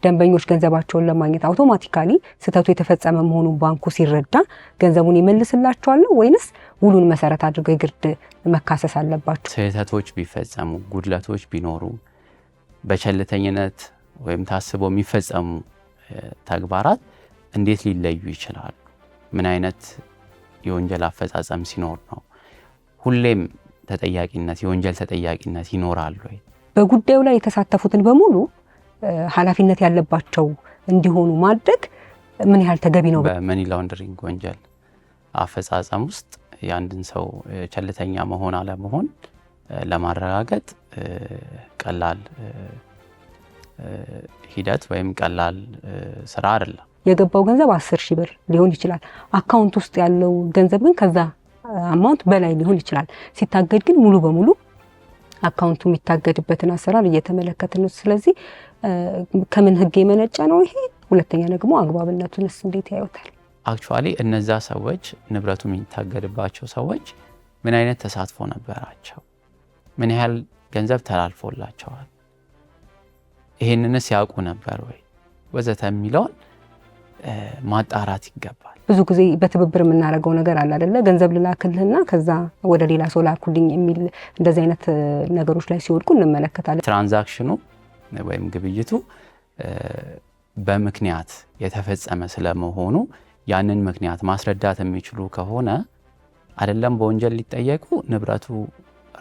ደንበኞች ገንዘባቸውን ለማግኘት አውቶማቲካሊ ስህተቱ የተፈጸመ መሆኑን ባንኩ ሲረዳ ገንዘቡን ይመልስላቸዋል ወይንስ ውሉን መሰረት አድርገው የግድ መካሰስ አለባቸው? ስህተቶች ቢፈጸሙ ጉድለቶች ቢኖሩ በቸልተኝነት ወይም ታስበው የሚፈጸሙ ተግባራት እንዴት ሊለዩ ይችላሉ? ምን አይነት የወንጀል አፈጻጸም ሲኖር ነው ሁሌም ተጠያቂነት የወንጀል ተጠያቂነት ይኖራል ወይ? በጉዳዩ ላይ የተሳተፉትን በሙሉ ኃላፊነት ያለባቸው እንዲሆኑ ማድረግ ምን ያህል ተገቢ ነው? በመኒ ላውንደሪንግ ወንጀል አፈጻጸም ውስጥ የአንድን ሰው ቸልተኛ መሆን አለመሆን ለማረጋገጥ ቀላል ሂደት ወይም ቀላል ስራ አይደለም። የገባው ገንዘብ 10,000 ብር ሊሆን ይችላል። አካውንት ውስጥ ያለው ገንዘብ ግን ከዛ አማውንት በላይ ሊሆን ይችላል። ሲታገድ ግን ሙሉ በሙሉ አካውንቱ የሚታገድበትን አሰራር እየተመለከትን ነው። ስለዚህ ከምን ህግ የመነጨ ነው ይሄ? ሁለተኛ ደግሞ አግባብነቱንስ እንዴት ያዩታል? አክቹአሊ እነዛ ሰዎች ንብረቱ የሚታገድባቸው ሰዎች ምን አይነት ተሳትፎ ነበራቸው? ምን ያህል ገንዘብ ተላልፎላቸዋል? ይሄንንስ ያውቁ ነበር ወይ ወዘተ የሚለውን ማጣራት ይገባል። ብዙ ጊዜ በትብብር የምናደርገው ነገር አለ አይደለ? ገንዘብ ልላክልህና ከዛ ወደ ሌላ ሰው ላኩልኝ የሚል እንደዚህ አይነት ነገሮች ላይ ሲወድቁ እንመለከታለን። ትራንዛክሽኑ ወይም ግብይቱ በምክንያት የተፈጸመ ስለመሆኑ ያንን ምክንያት ማስረዳት የሚችሉ ከሆነ አይደለም በወንጀል ሊጠየቁ ንብረቱ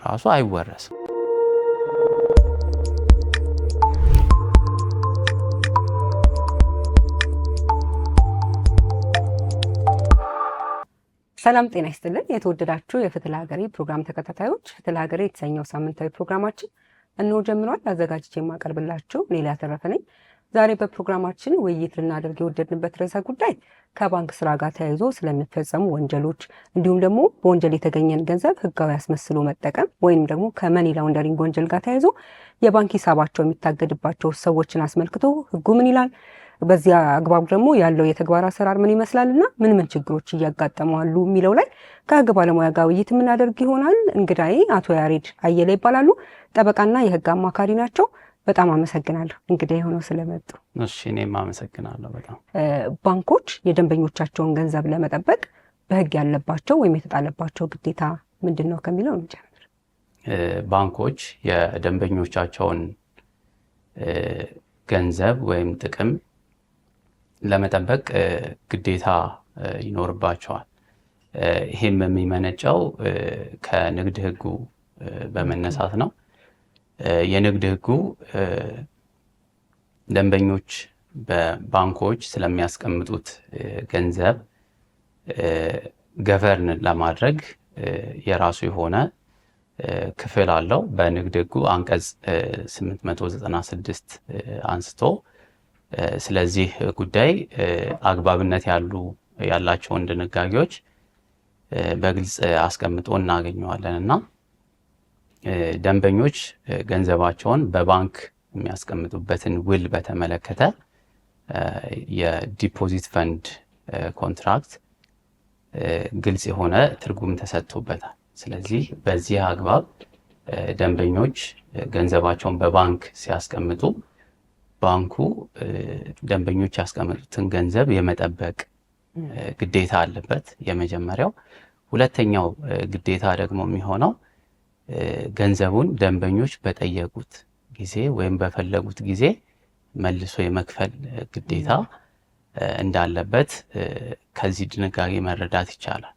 ራሱ አይወረስም። ሰላም ጤና ይስጥልን። የተወደዳችሁ የፍትህ ለሀገሬ ፕሮግራም ተከታታዮች፣ ፍትህ ለሀገሬ የተሰኘው ሳምንታዊ ፕሮግራማችን እነሆ ጀምሯል። አዘጋጅቼ የማቀርብላችሁ ሌላ ተረፈ ነኝ። ዛሬ በፕሮግራማችን ውይይት ልናደርግ የወደድንበት ርዕሰ ጉዳይ ከባንክ ስራ ጋር ተያይዞ ስለሚፈጸሙ ወንጀሎች እንዲሁም ደግሞ በወንጀል የተገኘን ገንዘብ ህጋዊ አስመስሎ መጠቀም ወይም ደግሞ ከመኒ ላውንደሪንግ ወንጀል ጋር ተያይዞ የባንክ ሂሳባቸው የሚታገድባቸው ሰዎችን አስመልክቶ ህጉ ምን ይላል፣ በዚያ አግባብ ደግሞ ያለው የተግባር አሰራር ምን ይመስላልና ምን ችግሮች እያጋጠመዋሉ የሚለው ላይ ከህግ ባለሙያ ጋር ውይይት የምናደርግ ይሆናል። እንግዳዬ አቶ ያሬድ አየለ ይባላሉ። ጠበቃና የህግ አማካሪ ናቸው። በጣም አመሰግናለሁ እንግዲህ የሆነው ስለመጡ። እሺ እኔም አመሰግናለሁ በጣም። ባንኮች የደንበኞቻቸውን ገንዘብ ለመጠበቅ በህግ ያለባቸው ወይም የተጣለባቸው ግዴታ ምንድን ነው ከሚለው እንጀምር። ባንኮች የደንበኞቻቸውን ገንዘብ ወይም ጥቅም ለመጠበቅ ግዴታ ይኖርባቸዋል። ይሄም የሚመነጨው ከንግድ ህጉ በመነሳት ነው። የንግድ ህጉ ደንበኞች በባንኮች ስለሚያስቀምጡት ገንዘብ ገቨርን ለማድረግ የራሱ የሆነ ክፍል አለው። በንግድ ህጉ አንቀጽ 896 አንስቶ ስለዚህ ጉዳይ አግባብነት ያላቸውን ድንጋጌዎች በግልጽ አስቀምጦ እናገኘዋለን እና ደንበኞች ገንዘባቸውን በባንክ የሚያስቀምጡበትን ውል በተመለከተ የዲፖዚት ፈንድ ኮንትራክት ግልጽ የሆነ ትርጉም ተሰጥቶበታል። ስለዚህ በዚህ አግባብ ደንበኞች ገንዘባቸውን በባንክ ሲያስቀምጡ ባንኩ ደንበኞች ያስቀመጡትን ገንዘብ የመጠበቅ ግዴታ አለበት፣ የመጀመሪያው። ሁለተኛው ግዴታ ደግሞ የሚሆነው ገንዘቡን ደንበኞች በጠየቁት ጊዜ ወይም በፈለጉት ጊዜ መልሶ የመክፈል ግዴታ እንዳለበት ከዚህ ድንጋጌ መረዳት ይቻላል።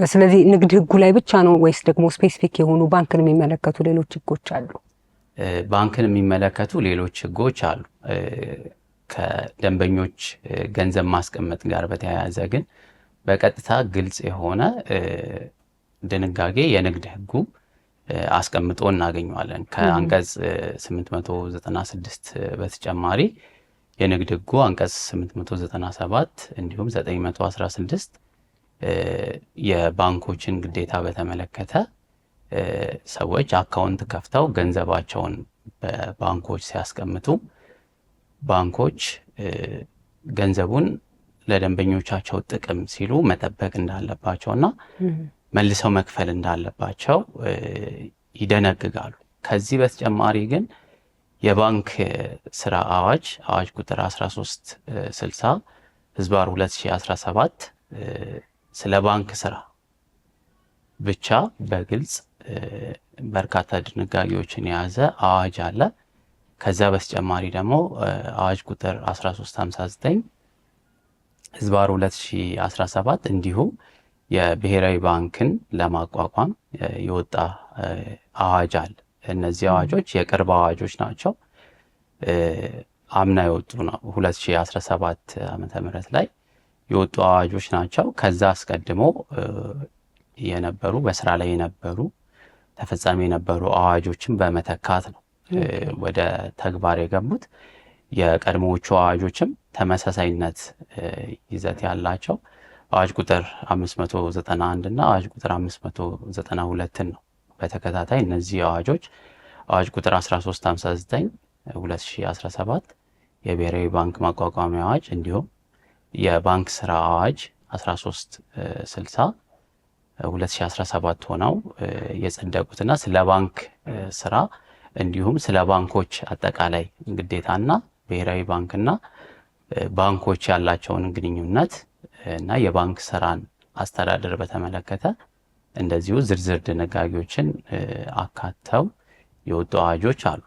ስለዚህ ንግድ ህጉ ላይ ብቻ ነው ወይስ ደግሞ ስፔሲፊክ የሆኑ ባንክን የሚመለከቱ ሌሎች ህጎች አሉ? ባንክን የሚመለከቱ ሌሎች ህጎች አሉ። ከደንበኞች ገንዘብ ማስቀመጥ ጋር በተያያዘ ግን በቀጥታ ግልጽ የሆነ ድንጋጌ የንግድ ህጉ አስቀምጦ እናገኘዋለን። ከአንቀጽ 896 በተጨማሪ የንግድ ህጉ አንቀጽ 897 እንዲሁም 916 የባንኮችን ግዴታ በተመለከተ ሰዎች አካውንት ከፍተው ገንዘባቸውን በባንኮች ሲያስቀምጡ ባንኮች ገንዘቡን ለደንበኞቻቸው ጥቅም ሲሉ መጠበቅ እንዳለባቸውና መልሰው መክፈል እንዳለባቸው ይደነግጋሉ። ከዚህ በተጨማሪ ግን የባንክ ስራ አዋጅ ቁጥር 1360 ህዝባር 2017 ስለ ባንክ ስራ ብቻ በግልጽ በርካታ ድንጋጌዎችን የያዘ አዋጅ አለ። ከዛ በተጨማሪ ደግሞ አዋጅ ቁጥር 1359 ህዝባር 2017 እንዲሁ የብሔራዊ ባንክን ለማቋቋም የወጣ አዋጅ አለ። እነዚህ አዋጆች የቅርብ አዋጆች ናቸው። አምና የወጡ ነው። 2017 ዓመተ ምህረት ላይ የወጡ አዋጆች ናቸው። ከዛ አስቀድሞ የነበሩ በስራ ላይ የነበሩ ተፈጻሚ የነበሩ አዋጆችን በመተካት ነው ወደ ተግባር የገቡት። የቀድሞዎቹ አዋጆችም ተመሳሳይነት ይዘት ያላቸው አዋጅ ቁጥር 591 እና አዋጅ ቁጥር 592 ነው። በተከታታይ እነዚህ አዋጆች አዋጅ ቁጥር 1359 2017 የብሔራዊ ባንክ ማቋቋሚያ አዋጅ እንዲሁም የባንክ ስራ አዋጅ 1360 2017 ሆነው የጸደቁትና ስለ ባንክ ስራ እንዲሁም ስለ ባንኮች አጠቃላይ ግዴታና ብሔራዊ ባንክና ባንኮች ያላቸውን ግንኙነት እና የባንክ ስራን አስተዳደር በተመለከተ እንደዚሁ ዝርዝር ድንጋጌዎችን አካተው የወጡ አዋጆች አሉ።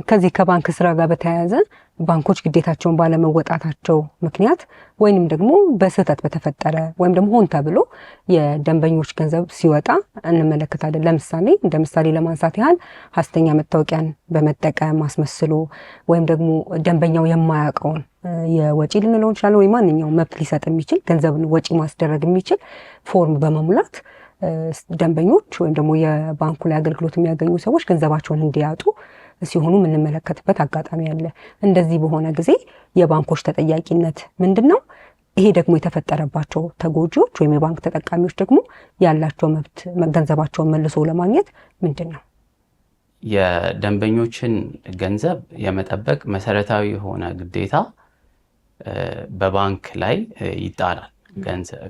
ከዚህ ከባንክ ስራ ጋር በተያያዘ ባንኮች ግዴታቸውን ባለመወጣታቸው ምክንያት ወይንም ደግሞ በስህተት በተፈጠረ ወይም ደግሞ ሆን ተብሎ የደንበኞች ገንዘብ ሲወጣ እንመለከታለን። ለምሳሌ እንደ ምሳሌ ለማንሳት ያህል ሐሰተኛ መታወቂያን በመጠቀም አስመስሎ ወይም ደግሞ ደንበኛው የማያውቀውን የወጪ ልንለው እንችላለን ወይ ማንኛውም መብት ሊሰጥ የሚችል ገንዘብን ወጪ ማስደረግ የሚችል ፎርም በመሙላት ደንበኞች ወይም ደግሞ የባንኩ ላይ አገልግሎት የሚያገኙ ሰዎች ገንዘባቸውን እንዲያጡ ሲሆኑ የምንመለከትበት አጋጣሚ አለ። እንደዚህ በሆነ ጊዜ የባንኮች ተጠያቂነት ምንድን ነው? ይሄ ደግሞ የተፈጠረባቸው ተጎጂዎች ወይም የባንክ ተጠቃሚዎች ደግሞ ያላቸው መብት ገንዘባቸውን መልሶ ለማግኘት ምንድን ነው? የደንበኞችን ገንዘብ የመጠበቅ መሰረታዊ የሆነ ግዴታ በባንክ ላይ ይጣላል።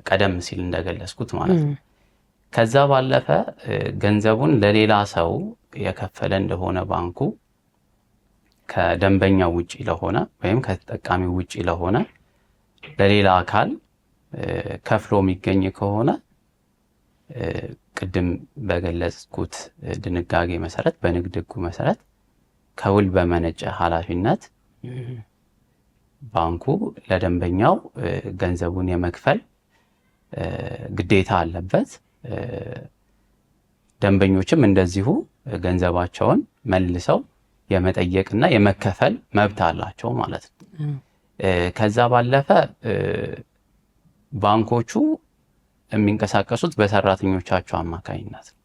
ቀደም ሲል እንደገለጽኩት ማለት ነው። ከዛ ባለፈ ገንዘቡን ለሌላ ሰው የከፈለ እንደሆነ ባንኩ ከደንበኛው ውጪ ለሆነ ወይም ከተጠቃሚው ውጪ ለሆነ ለሌላ አካል ከፍሎ የሚገኝ ከሆነ ቅድም በገለጽኩት ድንጋጌ መሰረት በንግድ ሕጉ መሰረት ከውል በመነጨ ኃላፊነት ባንኩ ለደንበኛው ገንዘቡን የመክፈል ግዴታ አለበት። ደንበኞችም እንደዚሁ ገንዘባቸውን መልሰው የመጠየቅና የመከፈል መብት አላቸው ማለት ነው። ከዛ ባለፈ ባንኮቹ የሚንቀሳቀሱት በሰራተኞቻቸው አማካኝነት ነው።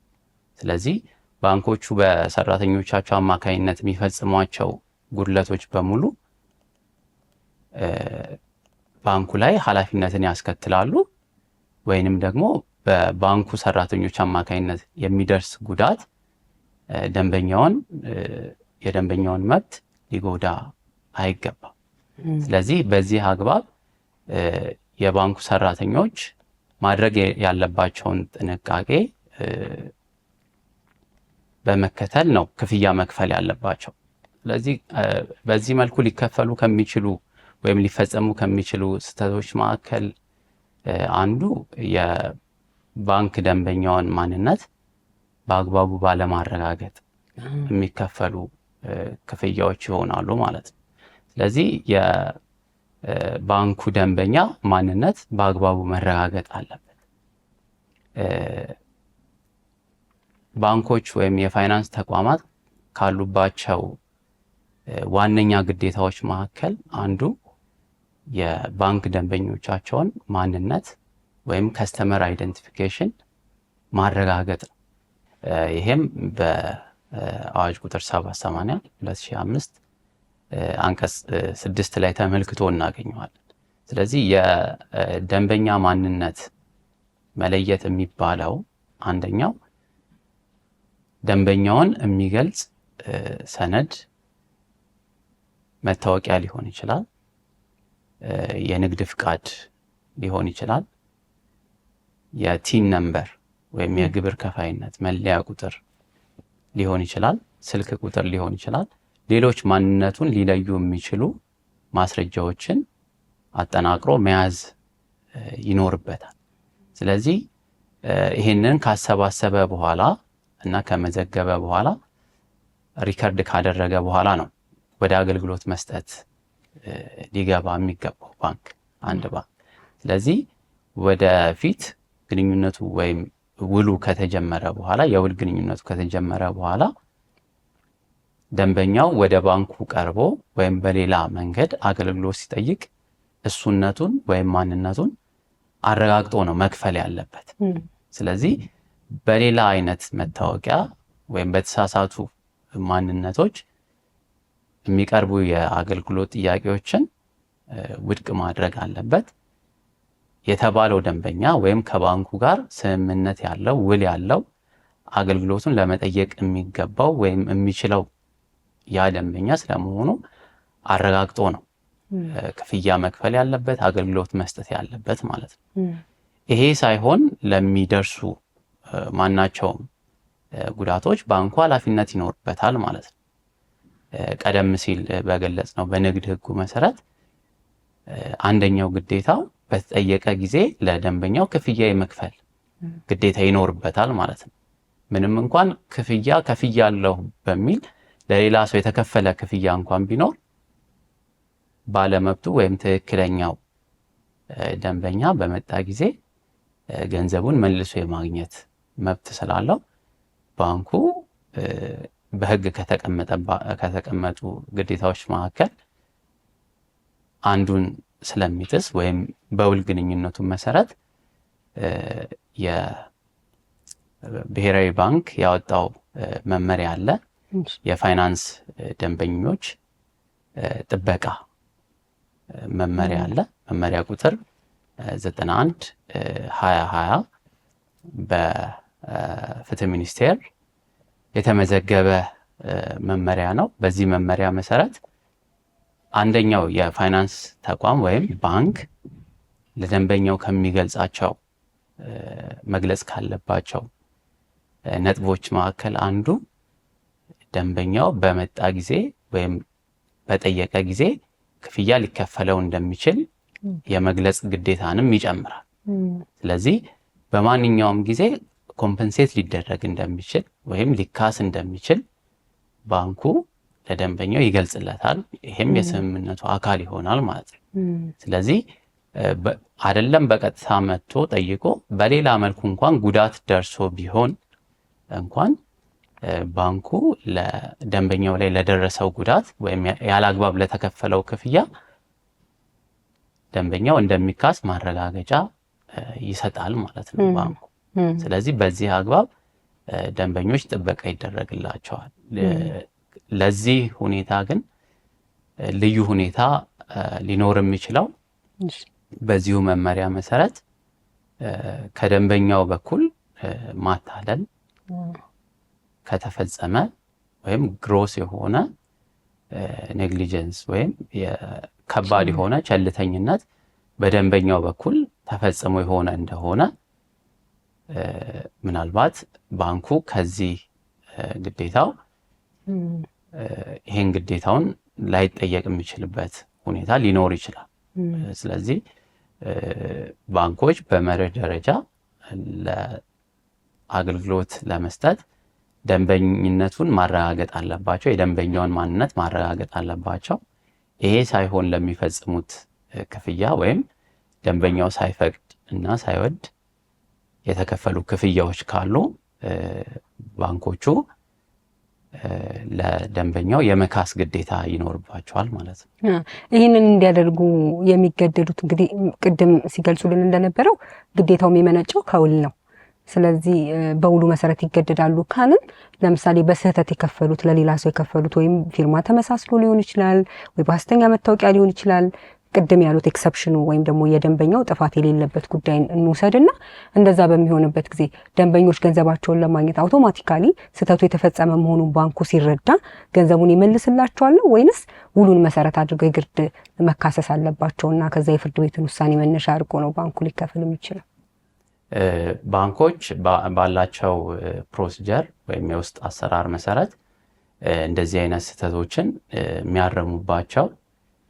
ስለዚህ ባንኮቹ በሰራተኞቻቸው አማካኝነት የሚፈጽሟቸው ጉድለቶች በሙሉ ባንኩ ላይ ኃላፊነትን ያስከትላሉ ወይንም ደግሞ በባንኩ ሰራተኞች አማካኝነት የሚደርስ ጉዳት የደንበኛውን መብት ሊጎዳ አይገባም። ስለዚህ በዚህ አግባብ የባንኩ ሰራተኞች ማድረግ ያለባቸውን ጥንቃቄ በመከተል ነው ክፍያ መክፈል ያለባቸው። ስለዚህ በዚህ መልኩ ሊከፈሉ ከሚችሉ ወይም ሊፈጸሙ ከሚችሉ ስህተቶች መካከል አንዱ የባንክ ደንበኛውን ማንነት በአግባቡ ባለማረጋገጥ የሚከፈሉ ክፍያዎች ይሆናሉ ማለት ነው። ስለዚህ የባንኩ ደንበኛ ማንነት በአግባቡ መረጋገጥ አለበት። ባንኮች ወይም የፋይናንስ ተቋማት ካሉባቸው ዋነኛ ግዴታዎች መካከል አንዱ የባንክ ደንበኞቻቸውን ማንነት ወይም ከስተመር አይደንቲፊኬሽን ማረጋገጥ ነው። ይሄም በአዋጅ ቁጥር 780 2005 አንቀጽ 6 ላይ ተመልክቶ እናገኘዋለን። ስለዚህ የደንበኛ ማንነት መለየት የሚባለው አንደኛው ደንበኛውን የሚገልጽ ሰነድ መታወቂያ ሊሆን ይችላል፣ የንግድ ፍቃድ ሊሆን ይችላል፣ የቲን ነምበር ወይም የግብር ከፋይነት መለያ ቁጥር ሊሆን ይችላል፣ ስልክ ቁጥር ሊሆን ይችላል፣ ሌሎች ማንነቱን ሊለዩ የሚችሉ ማስረጃዎችን አጠናቅሮ መያዝ ይኖርበታል። ስለዚህ ይህንን ካሰባሰበ በኋላ እና ከመዘገበ በኋላ ሪከርድ ካደረገ በኋላ ነው ወደ አገልግሎት መስጠት ሊገባ የሚገባው አንድ ባንክ። ስለዚህ ወደፊት ግንኙነቱ ወይም ውሉ ከተጀመረ በኋላ የውል ግንኙነቱ ከተጀመረ በኋላ ደንበኛው ወደ ባንኩ ቀርቦ ወይም በሌላ መንገድ አገልግሎት ሲጠይቅ እሱነቱን ወይም ማንነቱን አረጋግጦ ነው መክፈል ያለበት። ስለዚህ በሌላ አይነት መታወቂያ ወይም በተሳሳቱ ማንነቶች የሚቀርቡ የአገልግሎት ጥያቄዎችን ውድቅ ማድረግ አለበት። የተባለው ደንበኛ ወይም ከባንኩ ጋር ስምምነት ያለው ውል ያለው አገልግሎቱን ለመጠየቅ የሚገባው ወይም የሚችለው ያ ደንበኛ ስለመሆኑ አረጋግጦ ነው ክፍያ መክፈል ያለበት፣ አገልግሎት መስጠት ያለበት ማለት ነው። ይሄ ሳይሆን ለሚደርሱ ማናቸውም ጉዳቶች ባንኩ ኃላፊነት ይኖርበታል ማለት ነው። ቀደም ሲል በገለጽ ነው በንግድ ሕጉ መሰረት አንደኛው ግዴታው በተጠየቀ ጊዜ ለደንበኛው ክፍያ የመክፈል ግዴታ ይኖርበታል ማለት ነው። ምንም እንኳን ከፍያለሁ በሚል ለሌላ ሰው የተከፈለ ክፍያ እንኳን ቢኖር ባለመብቱ ወይም ትክክለኛው ደንበኛ በመጣ ጊዜ ገንዘቡን መልሶ የማግኘት መብት ስላለው ባንኩ በሕግ ከተቀመጡ ግዴታዎች መካከል አንዱን ስለሚጥስ ወይም በውል ግንኙነቱ መሰረት የብሔራዊ ባንክ ያወጣው መመሪያ አለ። የፋይናንስ ደንበኞች ጥበቃ መመሪያ አለ። መመሪያ ቁጥር 91/2020 በፍትህ ሚኒስቴር የተመዘገበ መመሪያ ነው። በዚህ መመሪያ መሰረት አንደኛው የፋይናንስ ተቋም ወይም ባንክ ለደንበኛው ከሚገልጻቸው መግለጽ ካለባቸው ነጥቦች መካከል አንዱ ደንበኛው በመጣ ጊዜ ወይም በጠየቀ ጊዜ ክፍያ ሊከፈለው እንደሚችል የመግለጽ ግዴታንም ይጨምራል። ስለዚህ በማንኛውም ጊዜ ኮምፐንሴት ሊደረግ እንደሚችል ወይም ሊካስ እንደሚችል ባንኩ ለደንበኛው ይገልጽለታል። ይሄም የስምምነቱ አካል ይሆናል ማለት ነው። ስለዚህ አይደለም በቀጥታ መጥቶ ጠይቆ በሌላ መልኩ እንኳን ጉዳት ደርሶ ቢሆን እንኳን ባንኩ ለደንበኛው ላይ ለደረሰው ጉዳት ወይም ያላግባብ ለተከፈለው ክፍያ ደንበኛው እንደሚካስ ማረጋገጫ ይሰጣል ማለት ነው ባንኩ። ስለዚህ በዚህ አግባብ ደንበኞች ጥበቃ ይደረግላቸዋል። ለዚህ ሁኔታ ግን ልዩ ሁኔታ ሊኖር የሚችለው በዚሁ መመሪያ መሰረት ከደንበኛው በኩል ማታለል ከተፈጸመ ወይም ግሮስ የሆነ ኔግሊጀንስ ወይም ከባድ የሆነ ቸልተኝነት በደንበኛው በኩል ተፈጽሞ የሆነ እንደሆነ ምናልባት ባንኩ ከዚህ ግዴታው ይሄን ግዴታውን ላይጠየቅ የሚችልበት ሁኔታ ሊኖር ይችላል። ስለዚህ ባንኮች በመርህ ደረጃ ለአገልግሎት ለመስጠት ደንበኝነቱን ማረጋገጥ አለባቸው። የደንበኛውን ማንነት ማረጋገጥ አለባቸው። ይሄ ሳይሆን ለሚፈጽሙት ክፍያ ወይም ደንበኛው ሳይፈቅድ እና ሳይወድ የተከፈሉ ክፍያዎች ካሉ ባንኮቹ ለደንበኛው የመካስ ግዴታ ይኖርባቸዋል ማለት ነው። ይህንን እንዲያደርጉ የሚገደዱት እንግዲህ ቅድም ሲገልጹልን እንደነበረው ግዴታው የሚመነጨው ከውል ነው። ስለዚህ በውሉ መሰረት ይገደዳሉ ካልን ለምሳሌ በስህተት የከፈሉት ለሌላ ሰው የከፈሉት ወይም ፊርማ ተመሳስሎ ሊሆን ይችላል ወይ በሐሰተኛ መታወቂያ ሊሆን ይችላል። ቅድም ያሉት ኤክሰፕሽኑ ወይም ደግሞ የደንበኛው ጥፋት የሌለበት ጉዳይ እንውሰድና እንደዛ በሚሆንበት ጊዜ ደንበኞች ገንዘባቸውን ለማግኘት አውቶማቲካሊ ስህተቱ የተፈጸመ መሆኑን ባንኩ ሲረዳ ገንዘቡን ይመልስላቸዋል ወይንስ ውሉን መሰረት አድርገው የግድ መካሰስ አለባቸውና ከዛ የፍርድ ቤትን ውሳኔ መነሻ አድርጎ ነው ባንኩ ሊከፍል የሚችለው? ባንኮች ባላቸው ፕሮሲጀር ወይም የውስጥ አሰራር መሰረት እንደዚህ አይነት ስህተቶችን የሚያረሙባቸው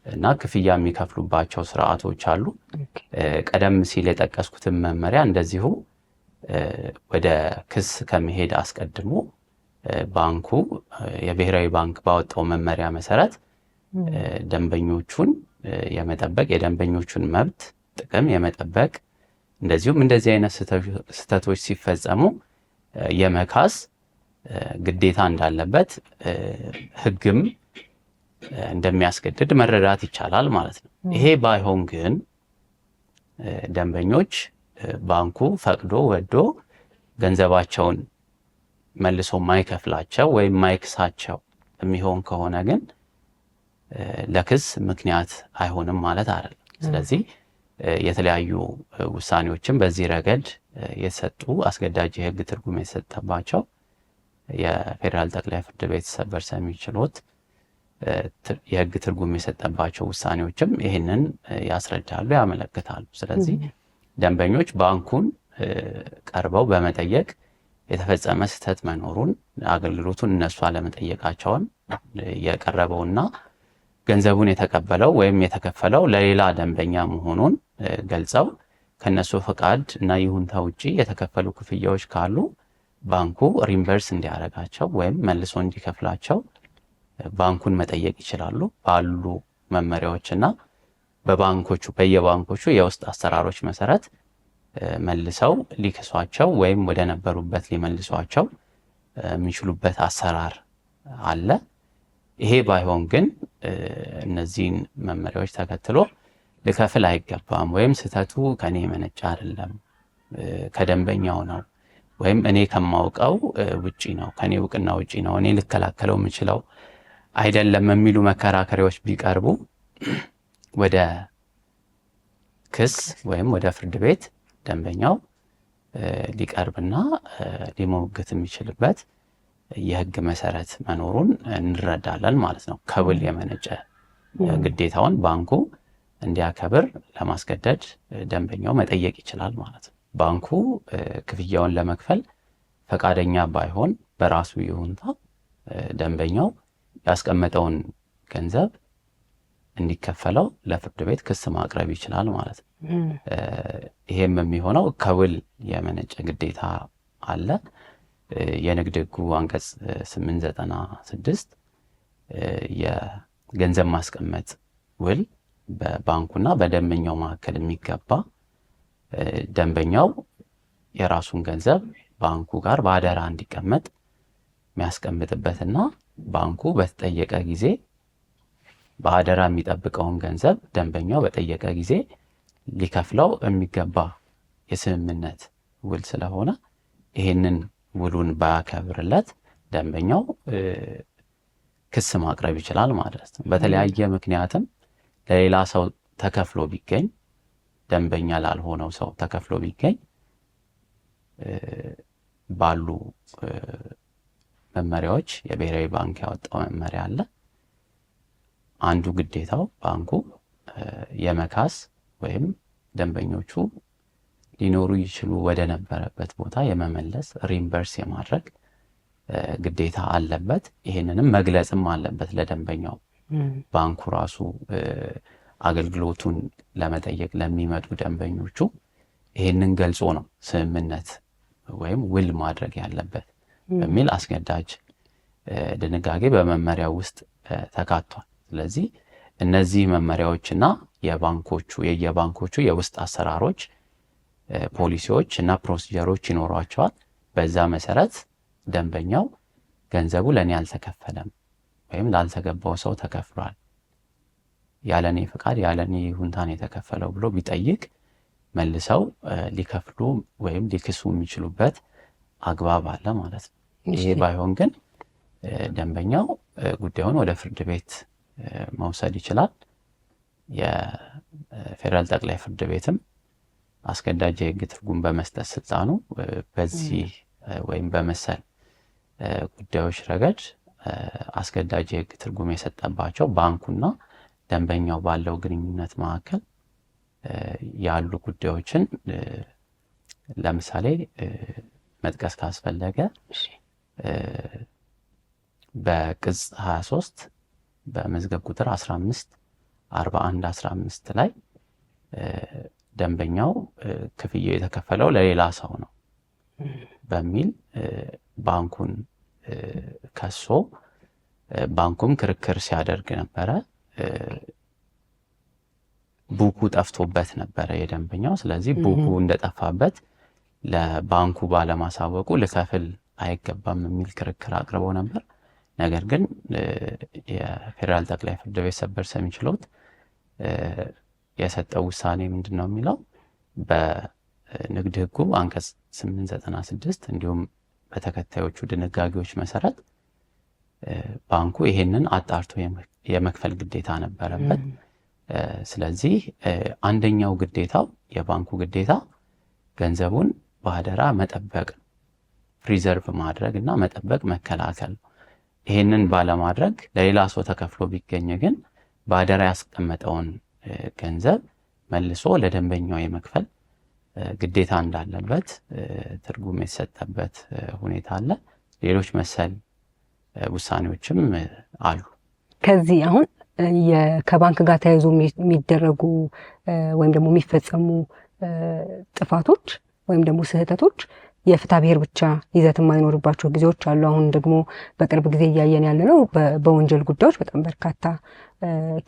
እና ክፍያ የሚከፍሉባቸው ስርዓቶች አሉ። ቀደም ሲል የጠቀስኩትን መመሪያ እንደዚሁ ወደ ክስ ከመሄድ አስቀድሞ ባንኩ የብሔራዊ ባንክ ባወጣው መመሪያ መሰረት ደንበኞቹን የመጠበቅ የደንበኞቹን መብት ጥቅም የመጠበቅ እንደዚሁም እንደዚህ አይነት ስህተቶች ሲፈጸሙ የመካስ ግዴታ እንዳለበት ሕግም እንደሚያስገድድ መረዳት ይቻላል ማለት ነው። ይሄ ባይሆን ግን ደንበኞች ባንኩ ፈቅዶ ወዶ ገንዘባቸውን መልሶ ማይከፍላቸው ወይም ማይክሳቸው የሚሆን ከሆነ ግን ለክስ ምክንያት አይሆንም ማለት አይደለም። ስለዚህ የተለያዩ ውሳኔዎችን በዚህ ረገድ የተሰጡ አስገዳጅ የህግ ትርጉም የተሰጠባቸው የፌዴራል ጠቅላይ ፍርድ ቤት ሰበር ሰሚ ችሎት የህግ ትርጉም የሰጠባቸው ውሳኔዎችም ይህንን ያስረዳሉ፣ ያመለክታሉ። ስለዚህ ደንበኞች ባንኩን ቀርበው በመጠየቅ የተፈጸመ ስህተት መኖሩን አገልግሎቱን እነሱ አለመጠየቃቸውን የቀረበውና ገንዘቡን የተቀበለው ወይም የተከፈለው ለሌላ ደንበኛ መሆኑን ገልጸው ከነሱ ፈቃድ እና ይሁንታ ውጪ የተከፈሉ ክፍያዎች ካሉ ባንኩ ሪምበርስ እንዲያደርጋቸው ወይም መልሶ እንዲከፍላቸው ባንኩን መጠየቅ ይችላሉ። ባሉ መመሪያዎችና በየባንኮቹ የውስጥ አሰራሮች መሰረት መልሰው ሊከሷቸው ወይም ወደ ነበሩበት ሊመልሷቸው የሚችሉበት አሰራር አለ። ይሄ ባይሆን ግን እነዚህን መመሪያዎች ተከትሎ ልከፍል አይገባም ወይም ስህተቱ ከኔ የመነጨ አይደለም ከደንበኛው ነው ወይም እኔ ከማውቀው ውጪ ነው ከኔ እውቅና ውጪ ነው እኔ ልከላከለው የምችለው አይደለም የሚሉ መከራከሪያዎች ቢቀርቡ ወደ ክስ ወይም ወደ ፍርድ ቤት ደንበኛው ሊቀርብና ሊሞግት የሚችልበት የህግ መሰረት መኖሩን እንረዳለን ማለት ነው። ከውል የመነጨ ግዴታውን ባንኩ እንዲያከብር ለማስገደድ ደንበኛው መጠየቅ ይችላል ማለት ነው። ባንኩ ክፍያውን ለመክፈል ፈቃደኛ ባይሆን በራሱ ይሁንታ ደንበኛው ያስቀመጠውን ገንዘብ እንዲከፈለው ለፍርድ ቤት ክስ ማቅረብ ይችላል ማለት ነው። ይሄም የሚሆነው ከውል የመነጨ ግዴታ አለ። የንግድ ህጉ አንቀጽ 896 የገንዘብ ማስቀመጥ ውል በባንኩና በደንበኛው መካከል የሚገባ ደንበኛው የራሱን ገንዘብ ባንኩ ጋር በአደራ እንዲቀመጥ የሚያስቀምጥበትና ባንኩ በተጠየቀ ጊዜ በአደራ የሚጠብቀውን ገንዘብ ደንበኛው በጠየቀ ጊዜ ሊከፍለው የሚገባ የስምምነት ውል ስለሆነ ይሄንን ውሉን ባያከብርለት ደንበኛው ክስ ማቅረብ ይችላል ማለት ነው። በተለያየ ምክንያትም ለሌላ ሰው ተከፍሎ ቢገኝ ደንበኛ ላልሆነው ሰው ተከፍሎ ቢገኝ ባሉ መመሪያዎች የብሔራዊ ባንክ ያወጣው መመሪያ አለ። አንዱ ግዴታው ባንኩ የመካስ ወይም ደንበኞቹ ሊኖሩ ይችሉ ወደ ነበረበት ቦታ የመመለስ ሪምበርስ የማድረግ ግዴታ አለበት። ይሄንንም መግለጽም አለበት ለደንበኛው። ባንኩ ራሱ አገልግሎቱን ለመጠየቅ ለሚመጡ ደንበኞቹ ይሄንን ገልጾ ነው ስምምነት ወይም ውል ማድረግ ያለበት በሚል አስገዳጅ ድንጋጌ በመመሪያው ውስጥ ተካቷል። ስለዚህ እነዚህ መመሪያዎችና የየባንኮቹ የውስጥ አሰራሮች ፖሊሲዎች እና ፕሮሲጀሮች ይኖሯቸዋል። በዛ መሰረት ደንበኛው ገንዘቡ ለኔ አልተከፈለም ወይም ላልተገባው ሰው ተከፍሏል፣ ያለኔ ፍቃድ ያለኔ ይሁንታን የተከፈለው ብሎ ቢጠይቅ መልሰው ሊከፍሉ ወይም ሊክሱ የሚችሉበት አግባብ አለ ማለት ነው። ይሄ ባይሆን ግን ደንበኛው ጉዳዩን ወደ ፍርድ ቤት መውሰድ ይችላል። የፌዴራል ጠቅላይ ፍርድ ቤትም አስገዳጅ የህግ ትርጉም በመስጠት ስልጣኑ በዚህ ወይም በመሰል ጉዳዮች ረገድ አስገዳጅ የህግ ትርጉም የሰጠባቸው ባንኩና ደንበኛው ባለው ግንኙነት መካከል ያሉ ጉዳዮችን ለምሳሌ መጥቀስ ካስፈለገ በቅጽ 23 በመዝገብ ቁጥር 154115 ላይ ደንበኛው ክፍያው የተከፈለው ለሌላ ሰው ነው በሚል ባንኩን ከሶ ባንኩም ክርክር ሲያደርግ ነበረ። ቡኩ ጠፍቶበት ነበረ የደንበኛው። ስለዚህ ቡኩ እንደጠፋበት ለባንኩ ባለማሳወቁ ልከፍል አይገባም የሚል ክርክር አቅርቦ ነበር። ነገር ግን የፌዴራል ጠቅላይ ፍርድ ቤት ሰበር ሰሚ ችሎት የሰጠው ውሳኔ ምንድነው የሚለው በንግድ ሕጉ አንቀጽ 896 እንዲሁም በተከታዮቹ ድንጋጌዎች መሰረት ባንኩ ይሄንን አጣርቶ የመክፈል ግዴታ ነበረበት። ስለዚህ አንደኛው ግዴታው የባንኩ ግዴታ ገንዘቡን በአደራ መጠበቅ፣ ፕሪዘርቭ ማድረግ እና መጠበቅ መከላከል ነው። ይሄንን ባለማድረግ ለሌላ ሰው ተከፍሎ ቢገኝ ግን በአደራ ያስቀመጠውን ገንዘብ መልሶ ለደንበኛው የመክፈል ግዴታ እንዳለበት ትርጉም የተሰጠበት ሁኔታ አለ። ሌሎች መሰል ውሳኔዎችም አሉ። ከዚህ አሁን ከባንክ ጋር ተያይዞ የሚደረጉ ወይም ደግሞ የሚፈጸሙ ጥፋቶች ወይም ደግሞ ስህተቶች የፍትሐ ብሔር ብቻ ይዘት የማይኖርባቸው ጊዜዎች አሉ። አሁን ደግሞ በቅርብ ጊዜ እያየን ያለነው በወንጀል ጉዳዮች በጣም በርካታ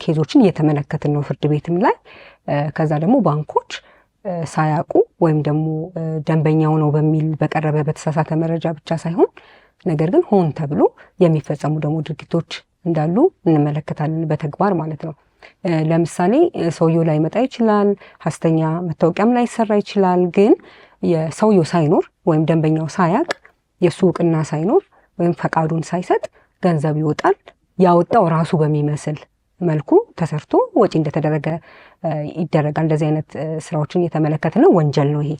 ኬዞችን እየተመለከትን ነው ፍርድ ቤትም ላይ። ከዛ ደግሞ ባንኮች ሳያውቁ ወይም ደግሞ ደንበኛው ነው በሚል በቀረበ በተሳሳተ መረጃ ብቻ ሳይሆን ነገር ግን ሆን ተብሎ የሚፈጸሙ ደግሞ ድርጊቶች እንዳሉ እንመለከታለን በተግባር ማለት ነው። ለምሳሌ ሰውየው ላይ መጣ ይችላል፣ ሐሰተኛ መታወቂያም ላይ ይሰራ ይችላል። ግን የሰውየው ሳይኖር ወይም ደንበኛው ሳያቅ የሱ እውቅና ሳይኖር ወይም ፈቃዱን ሳይሰጥ ገንዘብ ይወጣል። ያወጣው ራሱ በሚመስል መልኩ ተሰርቶ ወጪ እንደተደረገ ይደረጋል። እንደዚህ አይነት ስራዎችን እየተመለከተ ነው። ወንጀል ነው ይሄ።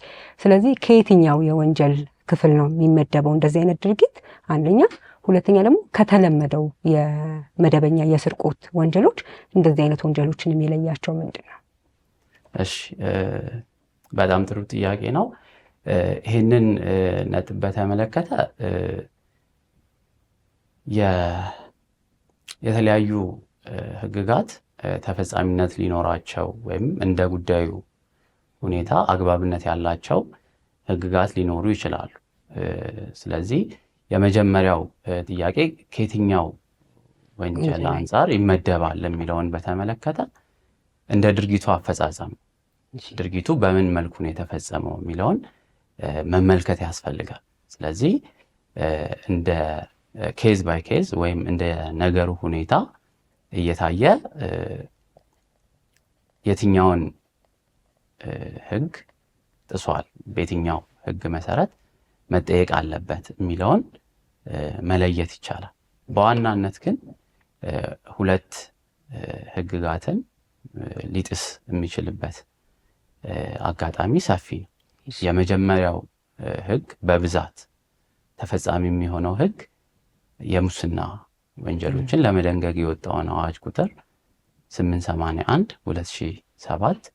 ስለዚህ ከየትኛው የወንጀል ክፍል ነው የሚመደበው እንደዚህ አይነት ድርጊት? አንደኛ። ሁለተኛ ደግሞ ከተለመደው የመደበኛ የስርቆት ወንጀሎች እንደዚህ አይነት ወንጀሎችን የሚለያቸው ምንድን ነው? እሺ፣ በጣም ጥሩ ጥያቄ ነው። ይህንን ነጥብ በተመለከተ የተለያዩ ህግጋት ተፈጻሚነት ሊኖራቸው ወይም እንደ ጉዳዩ ሁኔታ አግባብነት ያላቸው ህግጋት ሊኖሩ ይችላሉ። ስለዚህ የመጀመሪያው ጥያቄ ከየትኛው ወንጀል አንጻር ይመደባል የሚለውን በተመለከተ እንደ ድርጊቱ አፈጻጸም ድርጊቱ በምን መልኩ ነው የተፈጸመው የሚለውን መመልከት ያስፈልጋል። ስለዚህ እንደ ኬዝ ባይ ኬዝ ወይም እንደ ነገሩ ሁኔታ እየታየ የትኛውን ህግ ጥሷል፣ በየትኛው ህግ መሰረት መጠየቅ አለበት የሚለውን መለየት ይቻላል። በዋናነት ግን ሁለት ህግጋትን ሊጥስ የሚችልበት አጋጣሚ ሰፊ ነው። የመጀመሪያው ህግ በብዛት ተፈጻሚ የሚሆነው ህግ የሙስና ወንጀሎችን ለመደንገግ የወጣውን አዋጅ ቁጥር 881 2007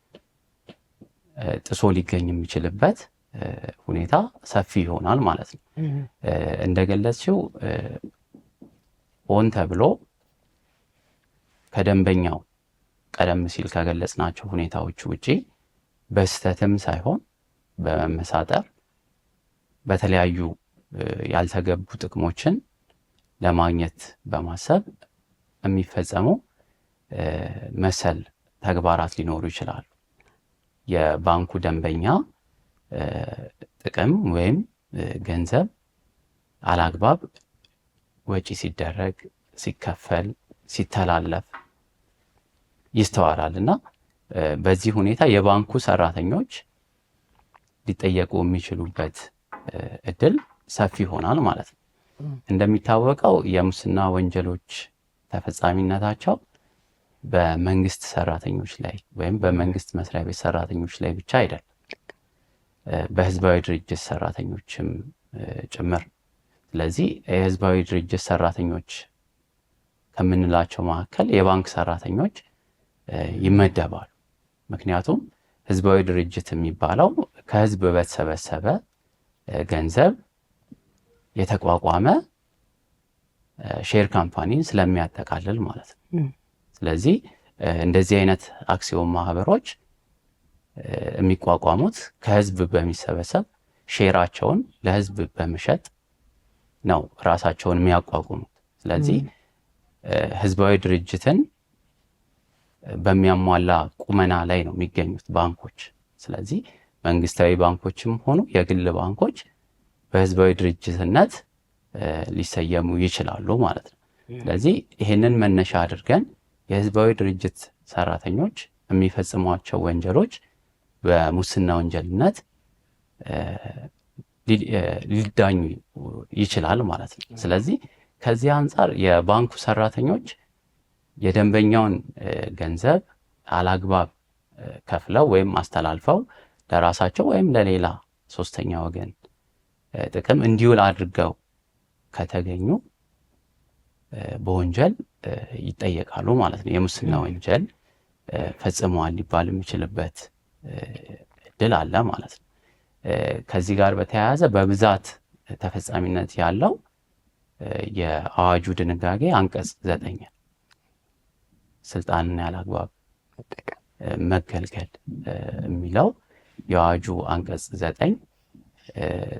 ጥሶ ሊገኝ የሚችልበት ሁኔታ ሰፊ ይሆናል ማለት ነው። እንደገለጽሽው ሆን ተብሎ ከደንበኛው ቀደም ሲል ከገለጽናቸው ሁኔታዎች ውጪ በስተትም ሳይሆን በመመሳጠር በተለያዩ ያልተገቡ ጥቅሞችን ለማግኘት በማሰብ የሚፈጸሙ መሰል ተግባራት ሊኖሩ ይችላሉ። የባንኩ ደንበኛ ጥቅም ወይም ገንዘብ አላግባብ ወጪ ሲደረግ፣ ሲከፈል፣ ሲተላለፍ ይስተዋላል እና በዚህ ሁኔታ የባንኩ ሰራተኞች ሊጠየቁ የሚችሉበት እድል ሰፊ ይሆናል ማለት ነው። እንደሚታወቀው የሙስና ወንጀሎች ተፈጻሚነታቸው በመንግስት ሰራተኞች ላይ ወይም በመንግስት መስሪያ ቤት ሰራተኞች ላይ ብቻ አይደለም፣ በህዝባዊ ድርጅት ሰራተኞችም ጭምር። ስለዚህ የህዝባዊ ድርጅት ሰራተኞች ከምንላቸው መካከል የባንክ ሰራተኞች ይመደባሉ። ምክንያቱም ህዝባዊ ድርጅት የሚባለው ከህዝብ በተሰበሰበ ገንዘብ የተቋቋመ ሼር ካምፓኒን ስለሚያጠቃልል ማለት ነው። ስለዚህ እንደዚህ አይነት አክሲዮን ማህበሮች የሚቋቋሙት ከህዝብ በሚሰበሰብ ሼራቸውን ለህዝብ በመሸጥ ነው ራሳቸውን የሚያቋቁሙት። ስለዚህ ህዝባዊ ድርጅትን በሚያሟላ ቁመና ላይ ነው የሚገኙት ባንኮች። ስለዚህ መንግስታዊ ባንኮችም ሆኑ የግል ባንኮች በህዝባዊ ድርጅትነት ሊሰየሙ ይችላሉ ማለት ነው። ስለዚህ ይህንን መነሻ አድርገን የህዝባዊ ድርጅት ሰራተኞች የሚፈጽሟቸው ወንጀሎች በሙስና ወንጀልነት ሊዳኙ ይችላል ማለት ነው። ስለዚህ ከዚህ አንጻር የባንኩ ሰራተኞች የደንበኛውን ገንዘብ አላግባብ ከፍለው ወይም አስተላልፈው ለራሳቸው ወይም ለሌላ ሶስተኛ ወገን ጥቅም እንዲውል አድርገው ከተገኙ በወንጀል ይጠየቃሉ ማለት ነው። የሙስና ወንጀል ፈጽመዋል ሊባል የሚችልበት እድል አለ ማለት ነው። ከዚህ ጋር በተያያዘ በብዛት ተፈጻሚነት ያለው የአዋጁ ድንጋጌ አንቀጽ 9 ስልጣንን ያላግባብ መገልገል የሚለው የአዋጁ አንቀጽ 9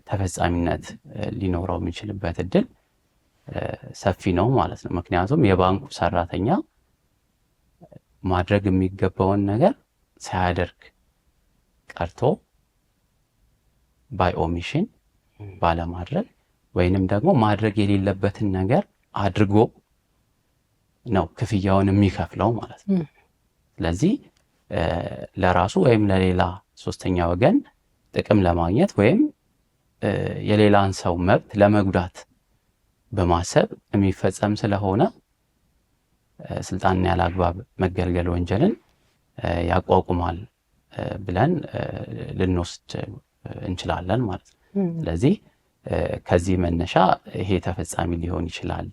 ተፈጻሚነት ሊኖረው የሚችልበት እድል ሰፊ ነው ማለት ነው። ምክንያቱም የባንኩ ሰራተኛ ማድረግ የሚገባውን ነገር ሳያደርግ ቀርቶ ባይ ኦሚሽን ባለማድረግ ወይንም ደግሞ ማድረግ የሌለበትን ነገር አድርጎ ነው ክፍያውን የሚከፍለው ማለት ነው። ስለዚህ ለራሱ ወይም ለሌላ ሶስተኛ ወገን ጥቅም ለማግኘት ወይም የሌላን ሰው መብት ለመጉዳት በማሰብ የሚፈጸም ስለሆነ ስልጣንን ያላግባብ መገልገል ወንጀልን ያቋቁማል ብለን ልንወስድ እንችላለን ማለት ነው። ስለዚህ ከዚህ መነሻ ይሄ ተፈጻሚ ሊሆን ይችላል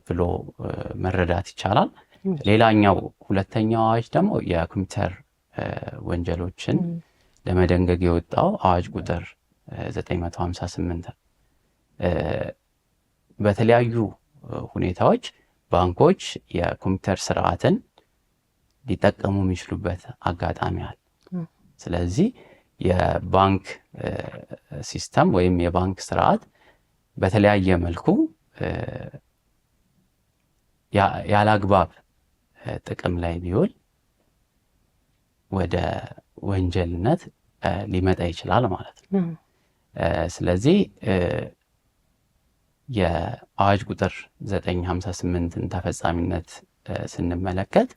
ብሎ መረዳት ይቻላል። ሌላኛው ሁለተኛው አዋጅ ደግሞ የኮምፒውተር ወንጀሎችን ለመደንገግ የወጣው አዋጅ ቁጥር 958 በተለያዩ ሁኔታዎች ባንኮች የኮምፒውተር ስርዓትን ሊጠቀሙ የሚችሉበት አጋጣሚ አለ። ስለዚህ የባንክ ሲስተም ወይም የባንክ ስርዓት በተለያየ መልኩ ያላግባብ ጥቅም ላይ ቢውል ወደ ወንጀልነት ሊመጣ ይችላል ማለት ነው። ስለዚህ የአዋጅ ቁጥር 958ን ተፈጻሚነት ስንመለከት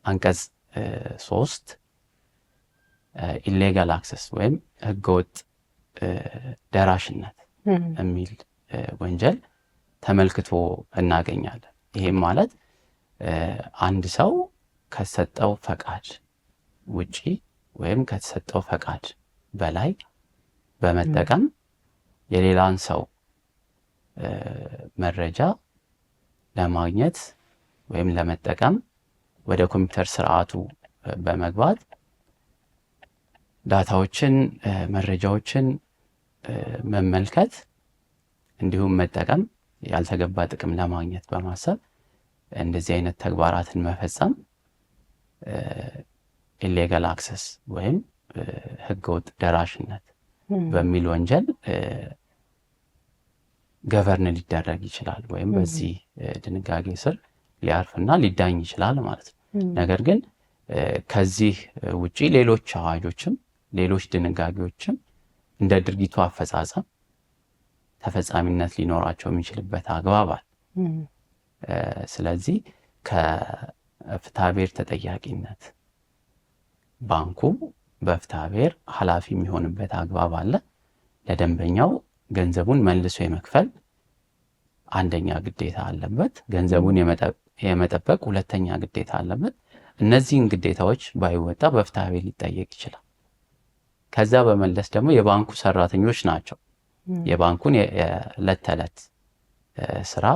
አንቀጽ 3 ኢሌጋል አክሰስ ወይም ህገወጥ ደራሽነት የሚል ወንጀል ተመልክቶ እናገኛለን። ይሄም ማለት አንድ ሰው ከተሰጠው ፈቃድ ውጪ ወይም ከተሰጠው ፈቃድ በላይ በመጠቀም የሌላን ሰው መረጃ ለማግኘት ወይም ለመጠቀም ወደ ኮምፒውተር ስርዓቱ በመግባት ዳታዎችን፣ መረጃዎችን መመልከት እንዲሁም መጠቀም ያልተገባ ጥቅም ለማግኘት በማሰብ እንደዚህ አይነት ተግባራትን መፈጸም ኢሌጋል አክሰስ ወይም ህገወጥ ደራሽነት በሚል ወንጀል ገቨርን ሊደረግ ይችላል ወይም በዚህ ድንጋጌ ስር ሊያርፍና ሊዳኝ ይችላል ማለት ነው። ነገር ግን ከዚህ ውጪ ሌሎች አዋጆችም ሌሎች ድንጋጌዎችም እንደ ድርጊቱ አፈጻጸም ተፈጻሚነት ሊኖራቸው የሚችልበት አግባብ አለ። ስለዚህ ከፍትሐብሔር ተጠያቂነት ባንኩ በፍትሐብሔር ኃላፊ የሚሆንበት አግባብ አለ። ለደንበኛው ገንዘቡን መልሶ የመክፈል አንደኛ ግዴታ አለበት። ገንዘቡን የመጠበቅ ሁለተኛ ግዴታ አለበት። እነዚህን ግዴታዎች ባይወጣ በፍትሐብሔር ሊጠየቅ ይችላል። ከዛ በመለስ ደግሞ የባንኩ ሰራተኞች ናቸው የባንኩን የዕለት ተዕለት ስራ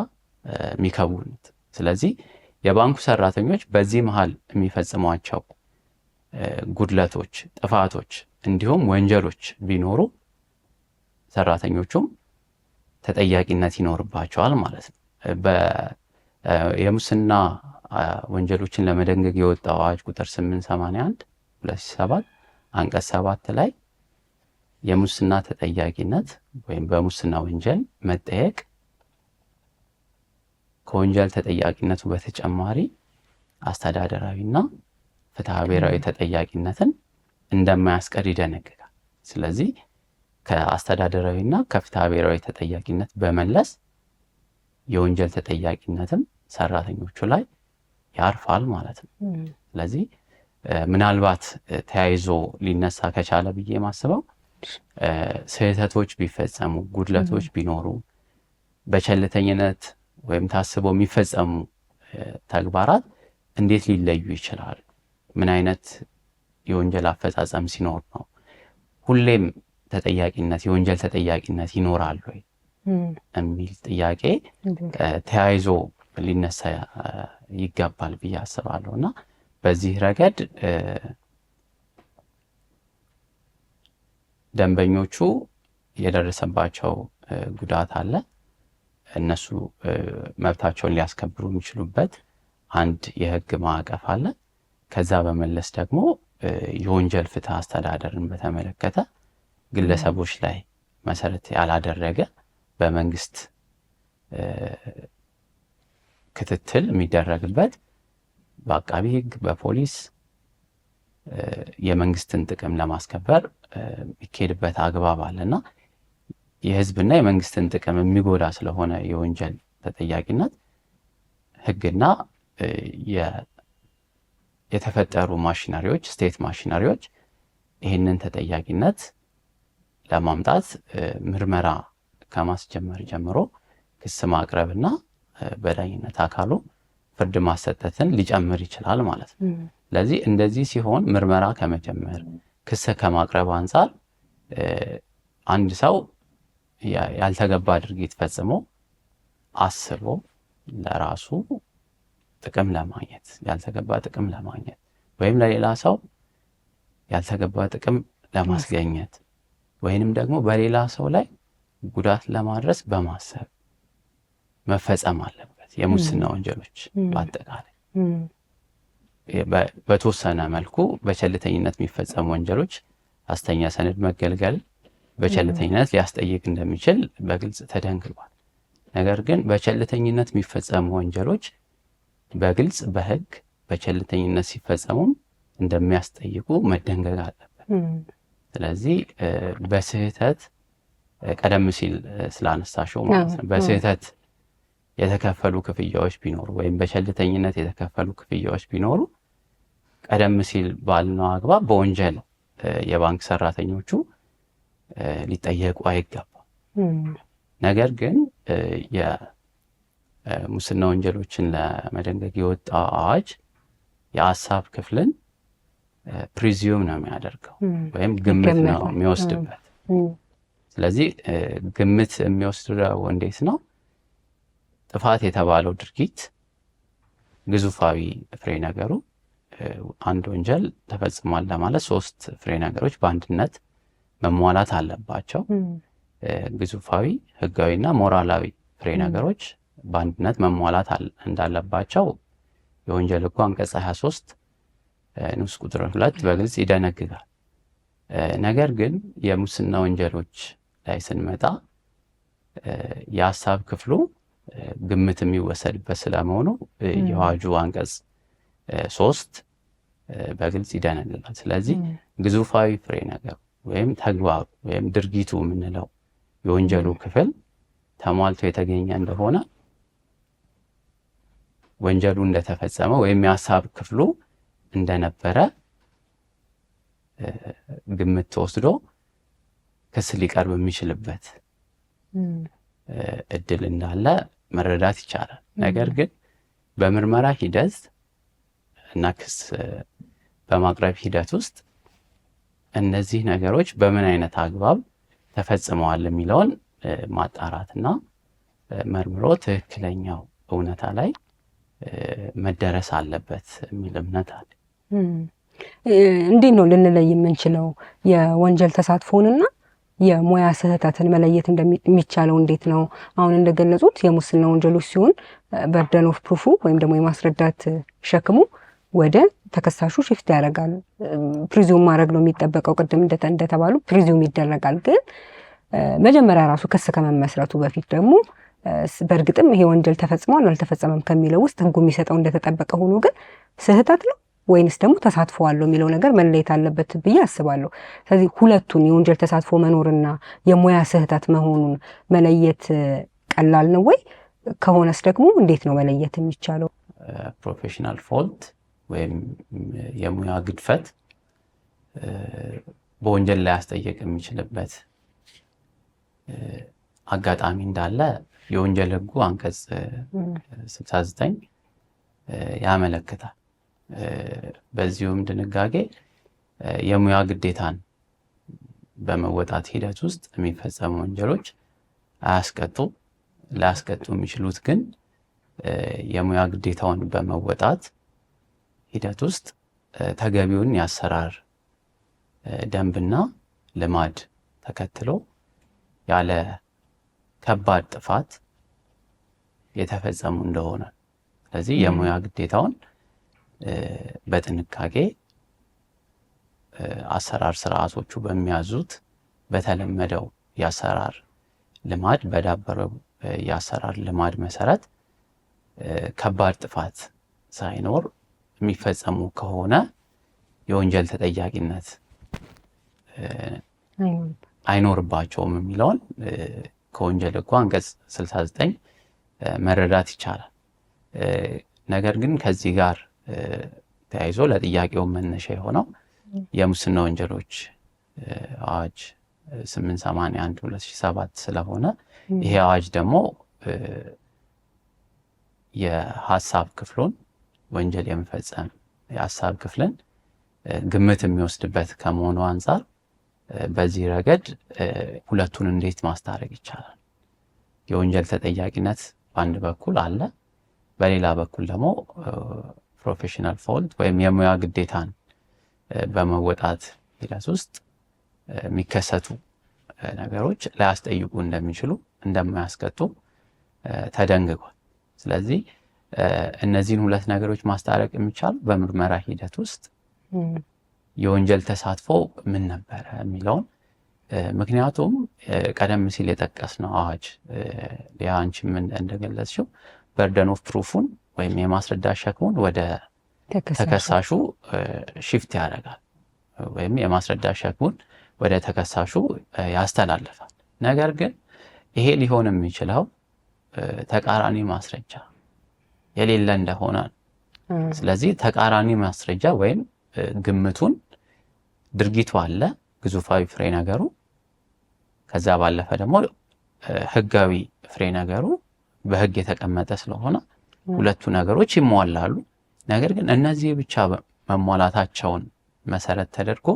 የሚከውኑት። ስለዚህ የባንኩ ሰራተኞች በዚህ መሃል የሚፈጽሟቸው ጉድለቶች፣ ጥፋቶች እንዲሁም ወንጀሎች ቢኖሩ ሰራተኞቹም ተጠያቂነት ይኖርባቸዋል ማለት ነው። የሙስና ወንጀሎችን ለመደንገግ የወጣው አዋጅ ቁጥር 881 2007 አንቀጽ 7 ላይ የሙስና ተጠያቂነት ወይም በሙስና ወንጀል መጠየቅ ከወንጀል ተጠያቂነቱ በተጨማሪ አስተዳደራዊና ፍትሐ ብሔራዊ ተጠያቂነትን እንደማያስቀር ይደነግጋል። ስለዚህ ከአስተዳደራዊና ከፍትሐ ብሔራዊ ተጠያቂነት በመለስ የወንጀል ተጠያቂነትም ሰራተኞቹ ላይ ያርፋል ማለት ነው። ስለዚህ ምናልባት ተያይዞ ሊነሳ ከቻለ ብዬ ማስበው ስህተቶች ቢፈጸሙ፣ ጉድለቶች ቢኖሩ፣ በቸልተኝነት ወይም ታስበው የሚፈጸሙ ተግባራት እንዴት ሊለዩ ይችላሉ? ምን አይነት የወንጀል አፈጻጸም ሲኖር ነው ሁሌም ተጠያቂነት የወንጀል ተጠያቂነት ይኖራል ወይ የሚል ጥያቄ ተያይዞ ሊነሳ ይገባል ብዬ አስባለሁ። እና በዚህ ረገድ ደንበኞቹ የደረሰባቸው ጉዳት አለ። እነሱ መብታቸውን ሊያስከብሩ የሚችሉበት አንድ የህግ ማዕቀፍ አለ። ከዛ በመለስ ደግሞ የወንጀል ፍትህ አስተዳደርን በተመለከተ ግለሰቦች ላይ መሰረት ያላደረገ በመንግስት ክትትል የሚደረግበት በአቃቢ ህግ፣ በፖሊስ የመንግስትን ጥቅም ለማስከበር የሚካሄድበት አግባብ አለና የህዝብና የመንግስትን ጥቅም የሚጎዳ ስለሆነ የወንጀል ተጠያቂነት ህግና የተፈጠሩ ማሽነሪዎች ስቴት ማሽነሪዎች ይህንን ተጠያቂነት ለማምጣት ምርመራ ከማስጀመር ጀምሮ ክስ ማቅረብና በዳኝነት አካሉ ፍርድ ማሰጠትን ሊጨምር ይችላል ማለት ነው። ስለዚህ እንደዚህ ሲሆን ምርመራ ከመጀመር ክስ ከማቅረብ አንጻር አንድ ሰው ያልተገባ ድርጊት ፈጽሞ አስቦ ለራሱ ጥቅም ለማግኘት ያልተገባ ጥቅም ለማግኘት ወይም ለሌላ ሰው ያልተገባ ጥቅም ለማስገኘት ወይንም ደግሞ በሌላ ሰው ላይ ጉዳት ለማድረስ በማሰብ መፈጸም አለበት። የሙስና ወንጀሎች በአጠቃላይ በተወሰነ መልኩ በቸልተኝነት የሚፈጸሙ ወንጀሎች ሐሰተኛ ሰነድ መገልገል በቸልተኝነት ሊያስጠይቅ እንደሚችል በግልጽ ተደንግጓል። ነገር ግን በቸልተኝነት የሚፈጸሙ ወንጀሎች በግልጽ በህግ በቸልተኝነት ሲፈጸሙም እንደሚያስጠይቁ መደንገግ አለበት። ስለዚህ በስህተት ቀደም ሲል ስላነሳሽው ማለት ነው በስህተት የተከፈሉ ክፍያዎች ቢኖሩ ወይም በቸልተኝነት የተከፈሉ ክፍያዎች ቢኖሩ ቀደም ሲል ባልነው አግባብ በወንጀል የባንክ ሰራተኞቹ ሊጠየቁ አይገባም። ነገር ግን የሙስና ወንጀሎችን ለመደንገግ የወጣው አዋጅ የሀሳብ ክፍልን ፕሪዚዩም ነው የሚያደርገው ወይም ግምት ነው የሚወስድበት። ስለዚህ ግምት የሚወስደው እንዴት ነው? ጥፋት የተባለው ድርጊት ግዙፋዊ ፍሬ ነገሩ አንድ ወንጀል ተፈጽሟል ለማለት 3 ፍሬ ነገሮች በአንድነት መሟላት አለባቸው። ግዙፋዊ፣ ህጋዊና ሞራላዊ ፍሬ ነገሮች በአንድነት መሟላት እንዳለባቸው የወንጀል ህጉ አንቀጽ 23 ንዑስ ቁጥር 2 በግልጽ ይደነግጋል። ነገር ግን የሙስና ወንጀሎች ላይ ስንመጣ የሀሳብ ክፍሉ ግምት የሚወሰድበት ስለመሆኑ የአዋጁ አንቀጽ 3 በግልጽ ይደነግጋል። ስለዚህ ግዙፋዊ ፍሬ ነገር ወይም ተግባሩ ወይም ድርጊቱ የምንለው የወንጀሉ ክፍል ተሟልቶ የተገኘ እንደሆነ ወንጀሉ እንደተፈጸመ ወይም የሀሳብ ክፍሉ እንደነበረ ግምት ተወስዶ ክስ ሊቀርብ የሚችልበት እድል እንዳለ መረዳት ይቻላል። ነገር ግን በምርመራ ሂደት እና ክስ በማቅረብ ሂደት ውስጥ እነዚህ ነገሮች በምን አይነት አግባብ ተፈጽመዋል የሚለውን ማጣራትና መርምሮ ትክክለኛው እውነታ ላይ መደረስ አለበት የሚል እምነት አለ። እንዴት ነው ልንለይ የምንችለው የወንጀል ተሳትፎንና የሙያ ስህተትን መለየት እንደሚቻለው? እንዴት ነው? አሁን እንደገለጹት የሙስና ወንጀሎች ሲሆን በርደን ኦፍ ፕሩፉ ወይም ደግሞ የማስረዳት ሸክሙ ወደ ተከሳሹ ሽፍት ያደርጋል። ፕሪዚዩም ማድረግ ነው የሚጠበቀው። ቅድም እንደተባሉ ፕሪዚዩም ይደረጋል። ግን መጀመሪያ ራሱ ክስ ከመመስረቱ በፊት ደግሞ በእርግጥም ይሄ ወንጀል ተፈጽሟል አልተፈጸመም ከሚለው ውስጥ ህጉ የሚሰጠው እንደተጠበቀ ሆኖ ግን ስህተት ነው ወይንስ ደግሞ ተሳትፎ አለው የሚለው ነገር መለየት አለበት ብዬ አስባለሁ። ስለዚህ ሁለቱን የወንጀል ተሳትፎ መኖርና የሙያ ስህተት መሆኑን መለየት ቀላል ነው ወይ? ከሆነስ ደግሞ እንዴት ነው መለየት የሚቻለው? ፕሮፌሽናል ፎልት ወይም የሙያ ግድፈት በወንጀል ላይ ያስጠየቅ የሚችልበት አጋጣሚ እንዳለ የወንጀል ህጉ አንቀጽ 69 ያመለክታል። በዚሁም ድንጋጌ የሙያ ግዴታን በመወጣት ሂደት ውስጥ የሚፈጸሙ ወንጀሎች አያስቀጡም። ሊያስቀጡ የሚችሉት ግን የሙያ ግዴታውን በመወጣት ሂደት ውስጥ ተገቢውን የአሰራር ደንብና ልማድ ተከትሎ ያለ ከባድ ጥፋት የተፈጸሙ እንደሆነ፣ ስለዚህ የሙያ ግዴታውን በጥንቃቄ አሰራር ስርዓቶቹ በሚያዙት በተለመደው የአሰራር ልማድ በዳበረው የአሰራር ልማድ መሰረት ከባድ ጥፋት ሳይኖር የሚፈጸሙ ከሆነ የወንጀል ተጠያቂነት አይኖርባቸውም የሚለውን ከወንጀል ህጉ አንቀጽ 69 መረዳት ይቻላል። ነገር ግን ከዚህ ጋር ተያይዞ ለጥያቄው መነሻ የሆነው የሙስና ወንጀሎች አዋጅ 881/2007 ስለሆነ ይሄ አዋጅ ደግሞ የሐሳብ ክፍሉን ወንጀል የመፈጸም የሐሳብ ክፍልን ግምት የሚወስድበት ከመሆኑ አንፃር በዚህ ረገድ ሁለቱን እንዴት ማስታረቅ ይቻላል? የወንጀል ተጠያቂነት በአንድ በኩል አለ፣ በሌላ በኩል ደግሞ ፕሮፌሽናል ፎልት ወይም የሙያ ግዴታን በመወጣት ሂደት ውስጥ የሚከሰቱ ነገሮች ላያስጠይቁ እንደሚችሉ እንደማያስቀጡ ተደንግጓል። ስለዚህ እነዚህን ሁለት ነገሮች ማስታረቅ የሚቻሉ በምርመራ ሂደት ውስጥ የወንጀል ተሳትፎ ምን ነበረ የሚለውን ምክንያቱም ቀደም ሲል የጠቀስነው አዋጅ አንቺ ምን እንደገለጽሽው በርደን ኦፍ ፕሩፉን ወይም የማስረዳት ሸክሙን ወደ ተከሳሹ ሽፍት ያደርጋል ወይም የማስረዳት ሸክሙን ወደ ተከሳሹ ያስተላልፋል። ነገር ግን ይሄ ሊሆን የሚችለው ተቃራኒ ማስረጃ የሌለ እንደሆነ፣ ስለዚህ ተቃራኒ ማስረጃ ወይም ግምቱን ድርጊቱ አለ ግዙፋዊ ፍሬ ነገሩ፣ ከዛ ባለፈ ደግሞ ህጋዊ ፍሬ ነገሩ በህግ የተቀመጠ ስለሆነ ሁለቱ ነገሮች ይሟላሉ። ነገር ግን እነዚህ ብቻ መሟላታቸውን መሰረት ተደርጎ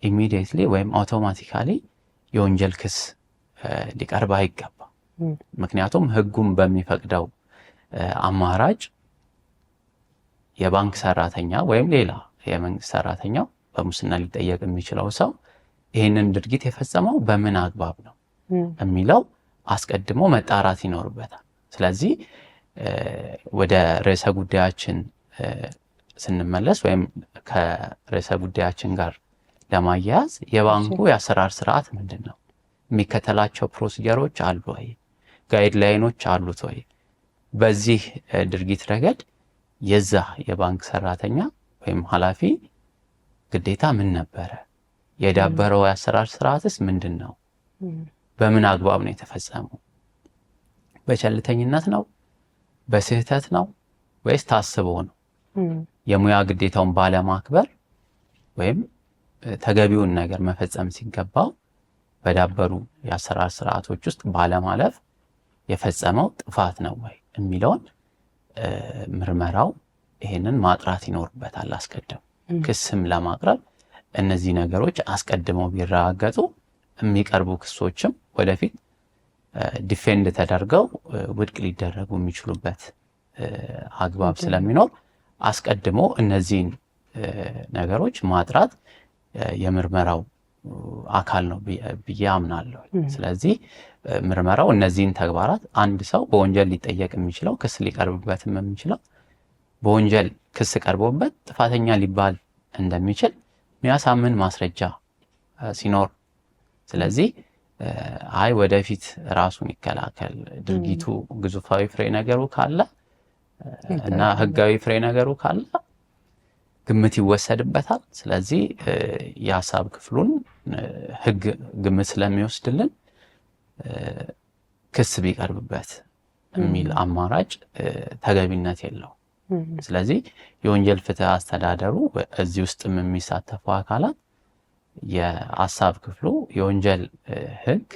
ኢሚዲየትሊ ወይም አውቶማቲካሊ የወንጀል ክስ ሊቀርብ አይገባም። ምክንያቱም ህጉም በሚፈቅደው አማራጭ የባንክ ሰራተኛ ወይም ሌላ የመንግስት ሰራተኛው በሙስና ሊጠየቅ የሚችለው ሰው ይህንን ድርጊት የፈጸመው በምን አግባብ ነው የሚለው አስቀድሞ መጣራት ይኖርበታል። ስለዚህ ወደ ርዕሰ ጉዳያችን ስንመለስ ወይም ከርዕሰ ጉዳያችን ጋር ለማያያዝ የባንኩ የአሰራር ስርዓት ምንድን ነው? የሚከተላቸው ፕሮሲጀሮች አሉ ወይ? ጋይድላይኖች አሉት ወይ? በዚህ ድርጊት ረገድ የዛ የባንክ ሰራተኛ ወይም ኃላፊ ግዴታ ምን ነበረ? የዳበረው የአሰራር ስርዓትስ ምንድን ነው? በምን አግባብ ነው የተፈጸመው? በቸልተኝነት ነው? በስህተት ነው? ወይስ ታስቦ ነው? የሙያ ግዴታውን ባለማክበር ወይም ተገቢውን ነገር መፈጸም ሲገባው በዳበሩ የአሰራር ስርዓቶች ውስጥ ባለማለፍ የፈጸመው ጥፋት ነው ወይ የሚለውን ምርመራው ይሄንን ማጥራት ይኖርበታል። አስቀድሞ ክስም ለማቅረብ እነዚህ ነገሮች አስቀድመው ቢረጋገጡ የሚቀርቡ ክሶችም ወደፊት ዲፌንድ ተደርገው ውድቅ ሊደረጉ የሚችሉበት አግባብ ስለሚኖር አስቀድሞ እነዚህን ነገሮች ማጥራት የምርመራው አካል ነው ብዬ አምናለሁ። ስለዚህ ምርመራው እነዚህን ተግባራት አንድ ሰው በወንጀል ሊጠየቅ የሚችለው ክስ ሊቀርብበትም የሚችለው በወንጀል ክስ ቀርቦበት ጥፋተኛ ሊባል እንደሚችል የሚያሳምን ማስረጃ ሲኖር፣ ስለዚህ አይ ወደፊት ራሱን ይከላከል ድርጊቱ ግዙፋዊ ፍሬ ነገሩ ካለ እና ህጋዊ ፍሬ ነገሩ ካለ ግምት ይወሰድበታል። ስለዚህ የሀሳብ ክፍሉን ህግ ግምት ስለሚወስድልን ክስ ቢቀርብበት የሚል አማራጭ ተገቢነት የለው። ስለዚህ የወንጀል ፍትህ አስተዳደሩ እዚህ ውስጥም የሚሳተፉ አካላት የሀሳብ ክፍሉ የወንጀል ህግ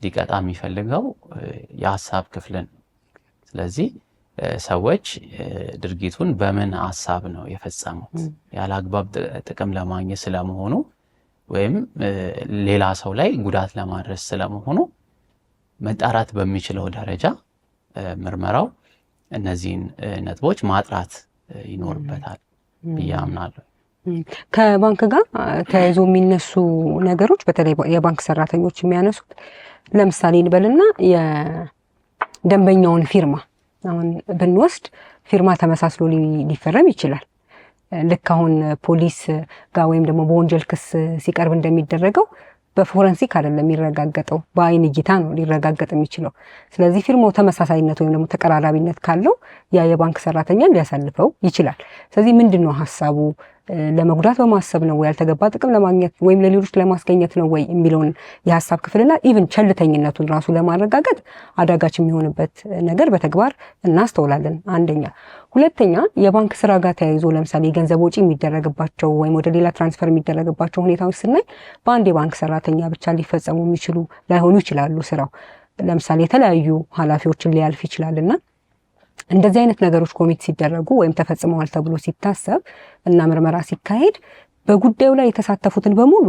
ሊቀጣ የሚፈልገው የሀሳብ ክፍልን። ስለዚህ ሰዎች ድርጊቱን በምን ሀሳብ ነው የፈጸሙት ያለ አግባብ ጥቅም ለማግኘት ስለመሆኑ ወይም ሌላ ሰው ላይ ጉዳት ለማድረስ ስለመሆኑ መጣራት በሚችለው ደረጃ ምርመራው እነዚህን ነጥቦች ማጥራት ይኖርበታል ብዬ አምናለሁ። ከባንክ ጋር ተያይዞ የሚነሱ ነገሮች በተለይ የባንክ ሰራተኞች የሚያነሱት ለምሳሌ እንበልና የደንበኛውን ፊርማ አሁን ብንወስድ ፊርማ ተመሳስሎ ሊፈረም ይችላል። ልክ አሁን ፖሊስ ጋር ወይም ደግሞ በወንጀል ክስ ሲቀርብ እንደሚደረገው በፎረንሲክ አይደለም የሚረጋገጠው፣ በአይን እይታ ነው ሊረጋገጥ የሚችለው። ስለዚህ ፊርማው ተመሳሳይነት ወይም ደግሞ ተቀራራቢነት ካለው ያ የባንክ ሰራተኛ ሊያሳልፈው ይችላል። ስለዚህ ምንድን ነው ሀሳቡ? ለመጉዳት በማሰብ ነው ወይ ያልተገባ ጥቅም ለማግኘት ወይም ለሌሎች ለማስገኘት ነው ወይ የሚለውን የሀሳብ ክፍልና ኢቭን ቸልተኝነቱን ራሱ ለማረጋገጥ አዳጋች የሚሆንበት ነገር በተግባር እናስተውላለን። አንደኛ። ሁለተኛ የባንክ ስራ ጋር ተያይዞ ለምሳሌ የገንዘብ ወጪ የሚደረግባቸው ወይም ወደ ሌላ ትራንስፈር የሚደረግባቸው ሁኔታዎች ስናይ በአንድ የባንክ ሰራተኛ ብቻ ሊፈጸሙ የሚችሉ ላይሆኑ ይችላሉ። ስራው ለምሳሌ የተለያዩ ኃላፊዎችን ሊያልፍ ይችላልና እንደዚህ አይነት ነገሮች ኮሚት ሲደረጉ ወይም ተፈጽመዋል ተብሎ ሲታሰብ እና ምርመራ ሲካሄድ በጉዳዩ ላይ የተሳተፉትን በሙሉ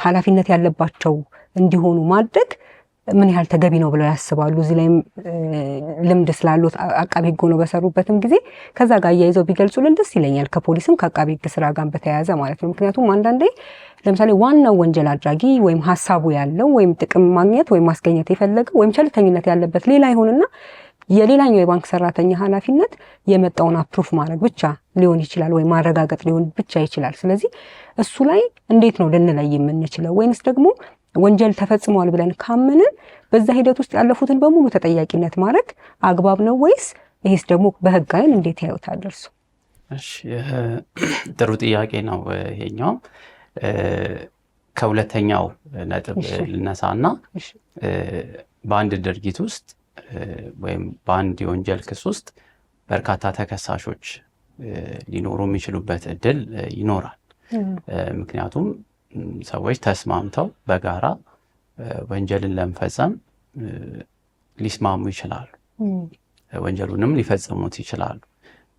ኃላፊነት ያለባቸው እንዲሆኑ ማድረግ ምን ያህል ተገቢ ነው ብለው ያስባሉ? እዚህ ላይም ልምድ ስላሉት አቃቢ ሕግ ሆነው በሰሩበትም ጊዜ ከዛ ጋር እያይዘው ቢገልጹልን ደስ ይለኛል። ከፖሊስም ከአቃቢ ሕግ ስራ ጋር በተያያዘ ማለት ነው። ምክንያቱም አንዳንዴ ለምሳሌ ዋናው ወንጀል አድራጊ ወይም ሀሳቡ ያለው ወይም ጥቅም ማግኘት ወይም ማስገኘት የፈለገው ወይም ቸልተኝነት ያለበት ሌላ ይሆንና የሌላኛው የባንክ ሰራተኛ ኃላፊነት የመጣውን አፕሩፍ ማድረግ ብቻ ሊሆን ይችላል ወይም ማረጋገጥ ሊሆን ብቻ ይችላል። ስለዚህ እሱ ላይ እንዴት ነው ልንለይ የምንችለው? ወይንስ ደግሞ ወንጀል ተፈጽሟል ብለን ካመንን በዛ ሂደት ውስጥ ያለፉትን በሙሉ ተጠያቂነት ማድረግ አግባብ ነው ወይስ ይሄስ ደግሞ በህግ አይን እንዴት ያዩታል እርሱ? እሺ ጥሩ ጥያቄ ነው ይሄኛው። ከሁለተኛው ነጥብ ልነሳና በአንድ ድርጊት ውስጥ ወይም በአንድ የወንጀል ክስ ውስጥ በርካታ ተከሳሾች ሊኖሩ የሚችሉበት እድል ይኖራል። ምክንያቱም ሰዎች ተስማምተው በጋራ ወንጀልን ለመፈጸም ሊስማሙ ይችላሉ፣ ወንጀሉንም ሊፈጽሙት ይችላሉ።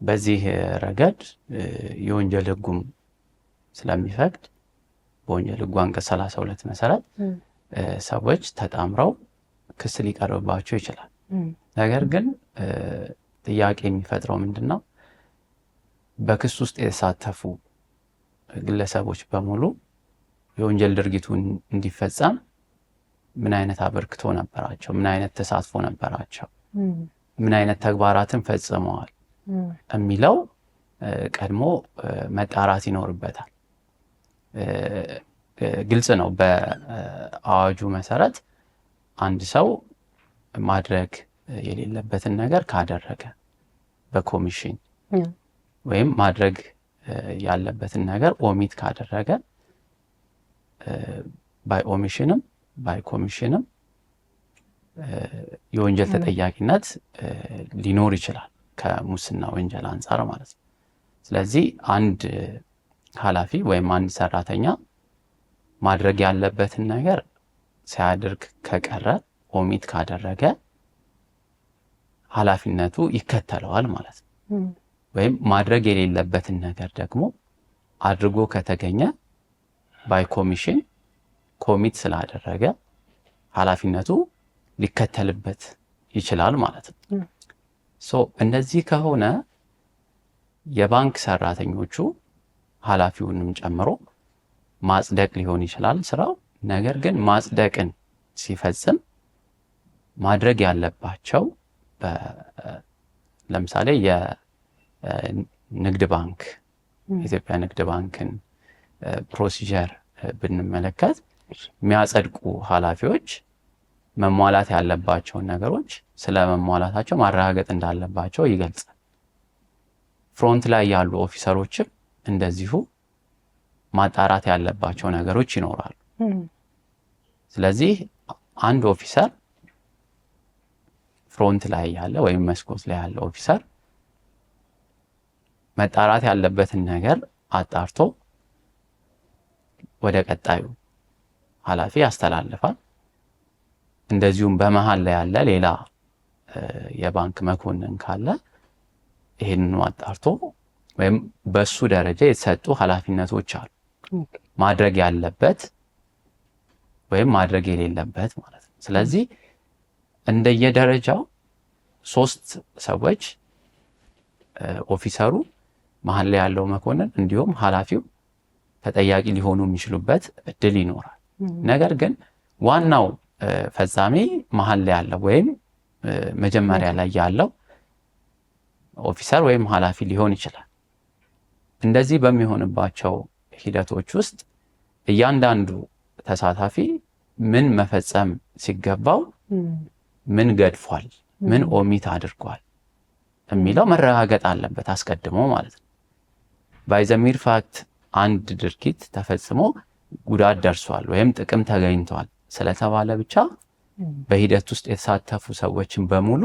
በዚህ ረገድ የወንጀል ህጉም ስለሚፈቅድ በወንጀል ህጉ አንቀጽ 32 መሰረት ሰዎች ተጣምረው ክስ ሊቀርብባቸው ይችላል። ነገር ግን ጥያቄ የሚፈጥረው ምንድነው? በክስ ውስጥ የተሳተፉ ግለሰቦች በሙሉ የወንጀል ድርጊቱን እንዲፈጸም ምን አይነት አበርክቶ ነበራቸው? ምን አይነት ተሳትፎ ነበራቸው? ምን አይነት ተግባራትን ፈጽመዋል የሚለው ቀድሞ መጣራት ይኖርበታል። ግልጽ ነው። በአዋጁ መሰረት አንድ ሰው ማድረግ የሌለበትን ነገር ካደረገ በኮሚሽን ወይም ማድረግ ያለበትን ነገር ኦሚት ካደረገ ባይ ኦሚሽንም ባይ ኮሚሽንም የወንጀል ተጠያቂነት ሊኖር ይችላል ከሙስና ወንጀል አንጻር ማለት ነው። ስለዚህ አንድ ኃላፊ ወይም አንድ ሰራተኛ ማድረግ ያለበትን ነገር ሳያደርግ ከቀረ ኦሚት ካደረገ ኃላፊነቱ ይከተለዋል ማለት ነው። ወይም ማድረግ የሌለበትን ነገር ደግሞ አድርጎ ከተገኘ ባይ ኮሚሽን ኮሚት ስላደረገ ኃላፊነቱ ሊከተልበት ይችላል ማለት ነው። ሶ እንደዚህ ከሆነ የባንክ ሰራተኞቹ ኃላፊውንም ጨምሮ ማጽደቅ ሊሆን ይችላል ስራው። ነገር ግን ማጽደቅን ሲፈጽም ማድረግ ያለባቸው ለምሳሌ የንግድ ባንክ የኢትዮጵያ ንግድ ባንክን ፕሮሲጀር ብንመለከት የሚያጸድቁ ኃላፊዎች መሟላት ያለባቸውን ነገሮች ስለ መሟላታቸው ማረጋገጥ እንዳለባቸው ይገልጻል። ፍሮንት ላይ ያሉ ኦፊሰሮችም እንደዚሁ ማጣራት ያለባቸው ነገሮች ይኖራሉ። ስለዚህ አንድ ኦፊሰር ፍሮንት ላይ ያለ ወይም መስኮት ላይ ያለ ኦፊሰር መጣራት ያለበትን ነገር አጣርቶ ወደ ቀጣዩ ኃላፊ ያስተላልፋል። እንደዚሁም በመሃል ላይ ያለ ሌላ የባንክ መኮንን ካለ ይሄንን አጣርቶ ወይም በሱ ደረጃ የተሰጡ ኃላፊነቶች አሉ ማድረግ ያለበት ወይም ማድረግ የሌለበት ማለት ነው። ስለዚህ እንደየደረጃው 3 ሰዎች ኦፊሰሩ፣ መሃል ላይ ያለው መኮንን እንዲሁም ኃላፊው ተጠያቂ ሊሆኑ የሚችሉበት እድል ይኖራል። ነገር ግን ዋናው ፈጻሚ መሃል ላይ ያለው ወይም መጀመሪያ ላይ ያለው ኦፊሰር ወይም ኃላፊ ሊሆን ይችላል። እንደዚህ በሚሆንባቸው ሂደቶች ውስጥ እያንዳንዱ ተሳታፊ ምን መፈጸም ሲገባው ምን ገድፏል፣ ምን ኦሚት አድርጓል የሚለው መረጋገጥ አለበት አስቀድሞ ማለት ነው። ባይ ዘ ሜር ፋክት አንድ ድርጊት ተፈጽሞ ጉዳት ደርሷል ወይም ጥቅም ተገኝቷል ስለተባለ ብቻ በሂደት ውስጥ የተሳተፉ ሰዎችን በሙሉ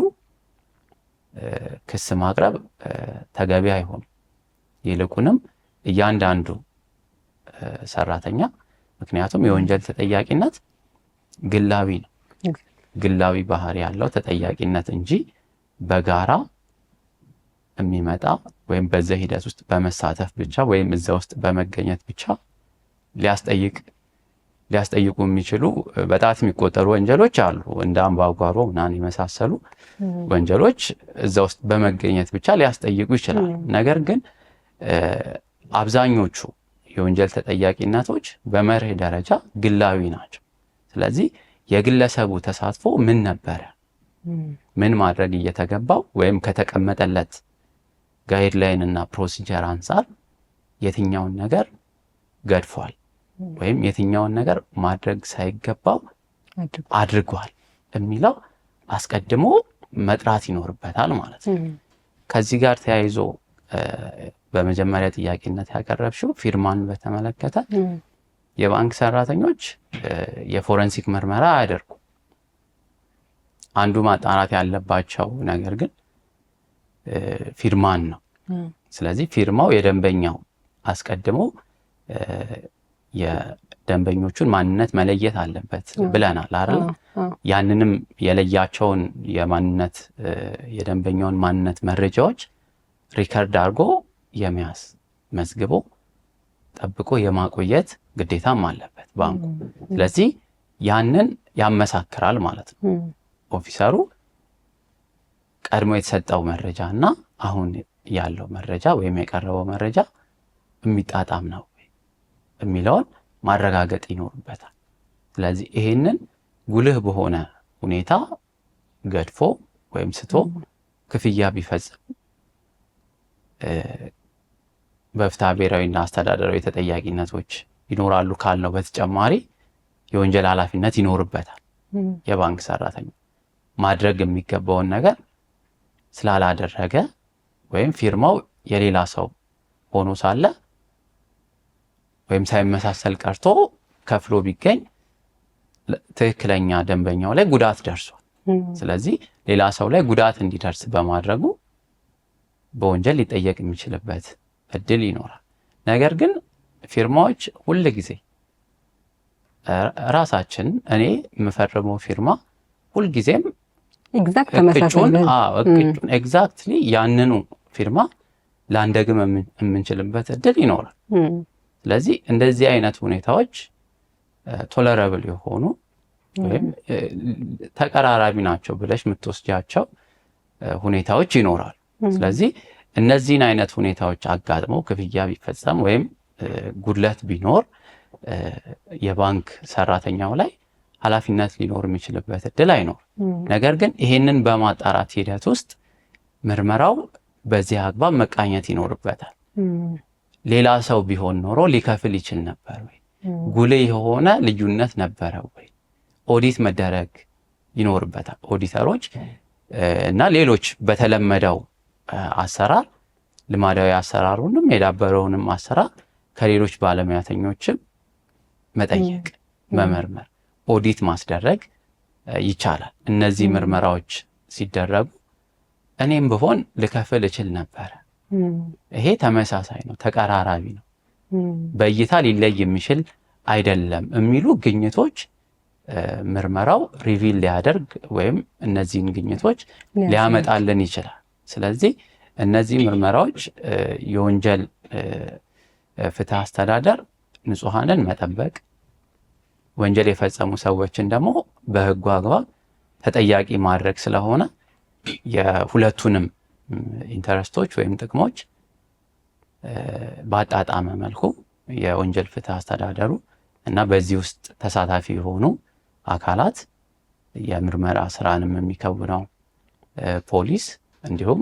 ክስ ማቅረብ ተገቢ አይሆንም። ይልቁንም እያንዳንዱ ሰራተኛ፣ ምክንያቱም የወንጀል ተጠያቂነት ግላዊ ነው፣ ግላዊ ባህሪ ያለው ተጠያቂነት እንጂ በጋራ የሚመጣ ወይም በዛ ሂደት ውስጥ በመሳተፍ ብቻ ወይም እዛ ውስጥ በመገኘት ብቻ ሊያስጠይቁ የሚችሉ በጣት የሚቆጠሩ ወንጀሎች አሉ። እንደ አምባጓሮ ምናምን የመሳሰሉ ወንጀሎች እዛ ውስጥ በመገኘት ብቻ ሊያስጠይቁ ይችላል። ነገር ግን አብዛኞቹ የወንጀል ተጠያቂነቶች በመርህ ደረጃ ግላዊ ናቸው። ስለዚህ የግለሰቡ ተሳትፎ ምን ነበረ፣ ምን ማድረግ እየተገባው ወይም ከተቀመጠለት ጋይድላይን እና ፕሮሲጀር አንጻር የትኛውን ነገር ገድፏል ወይም የትኛውን ነገር ማድረግ ሳይገባው አድርጓል የሚለው አስቀድሞ መጥራት ይኖርበታል ማለት ነው። ከዚህ ጋር ተያይዞ በመጀመሪያ ጥያቄነት ያቀረብሽው ፊርማን በተመለከተ የባንክ ሰራተኞች የፎረንሲክ ምርመራ አያደርጉ። አንዱ ማጣራት ያለባቸው ነገር ግን ፊርማን ነው። ስለዚህ ፊርማው የደንበኛው አስቀድሞ የደንበኞቹን ማንነት መለየት አለበት ብለናል አይደል? ያንንም የለያቸውን የማንነት የደንበኛውን ማንነት መረጃዎች ሪከርድ አድርጎ የሚያስ መዝግቦ ጠብቆ የማቆየት ግዴታም አለበት ባንኩ። ስለዚህ ያንን ያመሳክራል ማለት ነው። ኦፊሰሩ ቀድሞ የተሰጠው መረጃ እና አሁን ያለው መረጃ ወይም የቀረበው መረጃ የሚጣጣም ነው የሚለውን ማረጋገጥ ይኖርበታል። ስለዚህ ይሄንን ጉልህ በሆነ ሁኔታ ገድፎ ወይም ስቶ ክፍያ ቢፈጽም በፍትሐ ብሔራዊና አስተዳደራዊ ተጠያቂነቶች ይኖራሉ ካልነው በተጨማሪ የወንጀል ኃላፊነት ይኖርበታል። የባንክ ሰራተኛ ማድረግ የሚገባውን ነገር ስላላደረገ ወይም ፊርማው የሌላ ሰው ሆኖ ሳለ ወይም ሳይመሳሰል ቀርቶ ከፍሎ ቢገኝ ትክክለኛ ደንበኛው ላይ ጉዳት ደርሷል። ስለዚህ ሌላ ሰው ላይ ጉዳት እንዲደርስ በማድረጉ በወንጀል ሊጠየቅ የሚችልበት እድል ይኖራል። ነገር ግን ፊርማዎች ሁል ጊዜ ራሳችን እኔ የምፈርመው ፊርማ ሁል ጊዜም እቅጩን ኤግዛክትሊ ያንኑ ፊርማ ላንደግም የምንችልበት እድል ይኖራል። ስለዚህ እንደዚህ አይነት ሁኔታዎች ቶለረብል የሆኑ ወይም ተቀራራቢ ናቸው ብለሽ የምትወስጃቸው ሁኔታዎች ይኖራሉ። ስለዚህ እነዚህን አይነት ሁኔታዎች አጋጥመው ክፍያ ቢፈጸም ወይም ጉድለት ቢኖር የባንክ ሰራተኛው ላይ ኃላፊነት ሊኖር የሚችልበት እድል አይኖር። ነገር ግን ይሄንን በማጣራት ሂደት ውስጥ ምርመራው በዚህ አግባብ መቃኘት ይኖርበታል። ሌላ ሰው ቢሆን ኖሮ ሊከፍል ይችል ነበር ወይ? ጉልህ የሆነ ልዩነት ነበረ ወይ? ኦዲት መደረግ ይኖርበታል። ኦዲተሮች እና ሌሎች በተለመደው አሰራር ልማዳዊ አሰራሩንም የዳበረውንም አሰራር ከሌሎች ባለሙያተኞችም መጠየቅ፣ መመርመር፣ ኦዲት ማስደረግ ይቻላል። እነዚህ ምርመራዎች ሲደረጉ እኔም ብሆን ልከፍል እችል ነበረ፣ ይሄ ተመሳሳይ ነው፣ ተቀራራቢ ነው፣ በእይታ ሊለይ የሚችል አይደለም የሚሉ ግኝቶች ምርመራው ሪቪል ሊያደርግ ወይም እነዚህን ግኝቶች ሊያመጣልን ይችላል። ስለዚህ እነዚህ ምርመራዎች የወንጀል ፍትህ አስተዳደር ንጹሐንን መጠበቅ፣ ወንጀል የፈጸሙ ሰዎችን ደግሞ በህጉ አግባብ ተጠያቂ ማድረግ ስለሆነ የሁለቱንም ኢንተረስቶች ወይም ጥቅሞች ባጣጣመ መልኩ የወንጀል ፍትህ አስተዳደሩ እና በዚህ ውስጥ ተሳታፊ የሆኑ አካላት የምርመራ ስራንም የሚከውነው ፖሊስ እንዲሁም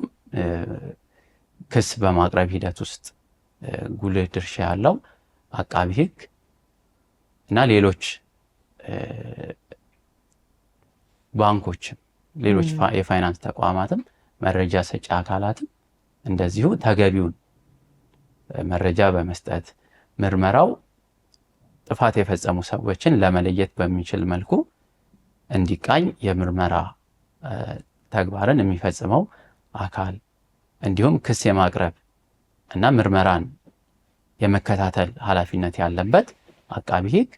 ክስ በማቅረብ ሂደት ውስጥ ጉልህ ድርሻ ያለው አቃቢ ህግ እና ሌሎች ባንኮችም ሌሎች የፋይናንስ ተቋማትም መረጃ ሰጪ አካላትም እንደዚሁ ተገቢውን መረጃ በመስጠት ምርመራው ጥፋት የፈጸሙ ሰዎችን ለመለየት በሚችል መልኩ እንዲቃኝ የምርመራ ተግባርን የሚፈጽመው አካል እንዲሁም ክስ የማቅረብ እና ምርመራን የመከታተል ኃላፊነት ያለበት አቃቢ ህግ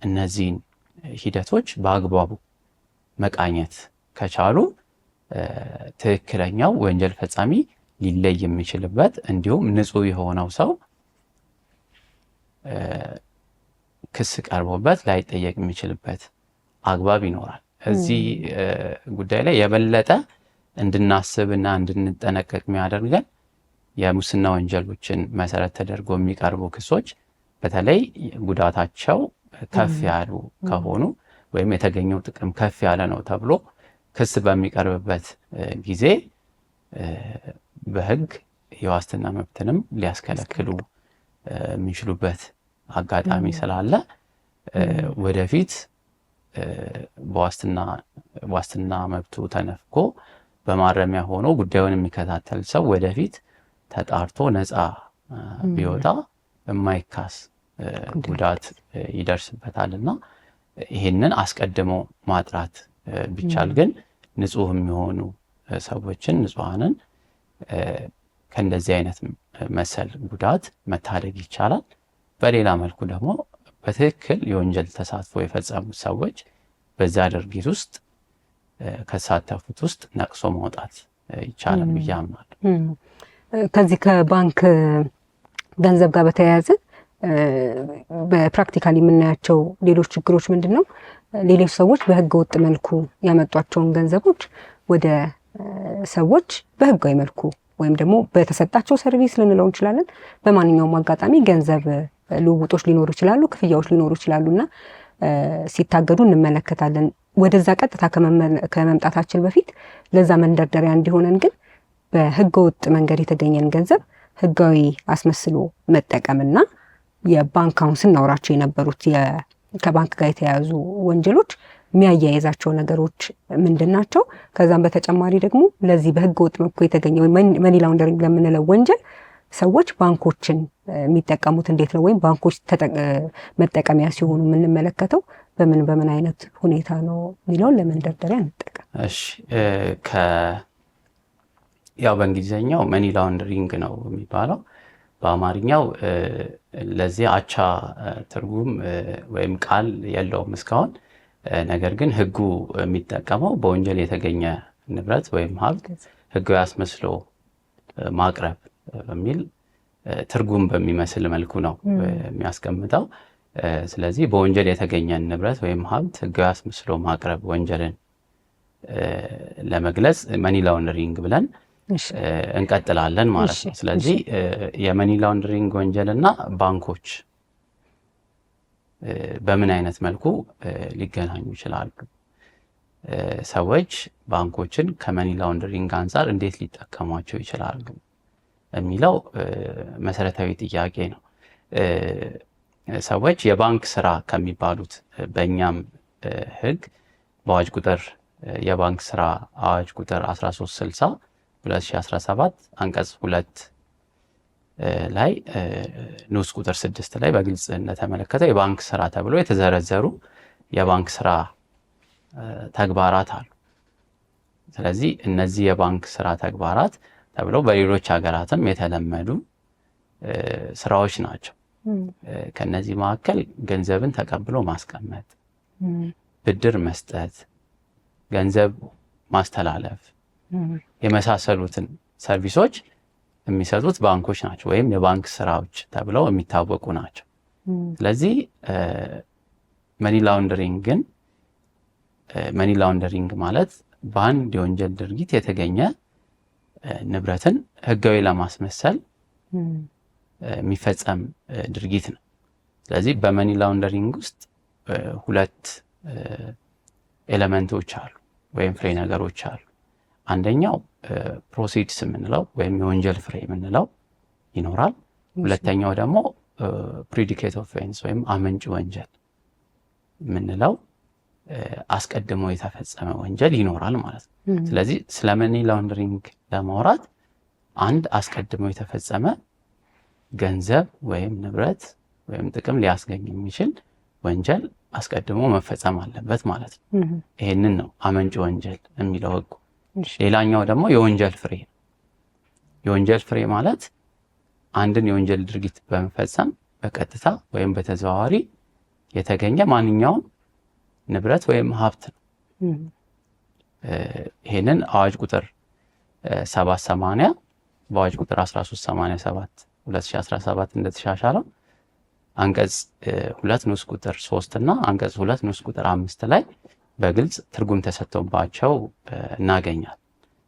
እነዚህን ሂደቶች በአግባቡ መቃኘት ከቻሉ ትክክለኛው ወንጀል ፈጻሚ ሊለይ የሚችልበት እንዲሁም ንጹህ የሆነው ሰው ክስ ቀርቦበት ላይጠየቅ የሚችልበት አግባብ ይኖራል። እዚህ ጉዳይ ላይ የበለጠ እንድናስብና እንድንጠነቀቅ የሚያደርገን የሙስና ወንጀሎችን መሰረት ተደርጎ የሚቀርቡ ክሶች በተለይ ጉዳታቸው ከፍ ያሉ ከሆኑ ወይም የተገኘው ጥቅም ከፍ ያለ ነው ተብሎ ክስ በሚቀርብበት ጊዜ በህግ የዋስትና መብትንም ሊያስከለክሉ የሚችሉበት አጋጣሚ ስላለ ወደፊት በዋስትና መብቱ ተነፍጎ በማረሚያ ሆኖ ጉዳዩን የሚከታተል ሰው ወደፊት ተጣርቶ ነፃ ቢወጣ የማይካስ ጉዳት ይደርስበታልና ይህንን አስቀድሞ ማጥራት ቢቻል ግን ንጹህ የሚሆኑ ሰዎችን ንጹሐንን ከእንደዚህ አይነት መሰል ጉዳት መታደግ ይቻላል። በሌላ መልኩ ደግሞ በትክክል የወንጀል ተሳትፎ የፈጸሙ ሰዎች በዛ ድርጊት ውስጥ ከተሳተፉት ውስጥ ነቅሶ ማውጣት ይቻላል ብዬ አምናለሁ። ከዚህ ከባንክ ገንዘብ ጋር በተያያዘ በፕራክቲካሊ የምናያቸው ሌሎች ችግሮች ምንድን ነው? ሌሎች ሰዎች በህገ ወጥ መልኩ ያመጧቸውን ገንዘቦች ወደ ሰዎች በህጋዊ መልኩ ወይም ደግሞ በተሰጣቸው ሰርቪስ ልንለው እንችላለን፣ በማንኛውም አጋጣሚ ገንዘብ ልውውጦች ሊኖሩ ይችላሉ፣ ክፍያዎች ሊኖሩ ይችላሉ እና ሲታገዱ እንመለከታለን። ወደዛ ቀጥታ ከመምጣታችን በፊት ለዛ መንደርደሪያ እንዲሆነን ግን በህገ ወጥ መንገድ የተገኘን ገንዘብ ህጋዊ አስመስሎ መጠቀምና የባንክ አሁን ስናወራቸው የነበሩት ከባንክ ጋር የተያያዙ ወንጀሎች የሚያያይዛቸው ነገሮች ምንድን ናቸው? ከዛም በተጨማሪ ደግሞ ለዚህ በህገ ወጥ መልኩ የተገኘ መኒ ላውንደሪንግ ለምንለው ወንጀል ሰዎች ባንኮችን የሚጠቀሙት እንዴት ነው? ወይም ባንኮች መጠቀሚያ ሲሆኑ የምንመለከተው በምን አይነት ሁኔታ ነው የሚለውን ለመንደርደሪያ እንጠቀም። እሺ፣ ያው በእንግሊዝኛው መኒ ላውንደሪንግ ነው የሚባለው። በአማርኛው ለዚህ አቻ ትርጉም ወይም ቃል የለውም እስካሁን። ነገር ግን ህጉ የሚጠቀመው በወንጀል የተገኘ ንብረት ወይም ሀብት ህጋዊ አስመስሎ ማቅረብ በሚል ትርጉም በሚመስል መልኩ ነው የሚያስቀምጠው። ስለዚህ በወንጀል የተገኘን ንብረት ወይም ሀብት ህጋዊ አስመስሎ ማቅረብ ወንጀልን ለመግለጽ መኒ ላውንደሪንግ ብለን እንቀጥላለን ማለት ነው። ስለዚህ የመኒ ላውንደሪንግ ወንጀልና ባንኮች በምን አይነት መልኩ ሊገናኙ ይችላሉ? ሰዎች ባንኮችን ከመኒ ላውንደሪንግ አንፃር እንዴት ሊጠቀሟቸው ይችላሉ የሚለው መሰረታዊ ጥያቄ ነው። ሰዎች የባንክ ስራ ከሚባሉት በእኛም ህግ በአዋጅ ቁጥር የባንክ ስራ አዋጅ ቁጥር 1360 2017 አንቀጽ 2 ላይ ንዑስ ቁጥር 6 ላይ በግልጽ እንደተመለከተው የባንክ ስራ ተብሎ የተዘረዘሩ የባንክ ስራ ተግባራት አሉ። ስለዚህ እነዚህ የባንክ ስራ ተግባራት ተብለው በሌሎች ሀገራትም የተለመዱ ስራዎች ናቸው። ከነዚህ መካከል ገንዘብን ተቀብሎ ማስቀመጥ፣ ብድር መስጠት፣ ገንዘብ ማስተላለፍ የመሳሰሉትን ሰርቪሶች የሚሰጡት ባንኮች ናቸው ወይም የባንክ ስራዎች ተብለው የሚታወቁ ናቸው። ስለዚህ መኒ ላውንደሪንግ ማለት በአንድ የወንጀል ድርጊት የተገኘ ንብረትን ህጋዊ ለማስመሰል የሚፈጸም ድርጊት ነው። ስለዚህ በመኒ ላውንደሪንግ ውስጥ ሁለት ኤሌመንቶች አሉ ወይም ፍሬ ነገሮች አሉ። አንደኛው ፕሮሲድስ የምንለው ወይም የወንጀል ፍሬ የምንለው ይኖራል። ሁለተኛው ደግሞ ፕሪዲኬት ኦፌንስ ወይም አመንጭ ወንጀል የምንለው አስቀድሞ የተፈጸመ ወንጀል ይኖራል ማለት ነው። ስለዚህ ስለ መኒ ላውንደሪንግ ለማውራት አንድ አስቀድሞ የተፈጸመ ገንዘብ ወይም ንብረት ወይም ጥቅም ሊያስገኝ የሚችል ወንጀል አስቀድሞ መፈጸም አለበት ማለት ነው። ይሄንን ነው አመንጭ ወንጀል የሚለው ህጉ። ሌላኛው ደግሞ የወንጀል ፍሬ ነው። የወንጀል ፍሬ ማለት አንድን የወንጀል ድርጊት በመፈጸም በቀጥታ ወይም በተዘዋዋሪ የተገኘ ማንኛውም ንብረት ወይም ሀብት ነው። ይሄንን አዋጅ ቁጥር 780 በአዋጅ ቁጥር 1387 2017 እንደተሻሻለው አንቀጽ 2 ንዑስ ቁጥር 3 እና አንቀጽ 2 ንዑስ ቁጥር 5 ላይ በግልጽ ትርጉም ተሰጥቶባቸው እናገኛለን።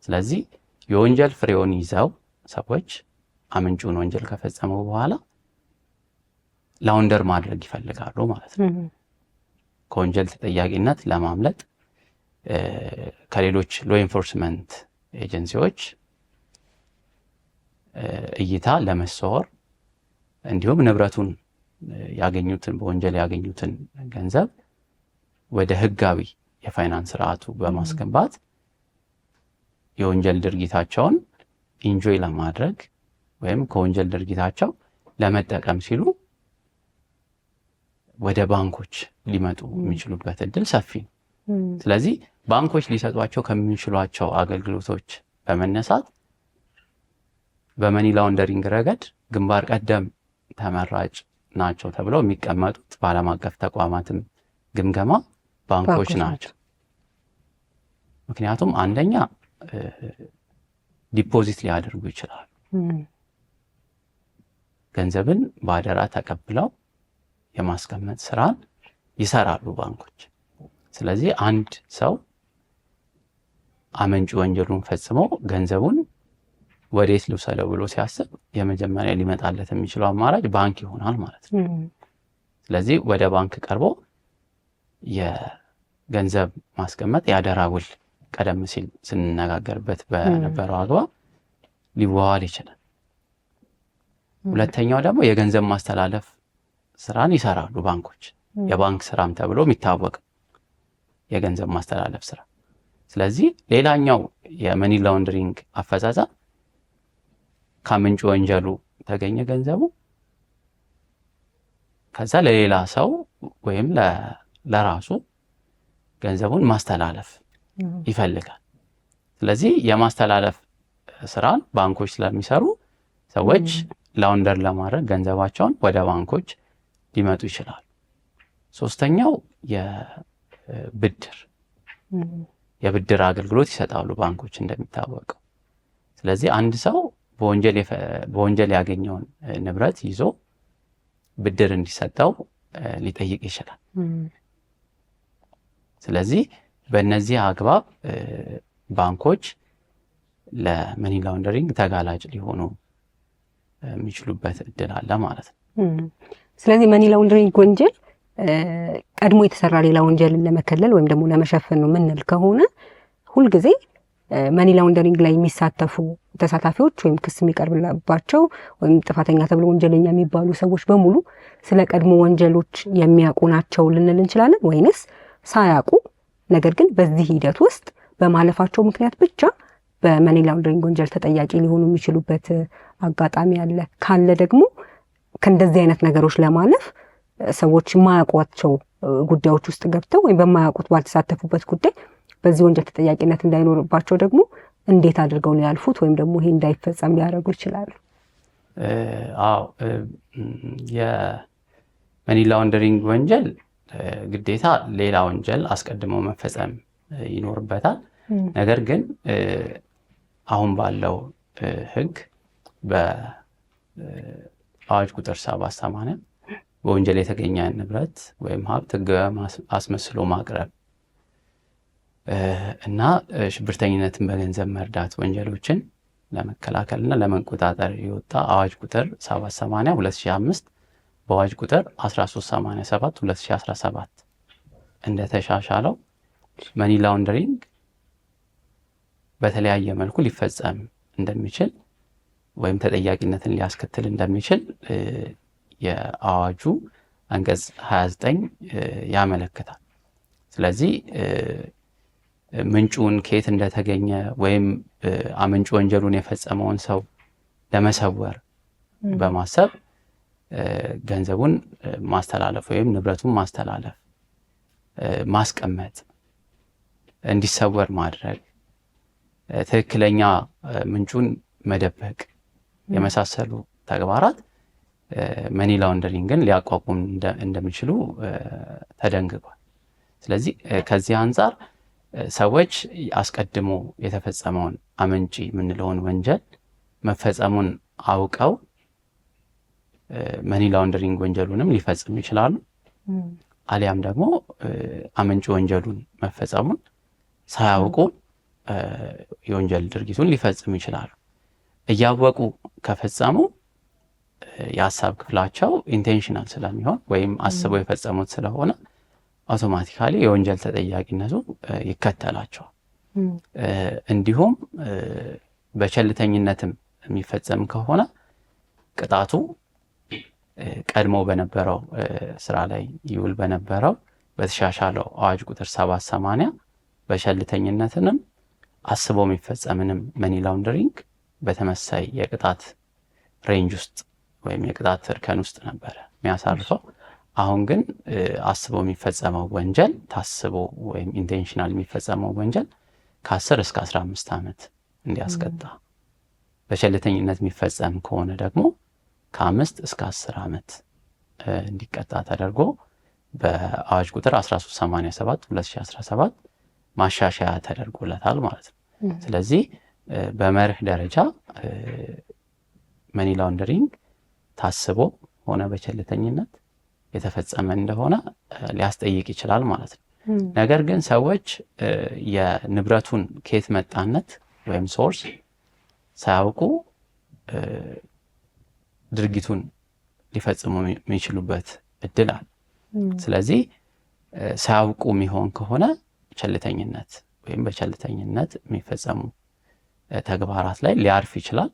ስለዚህ የወንጀል ፍሬውን ይዘው ሰዎች አመንጩን ወንጀል ከፈጸሙ በኋላ ላውንደር ማድረግ ይፈልጋሉ ማለት ነው። ከወንጀል ተጠያቂነት ለማምለጥ ከሌሎች ሎ ኢንፎርስመንት ኤጀንሲዎች እይታ ለመሰወር እንዲሁም ንብረቱን ያገኙትን በወንጀል ያገኙትን ገንዘብ ወደ ህጋዊ የፋይናንስ ስርዓቱ በማስገባት የወንጀል ድርጊታቸውን ኢንጆይ ለማድረግ ወይም ከወንጀል ድርጊታቸው ለመጠቀም ሲሉ ወደ ባንኮች ሊመጡ የሚችሉበት እድል ሰፊ ነው። ስለዚህ ባንኮች ሊሰጧቸው ከሚችሏቸው አገልግሎቶች በመነሳት በመኒ ላውንደሪንግ ረገድ ግንባር ቀደም ተመራጭ ናቸው ተብለው የሚቀመጡት በዓለም አቀፍ ተቋማትም ግምገማ ባንኮች ናቸው። ምክንያቱም አንደኛ ዲፖዚት ሊያደርጉ ይችላሉ። ገንዘብን በአደራ ተቀብለው የማስቀመጥ ስራን ይሰራሉ ባንኮች። ስለዚህ አንድ ሰው አመንጭ ወንጀሉን ፈጽሞ ገንዘቡን ወዴት ልውሰደው ብሎ ሲያስብ የመጀመሪያ ሊመጣለት የሚችለው አማራጭ ባንክ ይሆናል ማለት ነው። ስለዚህ ወደ ባንክ ቀርቦ የገንዘብ ማስቀመጥ የአደራ ውል ቀደም ሲል ስንነጋገርበት በነበረው አግባብ ሊዋዋል ይችላል። ሁለተኛው ደግሞ የገንዘብ ማስተላለፍ ስራን ይሰራሉ ባንኮች። የባንክ ስራም ተብሎ የሚታወቅ የገንዘብ ማስተላለፍ ስራ። ስለዚህ ሌላኛው የመኒ ላውንደሪንግ አፈጻጸም ከምንጭ ወንጀሉ ተገኘ ገንዘቡ ከዛ ለሌላ ሰው ወይም ለራሱ ገንዘቡን ማስተላለፍ ይፈልጋል። ስለዚህ የማስተላለፍ ስራን ባንኮች ስለሚሰሩ ሰዎች ላውንደር ለማድረግ ገንዘባቸውን ወደ ባንኮች ሊመጡ ይችላሉ። ሶስተኛው የብድር አገልግሎት ይሰጣሉ ባንኮች እንደሚታወቀው። ስለዚህ አንድ ሰው በወንጀል ያገኘውን ንብረት ይዞ ብድር እንዲሰጠው ሊጠይቅ ይችላል። ስለዚህ በእነዚህ አግባብ ባንኮች ለመኒ ላውንደሪንግ ተጋላጭ ሊሆኑ የሚችሉበት እድል አለ ማለት ነው። ስለዚህ መኒ ላውንደሪንግ ወንጀል ቀድሞ የተሰራ ሌላ ወንጀልን ለመከለል ወይም ደግሞ ለመሸፈን ነው ምንል ከሆነ ሁልጊዜ መኒ ላውንደሪንግ ላይ የሚሳተፉ ተሳታፊዎች ወይም ክስ የሚቀርብላባቸው ወይም ጥፋተኛ ተብሎ ወንጀለኛ የሚባሉ ሰዎች በሙሉ ስለ ቀድሞ ወንጀሎች የሚያውቁ ናቸው ልንል እንችላለን? ወይንስ ሳያውቁ ነገር ግን በዚህ ሂደት ውስጥ በማለፋቸው ምክንያት ብቻ በመኒ ላውንደሪንግ ወንጀል ተጠያቂ ሊሆኑ የሚችሉበት አጋጣሚ አለ? ካለ ደግሞ ከእንደዚህ አይነት ነገሮች ለማለፍ ሰዎች የማያውቋቸው ጉዳዮች ውስጥ ገብተው ወይም በማያውቁት ባልተሳተፉበት ጉዳይ በዚህ ወንጀል ተጠያቂነት እንዳይኖርባቸው ደግሞ እንዴት አድርገው ሊያልፉት ወይም ደግሞ ይሄ እንዳይፈጸም ሊያደርጉ ይችላሉ? አዎ የመኒ ላውንደሪንግ ወንጀል ግዴታ ሌላ ወንጀል አስቀድሞ መፈጸም ይኖርበታል። ነገር ግን አሁን ባለው ሕግ በአዋጅ ቁጥር 780 በወንጀል የተገኘ ንብረት ወይም ሀብት ሕጋዊ አስመስሎ ማቅረብ እና ሽብርተኝነትን በገንዘብ መርዳት ወንጀሎችን ለመከላከልና ለመቆጣጠር የወጣ አዋጅ ቁጥር 780 2005 በአዋጅ ቁጥር 1387 2017 እንደተሻሻለው መኒ ላውንደሪንግ በተለያየ መልኩ ሊፈጸም እንደሚችል ወይም ተጠያቂነትን ሊያስከትል እንደሚችል የአዋጁ አንቀጽ 29 ያመለክታል። ስለዚህ ምንጩን ከየት እንደተገኘ ወይም አመንጭ ወንጀሉን የፈጸመውን ሰው ለመሰወር በማሰብ ገንዘቡን ማስተላለፍ ወይም ንብረቱን ማስተላለፍ፣ ማስቀመጥ፣ እንዲሰወር ማድረግ፣ ትክክለኛ ምንጩን መደበቅ የመሳሰሉ ተግባራት መኒ ላውንደሪንግን ሊያቋቁም እንደሚችሉ ተደንግጓል። ስለዚህ ከዚህ አንጻር ሰዎች አስቀድሞ የተፈጸመውን አመንጪ የምንለውን ወንጀል መፈጸሙን አውቀው መኒ ላውንደሪንግ ወንጀሉንም ሊፈጽሙ ይችላሉ። አሊያም ደግሞ አመንጪ ወንጀሉን መፈጸሙን ሳያውቁ የወንጀል ድርጊቱን ሊፈጽሙ ይችላሉ። እያወቁ ከፈጸሙ የሀሳብ ክፍላቸው ኢንቴንሽናል ስለሚሆን ወይም አስበው የፈጸሙት ስለሆነ አውቶማቲካሊ የወንጀል ተጠያቂነቱ ይከተላቸዋል። እንዲሁም በቸልተኝነትም የሚፈጸም ከሆነ ቅጣቱ ቀድሞ በነበረው ስራ ላይ ይውል በነበረው በተሻሻለው አዋጅ ቁጥር 780 በቸልተኝነትንም አስበው የሚፈጸምንም መኒ ላውንደሪንግ በተመሳይ የቅጣት ሬንጅ ውስጥ ወይም የቅጣት እርከን ውስጥ ነበረ የሚያሳርፈው። አሁን ግን አስበው የሚፈጸመው ወንጀል ታስቦ ወይም ኢንቴንሽናል የሚፈጸመው ወንጀል ከ10 እስከ 15 ዓመት እንዲያስቀጣ፣ በቸልተኝነት የሚፈጸም ከሆነ ደግሞ ከ5 እስከ 10 ዓመት እንዲቀጣ ተደርጎ በአዋጅ ቁጥር 1387 2017 ማሻሻያ ተደርጎለታል ማለት ነው። ስለዚህ በመርህ ደረጃ መኒ ላውንደሪንግ ታስቦ ሆነ በቸልተኝነት የተፈጸመ እንደሆነ ሊያስጠይቅ ይችላል ማለት ነው። ነገር ግን ሰዎች የንብረቱን ከየት መጣነት ወይም ሶርስ ሳያውቁ ድርጊቱን ሊፈጽሙ የሚችሉበት እድል አለ። ስለዚህ ሳያውቁ የሚሆን ከሆነ ቸልተኝነት ወይም በቸልተኝነት የሚፈጸሙ ተግባራት ላይ ሊያርፍ ይችላል።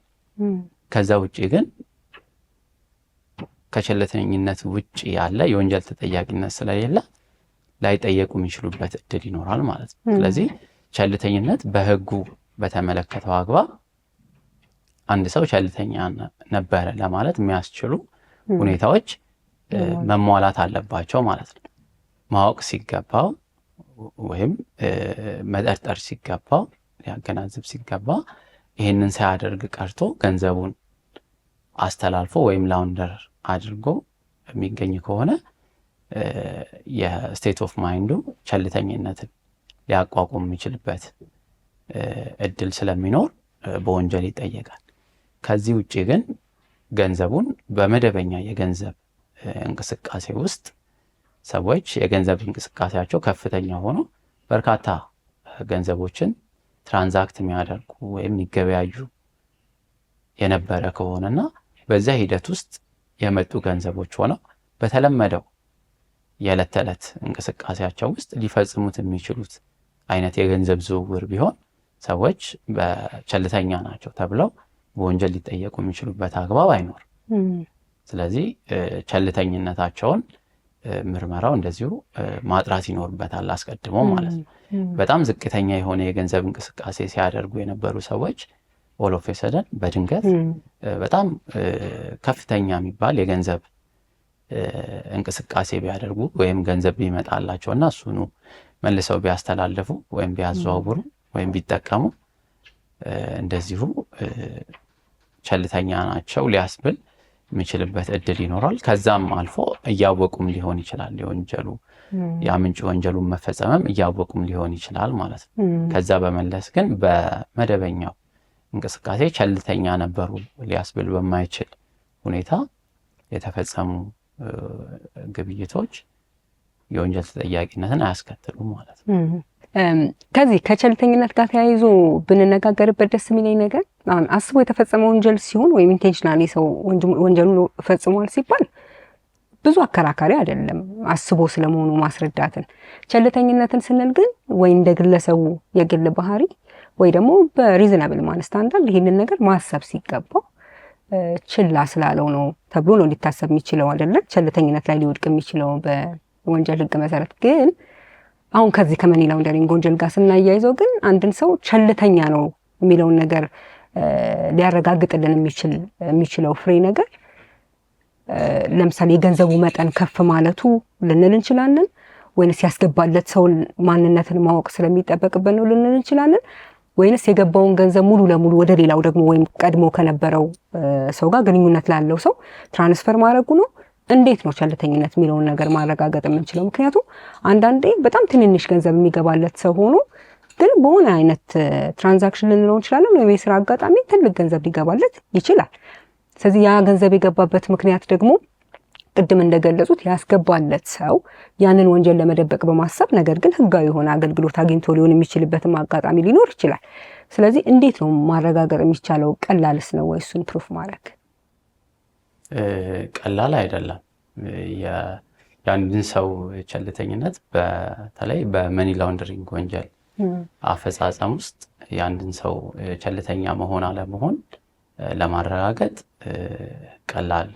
ከዛ ውጪ ግን ከቸልተኝነት ውጪ ያለ የወንጀል ተጠያቂነት ስለሌለ ላይጠየቁ የሚችሉበት እድል ይኖራል ማለት ነው። ስለዚህ ቸልተኝነት በሕጉ በተመለከተው አግባብ አንድ ሰው ቸልተኛ ነበረ ለማለት የሚያስችሉ ሁኔታዎች መሟላት አለባቸው ማለት ነው። ማወቅ ሲገባው ወይም መጠርጠር ሲገባው ሊያገናዝብ ሲገባ ይህንን ሳያደርግ ቀርቶ ገንዘቡን አስተላልፎ ወይም ላውንደር አድርጎ የሚገኝ ከሆነ የስቴት ኦፍ ማይንዱ ቸልተኝነትን ሊያቋቁም የሚችልበት እድል ስለሚኖር በወንጀል ይጠየቃል። ከዚህ ውጭ ግን ገንዘቡን በመደበኛ የገንዘብ እንቅስቃሴ ውስጥ ሰዎች የገንዘብ እንቅስቃሴያቸው ከፍተኛ ሆኖ በርካታ ገንዘቦችን ትራንዛክት የሚያደርጉ ወይም የሚገበያዩ የነበረ ከሆነና በዛ ሂደት ውስጥ የመጡ ገንዘቦች ሆነው በተለመደው የዕለት ተዕለት እንቅስቃሴያቸው ውስጥ ሊፈጽሙት የሚችሉት አይነት የገንዘብ ዝውውር ቢሆን ሰዎች በቸልተኛ ናቸው ተብለው በወንጀል ሊጠየቁ የሚችሉበት አግባብ አይኖርም። ስለዚህ ቸልተኝነታቸውን ምርመራው እንደዚሁ ማጥራት ይኖርበታል አስቀድሞ ማለት ነው። በጣም ዝቅተኛ የሆነ የገንዘብ እንቅስቃሴ ሲያደርጉ የነበሩ ሰዎች ኦል ኦፍ ሰደን በድንገት በጣም ከፍተኛ የሚባል የገንዘብ እንቅስቃሴ ቢያደርጉ ወይም ገንዘብ ቢመጣላቸውና እሱኑ መልሰው ቢያስተላልፉ ወይም ቢያዘዋውሩ ወይም ቢጠቀሙ እንደዚሁ ቸልተኛ ናቸው ሊያስብል የሚችልበት እድል ይኖራል። ከዛም አልፎ እያወቁም ሊሆን ይችላል የወንጀሉ ያምንጭ ወንጀሉን መፈጸምም እያወቁም ሊሆን ይችላል ማለት ነው። ከዛ በመለስ ግን በመደበኛው እንቅስቃሴ ቸልተኛ ነበሩ ሊያስብል በማይችል ሁኔታ የተፈጸሙ ግብይቶች የወንጀል ተጠያቂነትን አያስከትሉም ማለት ነው። ከዚህ ከቸልተኝነት ጋር ተያይዞ ብንነጋገርበት ደስ የሚለኝ ነገር አሁን አስቦ የተፈጸመ ወንጀል ሲሆን ወይም ኢንቴንሽናሊ ሰው ወንጀሉን ፈጽሟል ሲባል ብዙ አከራካሪ አይደለም አስቦ ስለመሆኑ ማስረዳትን። ቸልተኝነትን ስንል ግን ወይ እንደ ግለሰቡ የግል ባህሪ ወይ ደግሞ በሪዝናብል ማን ስታንዳርድ ይሄንን ነገር ማሰብ ሲገባው ችላ ስላለው ነው ተብሎ ነው ሊታሰብ የሚችለው አይደለ? ቸልተኝነት ላይ ሊወድቅ የሚችለው በወንጀል ሕግ መሰረት። ግን አሁን ከዚህ ከመኒ ላውንደሪንግ ወንጀል ጋር ስናያይዘው ግን አንድን ሰው ቸልተኛ ነው የሚለውን ነገር ሊያረጋግጥልን የሚችለው ፍሬ ነገር ለምሳሌ የገንዘቡ መጠን ከፍ ማለቱ ልንል እንችላለን፣ ወይንስ ያስገባለት ሰው ማንነትን ማወቅ ስለሚጠበቅበት ነው ልንል እንችላለን፣ ወይንስ የገባውን ገንዘብ ሙሉ ለሙሉ ወደ ሌላው ደግሞ ወይም ቀድሞ ከነበረው ሰው ጋር ግንኙነት ላለው ሰው ትራንስፈር ማድረጉ ነው። እንዴት ነው ቸልተኝነት የሚለውን ነገር ማረጋገጥ የምንችለው? ምክንያቱም አንዳንዴ በጣም ትንንሽ ገንዘብ የሚገባለት ሰው ሆኖ ግን በሆነ አይነት ትራንዛክሽን ልንለው እንችላለን ወይም የስራ አጋጣሚ ትልቅ ገንዘብ ሊገባለት ይችላል። ስለዚህ ያ ገንዘብ የገባበት ምክንያት ደግሞ ቅድም እንደገለጹት ያስገባለት ሰው ያንን ወንጀል ለመደበቅ በማሰብ ነገር ግን ህጋዊ የሆነ አገልግሎት አግኝቶ ሊሆን የሚችልበትም አጋጣሚ ሊኖር ይችላል። ስለዚህ እንዴት ነው ማረጋገጥ የሚቻለው? ቀላልስ ነው ወይ እሱን ፕሩፍ ማድረግ? ቀላል አይደለም። የአንድን ሰው ቸልተኝነት በተለይ በመኒ ላውንደሪንግ ወንጀል አፈጻጸም ውስጥ የአንድን ሰው ቸልተኛ መሆን አለመሆን ለማረጋገጥ ቀላል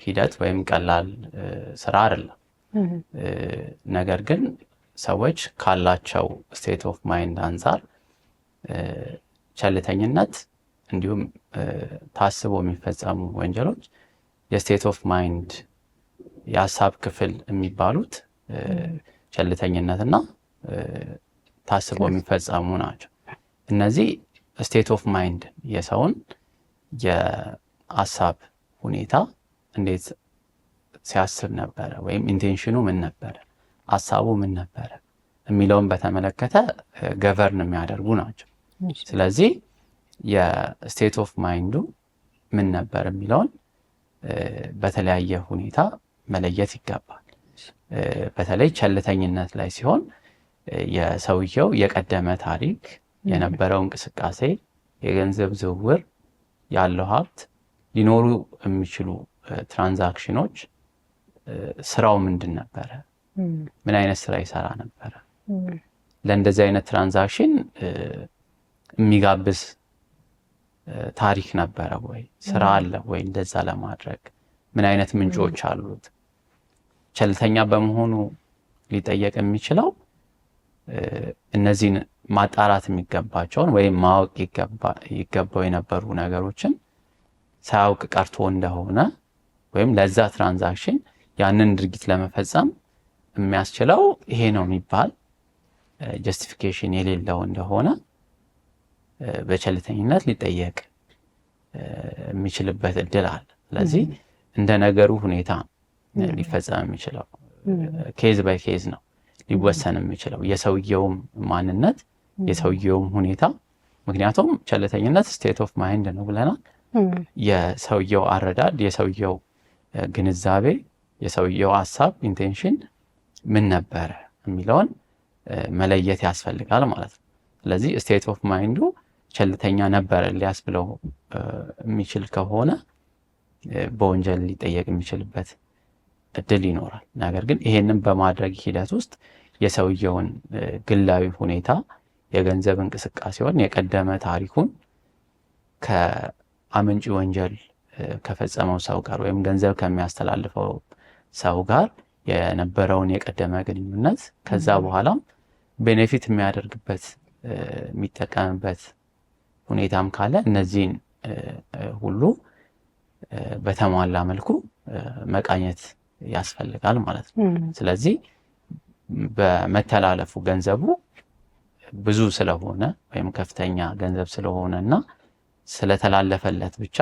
ሂደት ወይም ቀላል ስራ አይደለም። ነገር ግን ሰዎች ካላቸው ስቴት ኦፍ ማይንድ አንፃር ቸልተኝነት እንዲሁም ታስቦ የሚፈጸሙ ወንጀሎች የስቴት ኦፍ ማይንድ የሀሳብ ክፍል የሚባሉት ቸልተኝነትና ታስቦ የሚፈጸሙ ናቸው። እነዚህ ስቴት ኦፍ ማይንድ የሰውን የሀሳብ ሁኔታ እንዴት ሲያስብ ነበረ ወይም ኢንቴንሽኑ ምን ነበረ፣ ሀሳቡ ምን ነበረ የሚለውን በተመለከተ ገቨርን የሚያደርጉ ናቸው። ስለዚህ የስቴት ኦፍ ማይንዱ ምን ነበር የሚለውን በተለያየ ሁኔታ መለየት ይገባል። በተለይ ቸልተኝነት ላይ ሲሆን የሰውየው የቀደመ ታሪክ፣ የነበረው እንቅስቃሴ፣ የገንዘብ ዝውውር፣ ያለው ሀብት፣ ሊኖሩ የሚችሉ ትራንዛክሽኖች፣ ስራው ምንድን ነበረ፣ ምን አይነት ስራ ይሰራ ነበረ፣ ለእንደዚህ አይነት ትራንዛክሽን የሚጋብዝ ታሪክ ነበረ ወይ፣ ስራ አለ ወይ፣ እንደዛ ለማድረግ ምን አይነት ምንጮች አሉት። ቸልተኛ በመሆኑ ሊጠየቅ የሚችለው እነዚህን ማጣራት የሚገባቸውን ወይም ማወቅ ይገባው የነበሩ ነገሮችን ሳያውቅ ቀርቶ እንደሆነ ወይም ለዛ ትራንዛክሽን ያንን ድርጊት ለመፈጸም የሚያስችለው ይሄ ነው የሚባል ጀስቲፊኬሽን የሌለው እንደሆነ በቸልተኝነት ሊጠየቅ የሚችልበት እድል አለ። ስለዚህ እንደ ነገሩ ሁኔታ ሊፈጸም የሚችለው ኬዝ ባይ ኬዝ ነው ሊወሰን የሚችለው የሰውየውም ማንነት የሰውየውም ሁኔታ። ምክንያቱም ቸልተኝነት ስቴት ኦፍ ማይንድ ነው ብለናል። የሰውየው አረዳድ፣ የሰውየው ግንዛቤ፣ የሰውየው ሀሳብ ኢንቴንሽን ምን ነበረ የሚለውን መለየት ያስፈልጋል ማለት ነው። ስለዚህ ስቴት ኦፍ ማይንዱ ቸልተኛ ነበረ ሊያስብለው የሚችል ከሆነ በወንጀል ሊጠየቅ የሚችልበት እድል ይኖራል። ነገር ግን ይሄንን በማድረግ ሂደት ውስጥ የሰውየውን ግላዊ ሁኔታ፣ የገንዘብ እንቅስቃሴውን፣ የቀደመ ታሪኩን ከአመንጪ ወንጀል ከፈጸመው ሰው ጋር ወይም ገንዘብ ከሚያስተላልፈው ሰው ጋር የነበረውን የቀደመ ግንኙነት ከዛ በኋላም ቤኔፊት የሚያደርግበት የሚጠቀምበት ሁኔታም ካለ እነዚህን ሁሉ በተሟላ መልኩ መቃኘት ያስፈልጋል ማለት ነው። ስለዚህ በመተላለፉ ገንዘቡ ብዙ ስለሆነ ወይም ከፍተኛ ገንዘብ ስለሆነ እና ስለተላለፈለት ብቻ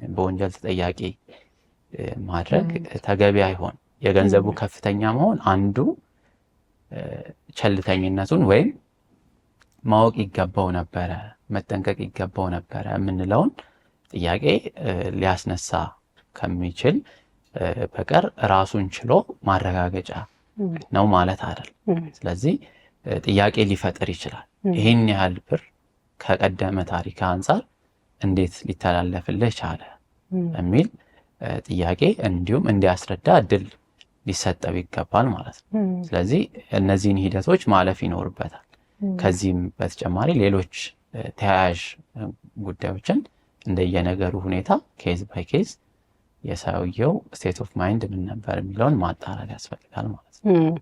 በወንጀል ተጠያቂ ማድረግ ተገቢ አይሆን። የገንዘቡ ከፍተኛ መሆን አንዱ ቸልተኝነቱን ወይም ማወቅ ይገባው ነበረ፣ መጠንቀቅ ይገባው ነበረ የምንለውን ጥያቄ ሊያስነሳ ከሚችል በቀር ራሱን ችሎ ማረጋገጫ ነው ማለት አይደል። ስለዚህ ጥያቄ ሊፈጥር ይችላል። ይህን ያህል ብር ከቀደመ ታሪክ አንጻር እንዴት ሊተላለፍልህ ቻለ የሚል ጥያቄ እንዲሁም እንዲያስረዳ እድል ሊሰጠው ይገባል ማለት ነው። ስለዚህ እነዚህን ሂደቶች ማለፍ ይኖርበታል። ከዚህም በተጨማሪ ሌሎች ተያያዥ ጉዳዮችን እንደየነገሩ ሁኔታ ኬዝ ባይ ኬዝ የሰውየው ስቴት ኦፍ ማይንድ ምን ነበር የሚለውን ማጣራት ያስፈልጋል ማለት ነው።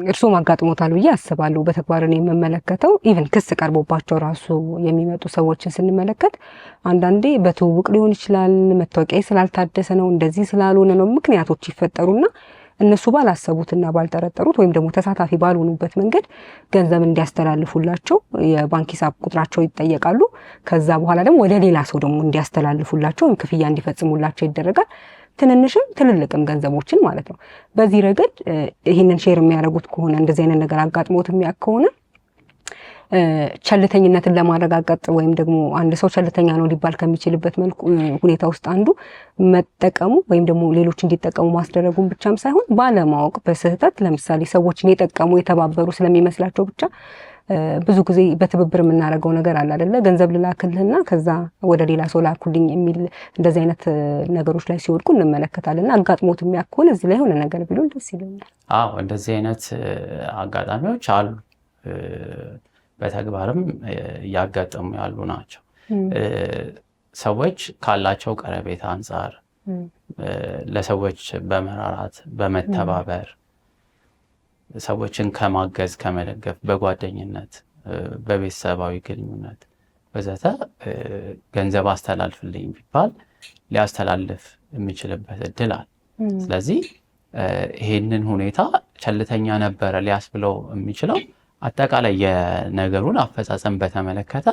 እርሶም አጋጥሞታል ብዬ አስባለሁ። በተግባር ነው የምመለከተው። ኢቭን ክስ ቀርቦባቸው ራሱ የሚመጡ ሰዎችን ስንመለከት አንዳንዴ በትውውቅ ሊሆን ይችላል፣ መታወቂያ ስላልታደሰ ነው፣ እንደዚህ ስላልሆነ ነው ምክንያቶች ይፈጠሩና እነሱ ባላሰቡትና ባልጠረጠሩት ወይም ደግሞ ተሳታፊ ባልሆኑበት መንገድ ገንዘብ እንዲያስተላልፉላቸው የባንክ ሂሳብ ቁጥራቸው ይጠየቃሉ። ከዛ በኋላ ደግሞ ወደ ሌላ ሰው ደግሞ እንዲያስተላልፉላቸው ወይም ክፍያ እንዲፈጽሙላቸው ይደረጋል። ትንንሽም ትልልቅም ገንዘቦችን ማለት ነው። በዚህ ረገድ ይህንን ሼር የሚያደርጉት ከሆነ እንደዚህ አይነት ነገር አጋጥሞት የሚያውቅ ከሆነ ቸልተኝነትን ለማረጋገጥ ወይም ደግሞ አንድ ሰው ቸልተኛ ነው ሊባል ከሚችልበት መልኩ ሁኔታ ውስጥ አንዱ መጠቀሙ ወይም ደግሞ ሌሎች እንዲጠቀሙ ማስደረጉን ብቻም ሳይሆን ባለማወቅ በስህተት ለምሳሌ ሰዎችን የጠቀሙ የተባበሩ ስለሚመስላቸው ብቻ ብዙ ጊዜ በትብብር የምናደርገው ነገር አለ አይደለ? ገንዘብ ልላክልህና ከዛ ወደ ሌላ ሰው ላኩልኝ የሚል እንደዚህ አይነት ነገሮች ላይ ሲወድቁ እንመለከታለን። አጋጥሞት የሚያውቅ ከሆነ እዚህ ላይ የሆነ ነገር ቢሉን ደስ ይለኛል። አዎ እንደዚህ አይነት አጋጣሚዎች አሉ። በተግባርም እያጋጠሙ ያሉ ናቸው። ሰዎች ካላቸው ቀረቤታ አንጻር ለሰዎች በመራራት በመተባበር ሰዎችን ከማገዝ ከመደገፍ በጓደኝነት በቤተሰባዊ ግንኙነት በዘተ ገንዘብ አስተላልፍልኝ ቢባል ሊያስተላልፍ የሚችልበት እድል አለ። ስለዚህ ይሄንን ሁኔታ ቸልተኛ ነበረ ሊያስብለው የሚችለው አጠቃላይ የነገሩን አፈጻጸም በተመለከተ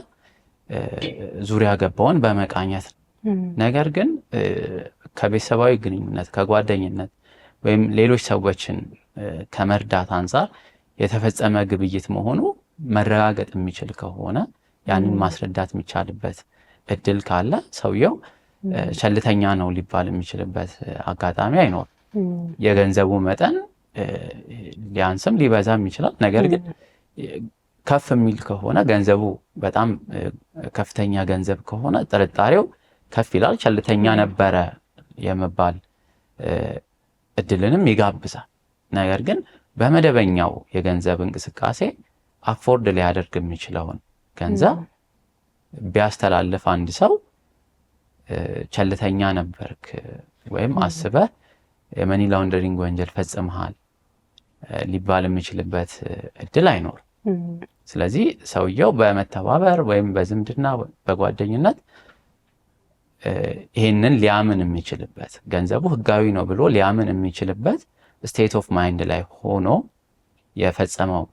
ዙሪያ ገባውን በመቃኘት ነው። ነገር ግን ከቤተሰባዊ ግንኙነት ከጓደኝነት ወይም ሌሎች ሰዎችን ከመርዳት አንጻር የተፈጸመ ግብይት መሆኑ መረጋገጥ የሚችል ከሆነ ያንን ማስረዳት የሚቻልበት እድል ካለ ሰውየው ቸልተኛ ነው ሊባል የሚችልበት አጋጣሚ አይኖርም። የገንዘቡ መጠን ሊያንስም ሊበዛም ይችላል። ነገር ግን ከፍ የሚል ከሆነ ገንዘቡ በጣም ከፍተኛ ገንዘብ ከሆነ ጥርጣሬው ከፍ ይላል። ቸልተኛ ነበረ የመባል እድልንም ይጋብዛል። ነገር ግን በመደበኛው የገንዘብ እንቅስቃሴ አፎርድ ሊያደርግ የሚችለውን ገንዘብ ቢያስተላልፍ አንድ ሰው ቸልተኛ ነበርክ ወይም አስበህ የመኒ ላውንደሪንግ ወንጀል ፈጽመሃል ሊባል የሚችልበት እድል አይኖርም። ስለዚህ ሰውየው በመተባበር ወይም በዝምድና በጓደኝነት ይህንን ሊያምን የሚችልበት ገንዘቡ ህጋዊ ነው ብሎ ሊያምን የሚችልበት ስቴት ኦፍ ማይንድ ላይ ሆኖ የፈጸመው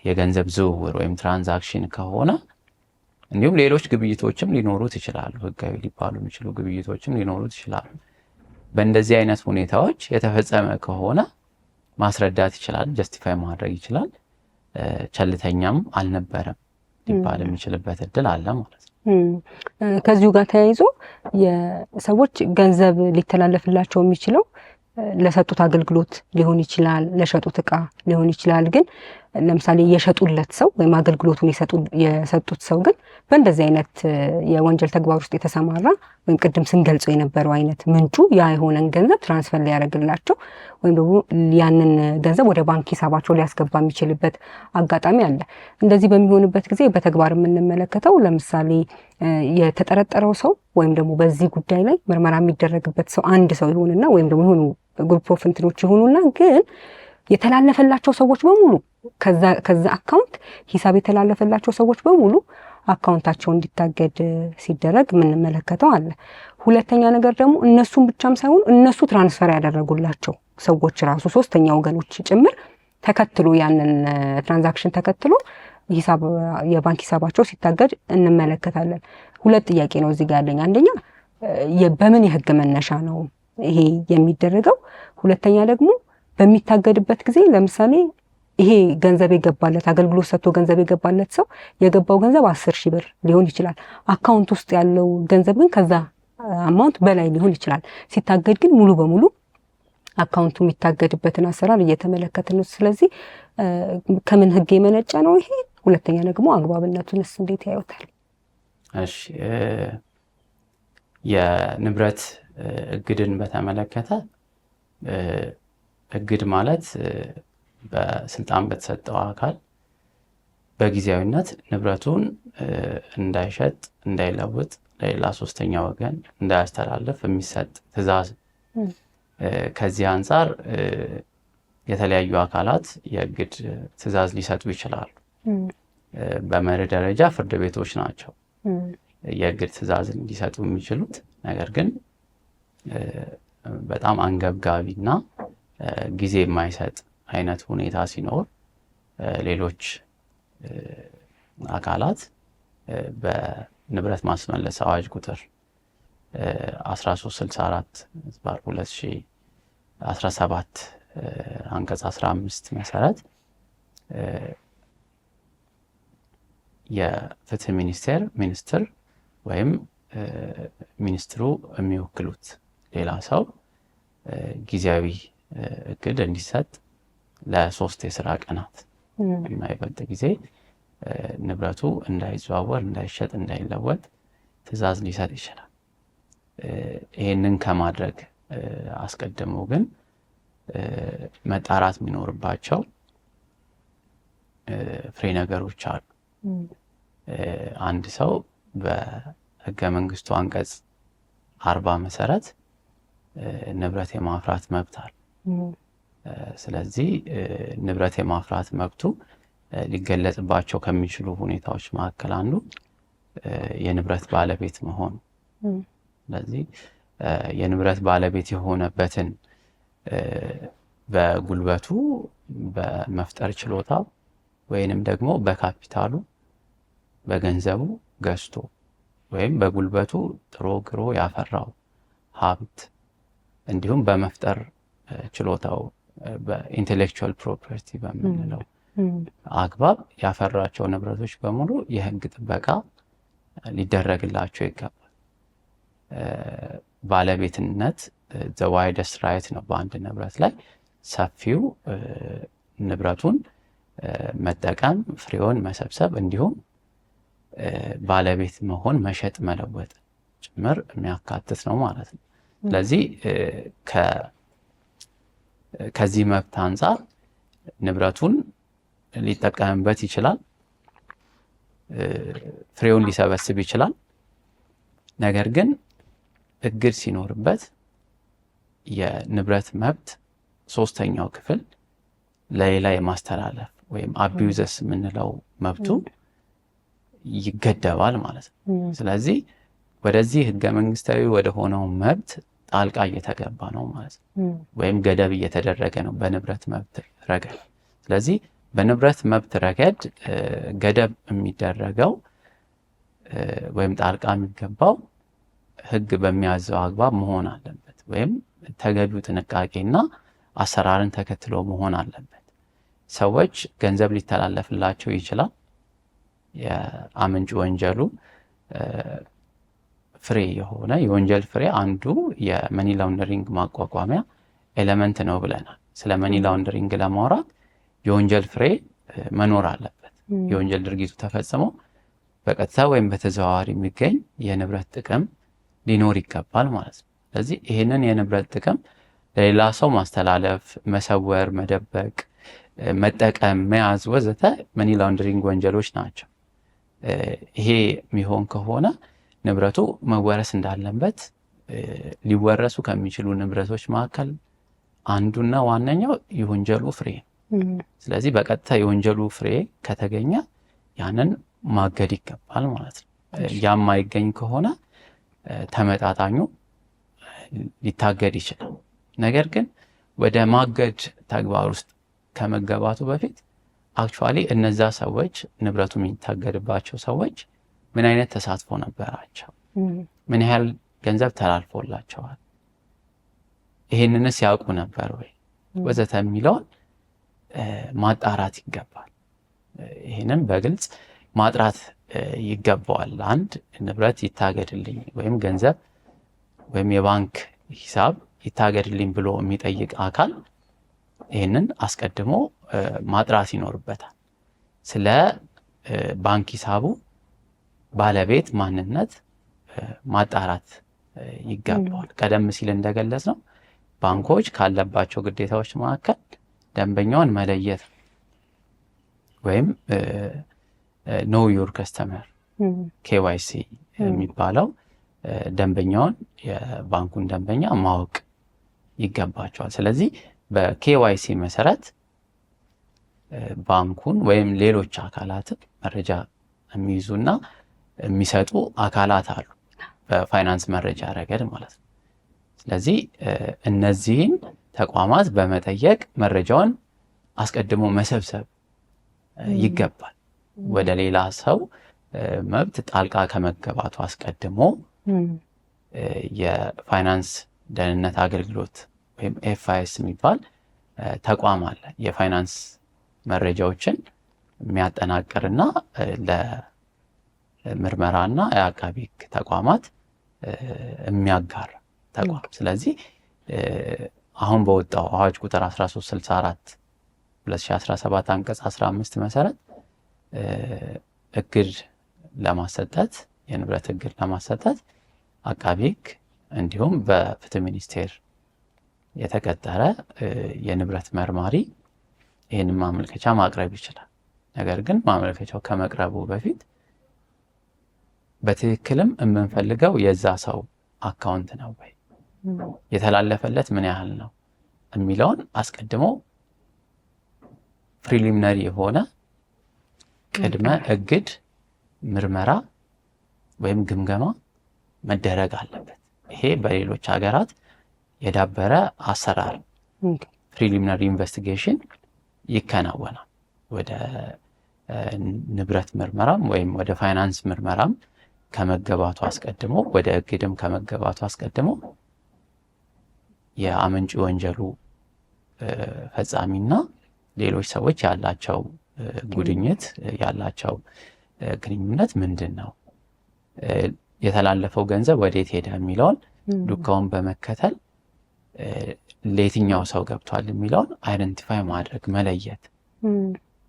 የገንዘብ ዝውውር ወይም ትራንዛክሽን ከሆነ እንዲሁም ሌሎች ግብይቶችም ሊኖሩት ይችላሉ። ህጋዊ ሊባሉ የሚችሉ ግብይቶችም ሊኖሩት ይችላሉ። በእንደዚህ አይነት ሁኔታዎች የተፈጸመ ከሆነ ማስረዳት ይችላል፣ ጀስቲፋይ ማድረግ ይችላል። ቸልተኛም አልነበረም ሊባል የሚችልበት እድል አለ ማለት ነው። ከዚሁ ጋር ተያይዞ የሰዎች ገንዘብ ሊተላለፍላቸው የሚችለው ለሰጡት አገልግሎት ሊሆን ይችላል፣ ለሸጡት እቃ ሊሆን ይችላል። ግን ለምሳሌ የሸጡለት ሰው ወይም አገልግሎቱን የሰጡት ሰው ግን በእንደዚህ አይነት የወንጀል ተግባር ውስጥ የተሰማራ ወይም ቅድም ስንገልጸው የነበረው አይነት ምንጩ ያ የሆነን ገንዘብ ትራንስፈር ሊያደርግላቸው ወይም ደግሞ ያንን ገንዘብ ወደ ባንክ ሂሳባቸው ሊያስገባ የሚችልበት አጋጣሚ አለ። እንደዚህ በሚሆንበት ጊዜ በተግባር የምንመለከተው ለምሳሌ የተጠረጠረው ሰው ወይም ደግሞ በዚህ ጉዳይ ላይ ምርመራ የሚደረግበት ሰው አንድ ሰው ይሆንና ወይም ደግሞ የሆኑ ግሩፕ ኦፍ እንትኖች ይሆኑና ግን የተላለፈላቸው ሰዎች በሙሉ ከዛ አካውንት ሂሳብ የተላለፈላቸው ሰዎች በሙሉ አካውንታቸው እንዲታገድ ሲደረግ የምንመለከተው አለ። ሁለተኛ ነገር ደግሞ እነሱም ብቻም ሳይሆን እነሱ ትራንስፈር ያደረጉላቸው ሰዎች ራሱ ሶስተኛ ወገኖች ጭምር ተከትሎ ያንን ትራንዛክሽን ተከትሎ የባንክ ሂሳባቸው ሲታገድ እንመለከታለን። ሁለት ጥያቄ ነው እዚህ ጋር ያለኝ። አንደኛ በምን የህግ መነሻ ነው ይሄ የሚደረገው? ሁለተኛ ደግሞ በሚታገድበት ጊዜ ለምሳሌ ይሄ ገንዘብ የገባለት አገልግሎት ሰጥቶ ገንዘብ የገባለት ሰው የገባው ገንዘብ 10,000 ብር ሊሆን ይችላል። አካውንት ውስጥ ያለው ገንዘብ ግን ከዛ አማውንት በላይ ሊሆን ይችላል። ሲታገድ ግን ሙሉ በሙሉ አካውንቱ የሚታገድበትን አሰራር እየተመለከትን ነው። ስለዚህ ከምን ህግ የመነጨ ነው ይሄ? ሁለተኛ ደግሞ አግባብነቱንስ እንዴት ያዩታል? እሺ፣ የንብረት እግድን በተመለከተ እግድ ማለት በስልጣን በተሰጠው አካል በጊዜያዊነት ንብረቱን እንዳይሸጥ፣ እንዳይለውጥ፣ ለሌላ ሶስተኛ ወገን እንዳያስተላልፍ የሚሰጥ ትዕዛዝ። ከዚህ አንጻር የተለያዩ አካላት የእግድ ትዕዛዝ ሊሰጡ ይችላሉ። በመርህ ደረጃ ፍርድ ቤቶች ናቸው የእግድ ትዕዛዝ ሊሰጡ የሚችሉት። ነገር ግን በጣም አንገብጋቢና ጊዜ የማይሰጥ አይነት ሁኔታ ሲኖር ሌሎች አካላት በንብረት ማስመለስ አዋጅ ቁጥር 1364/2017 አንቀጽ 15 መሰረት የፍትህ ሚኒስትር ወይም ሚኒስትሩ የሚወክሉት ሌላ ሰው ጊዜያዊ እግድ እንዲሰጥ ለ3 የስራ ቀናት የማይበልጥ ጊዜ ንብረቱ እንዳይዘዋወር፣ እንዳይሸጥ፣ እንዳይለወጥ ትዕዛዝ ሊሰጥ ይችላል። ይህንን ከማድረግ አስቀድሞ ግን መጣራት የሚኖርባቸው ፍሬ ነገሮች አሉ። አንድ ሰው በህገ መንግስቱ አንቀጽ 40 መሰረት ንብረት የማፍራት መብት አለ። ስለዚህ ንብረት የማፍራት መብቱ ሊገለጽባቸው ከሚችሉ ሁኔታዎች መካከል አንዱ የንብረት ባለቤት መሆኑ። ስለዚህ የንብረት ባለቤት የሆነበትን በጉልበቱ በመፍጠር ችሎታው ወይንም ደግሞ በካፒታሉ በገንዘቡ ገዝቶ ወይም በጉልበቱ ጥሮ ግሮ ያፈራው ሀብት እንዲሁም በመፍጠር ችሎታው በኢንቴሌክቹዋል ፕሮፐርቲ በምንለው አግባብ ያፈራቸው ንብረቶች በሙሉ የህግ ጥበቃ ሊደረግላቸው ይገባል። ባለቤትነት the widest right ነው በአንድ ንብረት ላይ። ሰፊው ንብረቱን መጠቀም፣ ፍሬውን መሰብሰብ እንዲሁም ባለቤት መሆን፣ መሸጥ፣ መለወጥ ጭምር የሚያካትት ነው ማለት ነው። ስለዚህ ከዚህ መብት አንጻር ንብረቱን ሊጠቀምበት ይችላል፣ ፍሬውን ሊሰበስብ ይችላል። ነገር ግን እግድ ሲኖርበት የንብረት መብት ሶስተኛው ክፍል ለሌላ የማስተላለፍ ወይም አቢዩዘስ የምንለው መብቱ ይገደባል ማለት ነው። ስለዚህ ወደዚህ ህገ መንግስታዊ ወደ ሆነው መብት ጣልቃ እየተገባ ነው ማለት ነው፣ ወይም ገደብ እየተደረገ ነው በንብረት መብት ረገድ። ስለዚህ በንብረት መብት ረገድ ገደብ የሚደረገው ወይም ጣልቃ የሚገባው ህግ በሚያዘው አግባብ መሆን አለበት፣ ወይም ተገቢው ጥንቃቄና አሰራርን ተከትሎ መሆን አለበት። ሰዎች ገንዘብ ሊተላለፍላቸው ይችላል። የአመንጭ ወንጀሉ ፍሬ የሆነ የወንጀል ፍሬ አንዱ የመኒ ላውንደሪንግ ማቋቋሚያ ኤሌመንት ነው ብለናል። ስለ መኒ ላውንደሪንግ ለማውራት የወንጀል ፍሬ መኖር አለበት። የወንጀል ድርጊቱ ተፈጽሞ በቀጥታ ወይም በተዘዋዋሪ የሚገኝ የንብረት ጥቅም ሊኖር ይገባል ማለት ነው። ስለዚህ ይህንን የንብረት ጥቅም ለሌላ ሰው ማስተላለፍ፣ መሰወር፣ መደበቅ፣ መጠቀም፣ መያዝ ወዘተ መኒ ላውንደሪንግ ወንጀሎች ናቸው። ይሄ የሚሆን ከሆነ ንብረቱ መወረስ እንዳለበት ሊወረሱ ከሚችሉ ንብረቶች መካከል አንዱና ዋነኛው የወንጀሉ ፍሬ ነው። ስለዚህ በቀጥታ የወንጀሉ ፍሬ ከተገኘ ያንን ማገድ ይገባል ማለት ነው። ያም ማይገኝ ከሆነ ተመጣጣኙ ሊታገድ ይችላል። ነገር ግን ወደ ማገድ ተግባር ውስጥ ከመገባቱ በፊት አክቹዋሊ እነዛ ሰዎች ንብረቱ የሚታገድባቸው ሰዎች ምን አይነት ተሳትፎ ነበራቸው? ምን ያህል ገንዘብ ተላልፎላቸዋል? ይሄንንስ ያውቁ ነበር ወይ? ወዘተ የሚለውን ማጣራት ይገባል። ይሄንን በግልጽ ማጥራት ይገባዋል። አንድ ንብረት ይታገድልኝ ወይም ገንዘብ ወይም የባንክ ሂሳብ ይታገድልኝ ብሎ የሚጠይቅ አካል ይህንን አስቀድሞ ማጥራት ይኖርበታል። ስለ ባንክ ሂሳቡ ባለቤት ማንነት ማጣራት ይገባዋል። ቀደም ሲል እንደገለጽ ነው ባንኮች ካለባቸው ግዴታዎች መካከል ደንበኛውን መለየት ወይም ኖው ዩር ከስተመር KYC የሚባለው ደንበኛውን የባንኩን ደንበኛ ማወቅ ይገባቸዋል። ስለዚህ በKYC መሰረት ባንኩን ወይም ሌሎች አካላትን መረጃ የሚይዙና የሚሰጡ አካላት አሉ፣ በፋይናንስ መረጃ ረገድ ማለት ነው። ስለዚህ እነዚህን ተቋማት በመጠየቅ መረጃውን አስቀድሞ መሰብሰብ ይገባል። ወደ ሌላ ሰው መብት ጣልቃ ከመገባቱ አስቀድሞ የፋይናንስ ደህንነት አገልግሎት ወይም FIS የሚባል ተቋም አለ። የፋይናንስ መረጃዎችን የሚያጠናቅርና ለምርመራና የአቃቢ ሕግ ተቋማት የሚያጋራ ተቋም። ስለዚህ አሁን በወጣው አዋጅ ቁጥር 1364 2017 አንቀጽ 15 መሰረት እግድ ለማሰጠት የንብረት እግድ ለማሰጠት አቃቢ ሕግ እንዲሁም በፍትህ ሚኒስቴር የተቀጠረ የንብረት መርማሪ ይህንን ማመልከቻ ማቅረብ ይችላል። ነገር ግን ማመልከቻው ከመቅረቡ በፊት በትክክልም የምንፈልገው የዛ ሰው አካውንት ነው ወይ፣ የተላለፈለት ምን ያህል ነው የሚለውን አስቀድሞ ፕሪሊሚነሪ የሆነ ቅድመ እግድ ምርመራ ወይም ግምገማ መደረግ አለበት። ይሄ በሌሎች ሀገራት የዳበረ አሰራር ፕሪሊሚነሪ ኢንቨስቲጌሽን ይከናወናል። ወደ ንብረት ምርመራም ወይም ወደ ፋይናንስ ምርመራም ከመገባቱ አስቀድሞ ወደ እግድም ከመገባቱ አስቀድሞ የአመንጪ ወንጀሉ ፈጻሚና ሌሎች ሰዎች ያላቸው ጉድኝት ያላቸው ግንኙነት ምንድን ነው፣ የተላለፈው ገንዘብ ወዴት ሄደ የሚለውን ዱካውን በመከተል ለየትኛው ሰው ገብቷል የሚለውን አይደንቲፋይ ማድረግ መለየት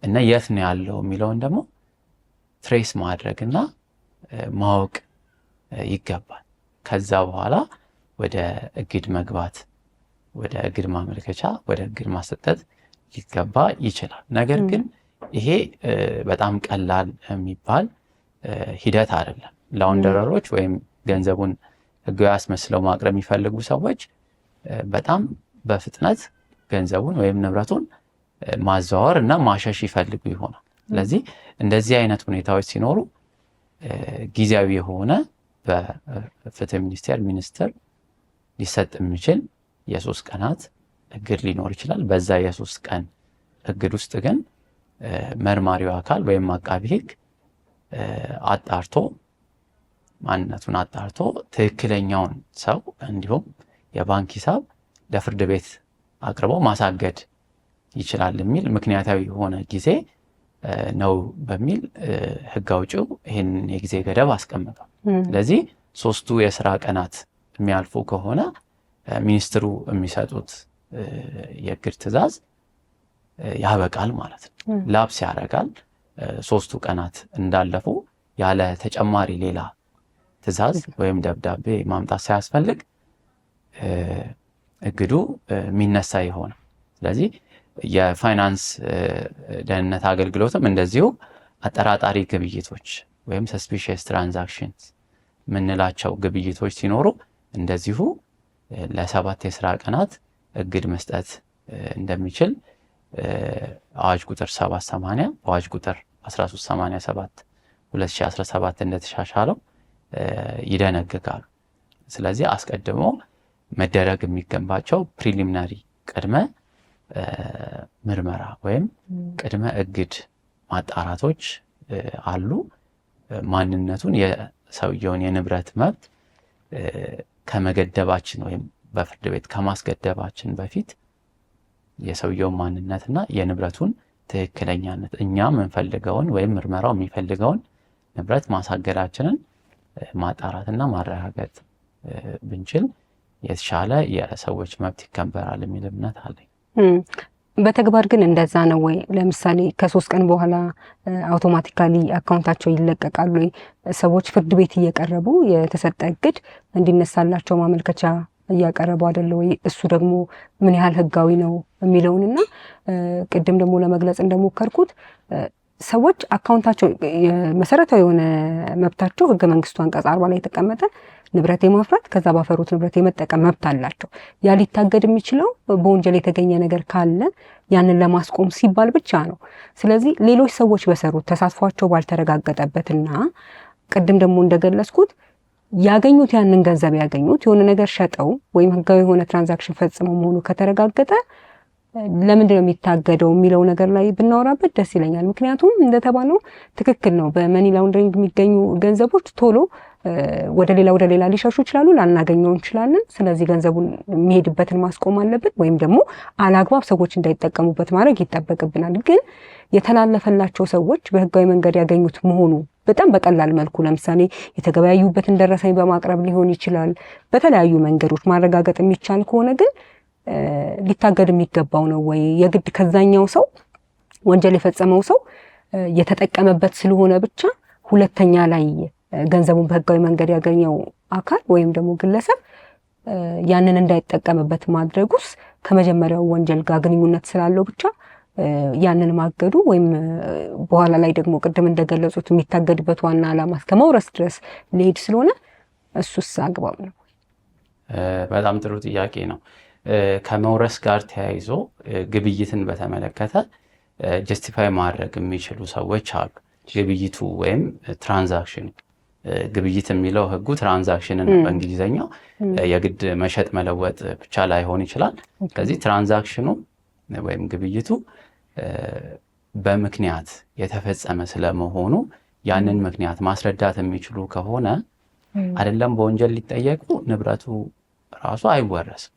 እና የት ነው ያለው የሚለውን ደግሞ ትሬስ ማድረግ እና ማወቅ ይገባል። ከዛ በኋላ ወደ እግድ መግባት፣ ወደ እግድ ማመልከቻ፣ ወደ እግድ ማሰጠት ሊገባ ይችላል። ነገር ግን ይሄ በጣም ቀላል የሚባል ሂደት አይደለም። ላውንደረሮች ወይም ገንዘቡን ህጋዊ አስመስለው ማቅረብ የሚፈልጉ ሰዎች በጣም በፍጥነት ገንዘቡን ወይም ንብረቱን ማዘዋወር እና ማሸሽ ይፈልጉ ይሆናል። ስለዚህ እንደዚህ አይነት ሁኔታዎች ሲኖሩ ጊዜያዊ የሆነ በፍትህ ሚኒስቴር ሊሰጥ የሚችል የ3 ቀናት እግድ ሊኖር ይችላል። በዛ የ3 ቀን እግድ ውስጥ ግን መርማሪው አካል ወይም አቃቢ ህግ አጣርቶ ማንነቱን አጣርቶ ትክክለኛውን ሰው እንዲሁም የባንክ ሂሳብ ለፍርድ ቤት አቅርቦ ማሳገድ ይችላል የሚል ምክንያታዊ የሆነ ጊዜ ነው በሚል ህግ አውጪው ይህን የጊዜ ገደብ አስቀምጧል። ስለዚህ 3ቱ የስራ ቀናት የሚያልፉ ከሆነ ሚኒስትሩ የሚሰጡት የእግድ ትዕዛዝ ያበቃል ማለት ነው። ላፕስ ያደርጋል። 3 ቀናት እንዳለፉ ያለ ተጨማሪ ሌላ ትዕዛዝ ወይም ደብዳቤ ማምጣት ሳያስፈልግ እግዱ የሚነሳ ይሆናል። ስለዚህ የፋይናንስ ደህንነት አገልግሎትም እንደዚሁ አጠራጣሪ ግብይቶች ወይም ሰስፒሺየስ ትራንዛክሽንስ ምንላቸው ግብይቶች ሲኖሩ እንደዚሁ ለ7 የስራ ቀናት እግድ መስጠት እንደሚችል አዋጅ ቁጥር 780 አዋጅ ቁጥር 1387 2017 እንደተሻሻለው ይደነግጋሉ። ስለዚህ አስቀድሞ መደረግ የሚገባቸው ፕሪሊሚናሪ ቅድመ ምርመራ ወይም ቅድመ እግድ ማጣራቶች አሉ። ማንነቱን የሰውየውን የንብረት መብት ከመገደባችን ወይም በፍርድ ቤት ከማስገደባችን በፊት የሰውየውን ማንነትና የንብረቱን ትክክለኛነት እኛ የምንፈልገውን ወይም ምርመራው የሚፈልገውን ንብረት ማሳገዳችንን ማጣራትና ማረጋገጥ ብንችል የተሻለ የሰዎች መብት ይከበራል የሚል እምነት አለኝ። በተግባር ግን እንደዛ ነው ወይ? ለምሳሌ ከ3 ቀን በኋላ አውቶማቲካሊ አካውንታቸው ይለቀቃሉ ወይ? ሰዎች ፍርድ ቤት እየቀረቡ የተሰጠ እግድ እንዲነሳላቸው ማመልከቻ እያቀረቡ አይደለ ወይ? እሱ ደግሞ ምን ያህል ህጋዊ ነው የሚለውንና ቅድም ደግሞ ለመግለጽ እንደሞከርኩት ሰዎች አካውንታቸው መሰረታዊ የሆነ መብታቸው ህገ መንግስቱ አንቀጽ 40 ላይ የተቀመጠ ንብረት የማፍራት ከዛ ባፈሩት ንብረት የመጠቀም መብት አላቸው። ያ ሊታገድ የሚችለው በወንጀል የተገኘ ነገር ካለ ያንን ለማስቆም ሲባል ብቻ ነው። ስለዚህ ሌሎች ሰዎች በሰሩት ተሳትፏቸው ባልተረጋገጠበትና ቅድም ደግሞ እንደገለጽኩት ያገኙት ያንን ገንዘብ ያገኙት የሆነ ነገር ሸጠው ወይም ህጋዊ የሆነ ትራንዛክሽን ፈጽመው መሆኑ ከተረጋገጠ ለምንድን ነው የሚታገደው የሚለው ነገር ላይ ብናወራበት ደስ ይለኛል። ምክንያቱም እንደተባለው ትክክል ነው። በመኒ ላውንደሪንግ የሚገኙ ገንዘቦች ቶሎ ወደ ሌላ ሊሸሹ ይችላሉ፣ ላናገኘው እንችላለን። ስለዚህ ገንዘቡን የሚሄድበትን ማስቆም አለብን፣ ወይም ደግሞ አላግባብ ሰዎች እንዳይጠቀሙበት ማድረግ ይጠበቅብናል። ግን የተላለፈላቸው ሰዎች በህጋዊ መንገድ ያገኙት መሆኑ በጣም በቀላል መልኩ ለምሳሌ የተገበያዩበትን ደረሰኝ በማቅረብ ሊሆን ይችላል። በተለያዩ መንገዶች ማረጋገጥ የሚቻል ከሆነ ግን ሊታገድ የሚገባው ነው ወይ? የግድ ከዛኛው ሰው ወንጀል የፈጸመው ሰው የተጠቀመበት ስለሆነ ብቻ ሁለተኛ ላይ ገንዘቡን በህጋዊ መንገድ ያገኘው አካል ወይም ደግሞ ግለሰብ ያንን እንዳይጠቀምበት ማድረጉስ ከመጀመሪያው ወንጀል ጋር ግንኙነት ስላለው ብቻ ያንን ማገዱ ወይም በኋላ ላይ ደግሞ ቅድም እንደገለጹት የሚታገድበት ዋና ዓላማ እስከ መውረስ ድረስ ሊሄድ ስለሆነ እሱስ አግባብ ነው? በጣም ጥሩ ጥያቄ ነው። ከመውረስ ጋር ተያይዞ ግብይትን በተመለከተ ጀስቲፋይ ማድረግ የሚችሉ ሰዎች አሉ። ግብይቱ ወይም ትራንዛክሽን ግብይት የሚለው ህጉ ትራንዛክሽንን በእንግሊዝኛው የግድ መሸጥ መለወጥ ብቻ ላይሆን ይችላል። ስለዚህ ትራንዛክሽኑ ወይም ግብይቱ በምክንያት የተፈጸመ ስለመሆኑ ያንን ምክንያት ማስረዳት የሚችሉ ከሆነ አይደለም በወንጀል ሊጠየቁ ንብረቱ ራሱ አይወረስም።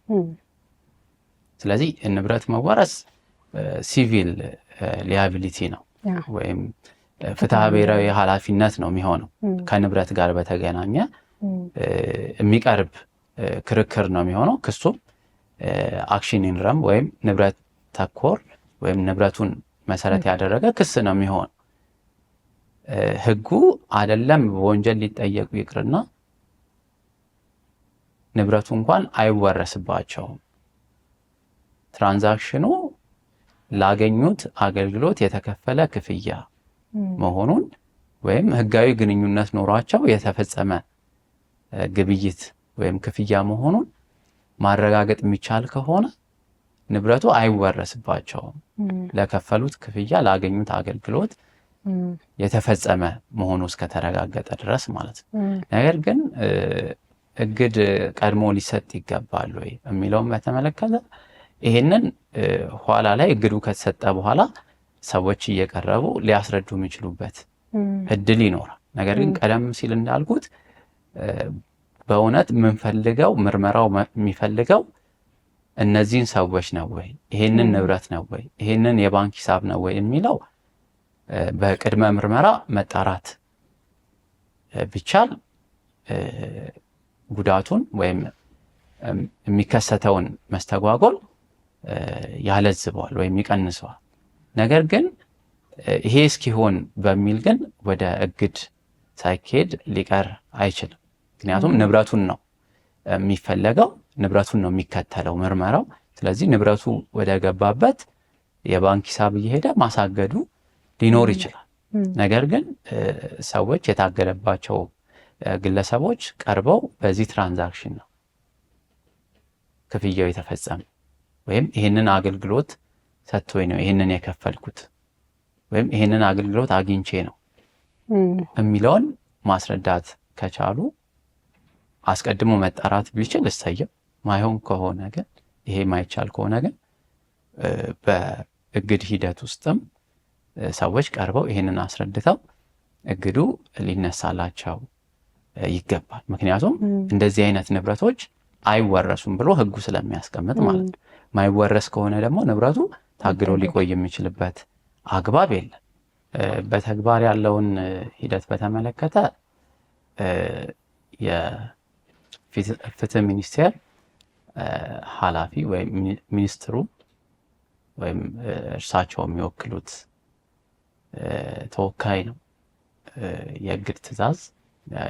ስለዚህ ንብረት መወረስ ሲቪል ሊያቢሊቲ ነው ወይም ፍትሐ ብሔራዊ ኃላፊነት ነው የሚሆነው። ከንብረት ጋር በተገናኘ የሚቀርብ ክርክር ነው የሚሆነው። ክሱም አክሽን ኢን ረም ወይም ንብረት ተኮር ወይም ንብረቱን መሰረት ያደረገ ክስ ነው የሚሆን። ህጉ አይደለም በወንጀል ሊጠየቁ ይቅርና ንብረቱ እንኳን አይወረስባቸውም። ትራንዛክሽኑ ላገኙት አገልግሎት የተከፈለ ክፍያ መሆኑን ወይም ህጋዊ ግንኙነት ኖሯቸው የተፈጸመ ግብይት ወይም ክፍያ መሆኑን ማረጋገጥ የሚቻል ከሆነ ንብረቱ አይወረስባቸውም። ለከፈሉት ክፍያ ላገኙት አገልግሎት የተፈጸመ መሆኑ እስከተረጋገጠ ድረስ ማለት ነው። ነገር ግን እግድ ቀድሞ ሊሰጥ ይገባል ወይ የሚለውን በተመለከተ ይሄንን ኋላ ላይ እግዱ ከተሰጠ በኋላ ሰዎች እየቀረቡ ሊያስረዱ የሚችሉበት እድል ይኖራል። ነገር ግን ቀደም ሲል እንዳልኩት በእውነት የምንፈልገው ምርመራው የሚፈልገው እነዚህን ሰዎች ነው ወይ፣ ይሄንን ንብረት ነው ወይ፣ ይሄንን የባንክ ሂሳብ ነው ወይ የሚለው በቅድመ ምርመራ መጣራት ቢቻል ጉዳቱን ወይም የሚከሰተውን መስተጓጎል ያለዝበዋል ወይም ይቀንሰዋል። ነገር ግን ይሄ እስኪሆን በሚል ግን ወደ እግድ ሳይኬድ ሊቀር አይችልም። ምክንያቱም ንብረቱን ነው የሚፈለገው፣ ንብረቱን ነው የሚከተለው ምርመራው። ስለዚህ ንብረቱ ወደ ገባበት የባንክ ሂሳብ እየሄደ ማሳገዱ ሊኖር ይችላል። ነገር ግን ሰዎች የታገደባቸው ግለሰቦች ቀርበው በዚህ ትራንዛክሽን ነው ክፍያው የተፈጸመ ወይም ይህንን አገልግሎት ሰጥቶኝ ነው ይህንን የከፈልኩት ወይም ይህንን አገልግሎት አግኝቼ ነው የሚለውን ማስረዳት ከቻሉ አስቀድሞ መጣራት ቢችል እሰየው። ማይሆን ከሆነ ግን ይሄ ማይቻል ከሆነ ግን በእግድ ሂደት ውስጥም ሰዎች ቀርበው ይህንን አስረድተው እግዱ ሊነሳላቸው ይገባል። ምክንያቱም እንደዚህ አይነት ንብረቶች አይወረሱም ብሎ ሕጉ ስለሚያስቀምጥ ማለት ነው። ማይወረስ ከሆነ ደግሞ ንብረቱ ታግዶ ሊቆይ የሚችልበት አግባብ የለም። በተግባር ያለውን ሂደት በተመለከተ የፍትህ ሚኒስቴር ኃላፊ ወይም ሚኒስትሩ ወይም እርሳቸው የሚወክሉት ተወካይ ነው የእግድ ትዕዛዝ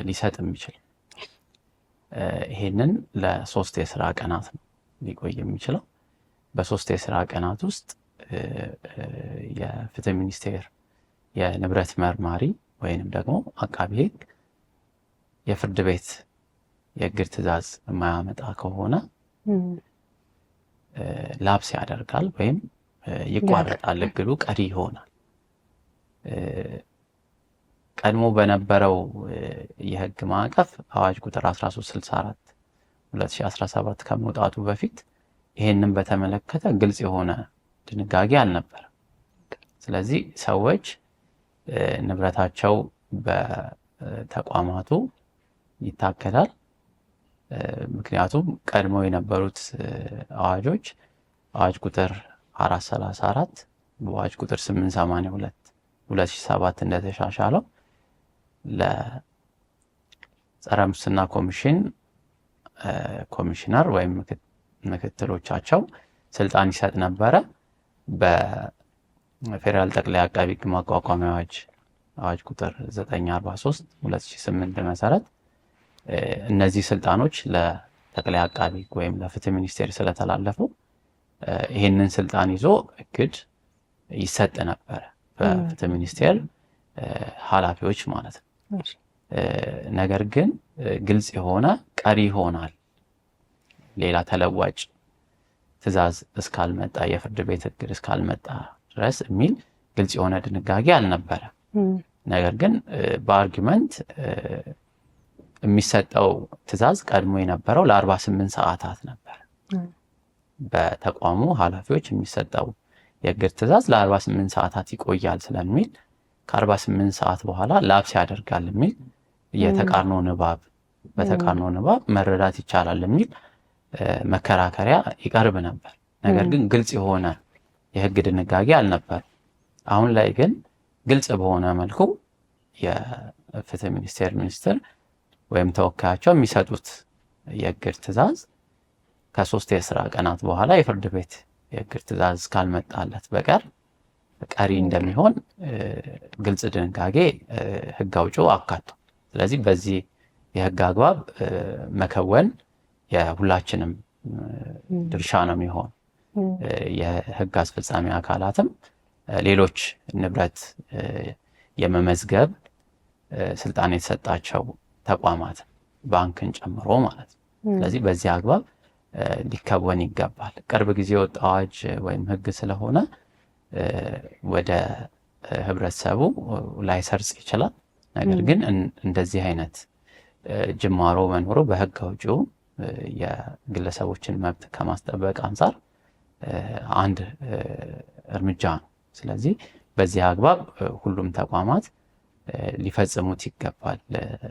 ሊሰጥ የሚችል። ይሄንን ለ3 የስራ ቀናት ነው ሊቆይ የሚችለው። በ3 የስራ ቀናት ውስጥ የፍትህ ሚኒስቴር የንብረት መርማሪ ወይንም ደግሞ አቃቢ ሕግ የፍርድ ቤት የእግድ ትዕዛዝ የማያመጣ ከሆነ ላፕስ ያደርጋል ወይም ይቋረጣል፣ እግዱ ቀሪ ይሆናል። ቀድሞ በነበረው የህግ ማዕቀፍ አዋጅ ቁጥር 1364 2017 ከመውጣቱ በፊት ይሄንን በተመለከተ ግልጽ የሆነ ድንጋጌ አልነበረም። ስለዚህ ሰዎች ንብረታቸው በተቋማቱ ይታገዳል። ምክንያቱም ቀድሞ የነበሩት አዋጆች አዋጅ ቁጥር 434 በአዋጅ ቁጥር 882 2007 እንደተሻሻለው ለጸረ ሙስና ኮሚሽን ኮሚሽነር ወይም ምክትሎቻቸው ስልጣን ይሰጥ ነበረ። በፌዴራል ጠቅላይ አቃቢ ሕግ ማቋቋሚያ አዋጅ ቁጥር 943 2008 መሰረት እነዚህ ስልጣኖች ለጠቅላይ አቃቢ ሕግ ወይም ለፍትህ ሚኒስቴር ስለተላለፉ ይህንን ስልጣን ይዞ እግድ ይሰጥ ነበረ በፍትህ ሚኒስቴር ኃላፊዎች ማለት ነው። ነገር ግን ግልጽ የሆነ ቀሪ ይሆናል ሌላ ተለዋጭ ትዕዛዝ እስካልመጣ የፍርድ ቤት እግድ እስካልመጣ ድረስ የሚል ግልጽ የሆነ ድንጋጌ አልነበረ። ነገር ግን በአርጊመንት የሚሰጠው ትዕዛዝ ቀድሞ የነበረው ለ48 ሰዓታት ነበር። በተቋሙ ኃላፊዎች የሚሰጠው የእግድ ትዕዛዝ ለ48 ሰዓታት ይቆያል ስለሚል ከ48 ሰዓት በኋላ ላፕስ ያደርጋል የሚል የተቃርኖ ንባብ በተቃርኖ ንባብ መረዳት ይቻላል የሚል መከራከሪያ ይቀርብ ነበር። ነገር ግን ግልጽ የሆነ የህግ ድንጋጌ አልነበር። አሁን ላይ ግን ግልጽ በሆነ መልኩ የፍትህ ሚኒስቴር ሚኒስትር ወይም ተወካያቸው የሚሰጡት የእግድ ትዕዛዝ ከ3 የስራ ቀናት በኋላ የፍርድ ቤት የእግድ ትዕዛዝ ካልመጣለት በቀር ቀሪ እንደሚሆን ግልጽ ድንጋጌ ህግ አውጪው አካቷል። ስለዚህ በዚህ የህግ አግባብ መከወን የሁላችንም ድርሻ ነው የሚሆን። የህግ አስፈጻሚ አካላትም ሌሎች ንብረት የመመዝገብ ስልጣን የተሰጣቸው ተቋማት ባንክን ጨምሮ ማለት ነው። ስለዚህ በዚህ አግባብ ሊከወን ይገባል። ቅርብ ጊዜ የወጣ አዋጅ ወይም ህግ ስለሆነ ወደ ህብረተሰቡ ላይሰርጽ ይችላል። ነገር ግን እንደዚህ አይነት ጅማሮ መኖሩ በህግ አውጪው የግለሰቦችን መብት ከማስጠበቅ አንጻር አንድ እርምጃ ነው። ስለዚህ በዚህ አግባብ ሁሉም ተቋማት ሊፈጽሙት ይገባል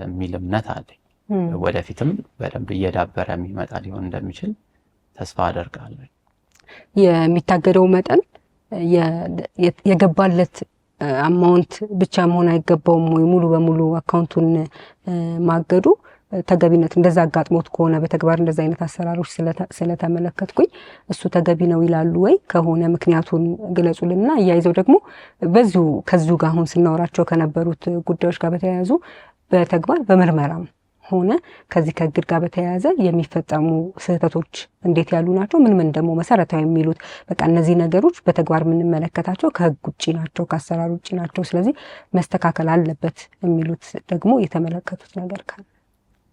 የሚል እምነት አለኝ። ወደፊትም በደንብ እየዳበረ የሚመጣ ሊሆን እንደሚችል ተስፋ አደርጋለሁ። የሚታገደው መጠን የገባለት አማውንት ብቻ መሆን አይገባውም ወይ? ሙሉ በሙሉ አካውንቱን ማገዱ ተገቢነት እንደዛ አጋጥሞት ከሆነ በተግባር እንደዛ አይነት አሰራሮች ስለተመለከትኩኝ እሱ ተገቢ ነው ይላሉ ወይ? ከሆነ ምክንያቱን ግለጹልና እያይዘው ደግሞ በዚሁ ከዚሁ ጋር አሁን ስናወራቸው ከነበሩት ጉዳዮች ጋር በተያያዙ በተግባር በምርመራም ሆነ ከዚህ ከእግድ ጋር በተያያዘ የሚፈጸሙ ስህተቶች እንዴት ያሉ ናቸው? ምን ምን ደግሞ መሰረታዊ የሚሉት በቃ እነዚህ ነገሮች በተግባር የምንመለከታቸው ከህግ ውጭ ናቸው፣ ከአሰራር ውጭ ናቸው፣ ስለዚህ መስተካከል አለበት የሚሉት ደግሞ የተመለከቱት ነገር ካለ?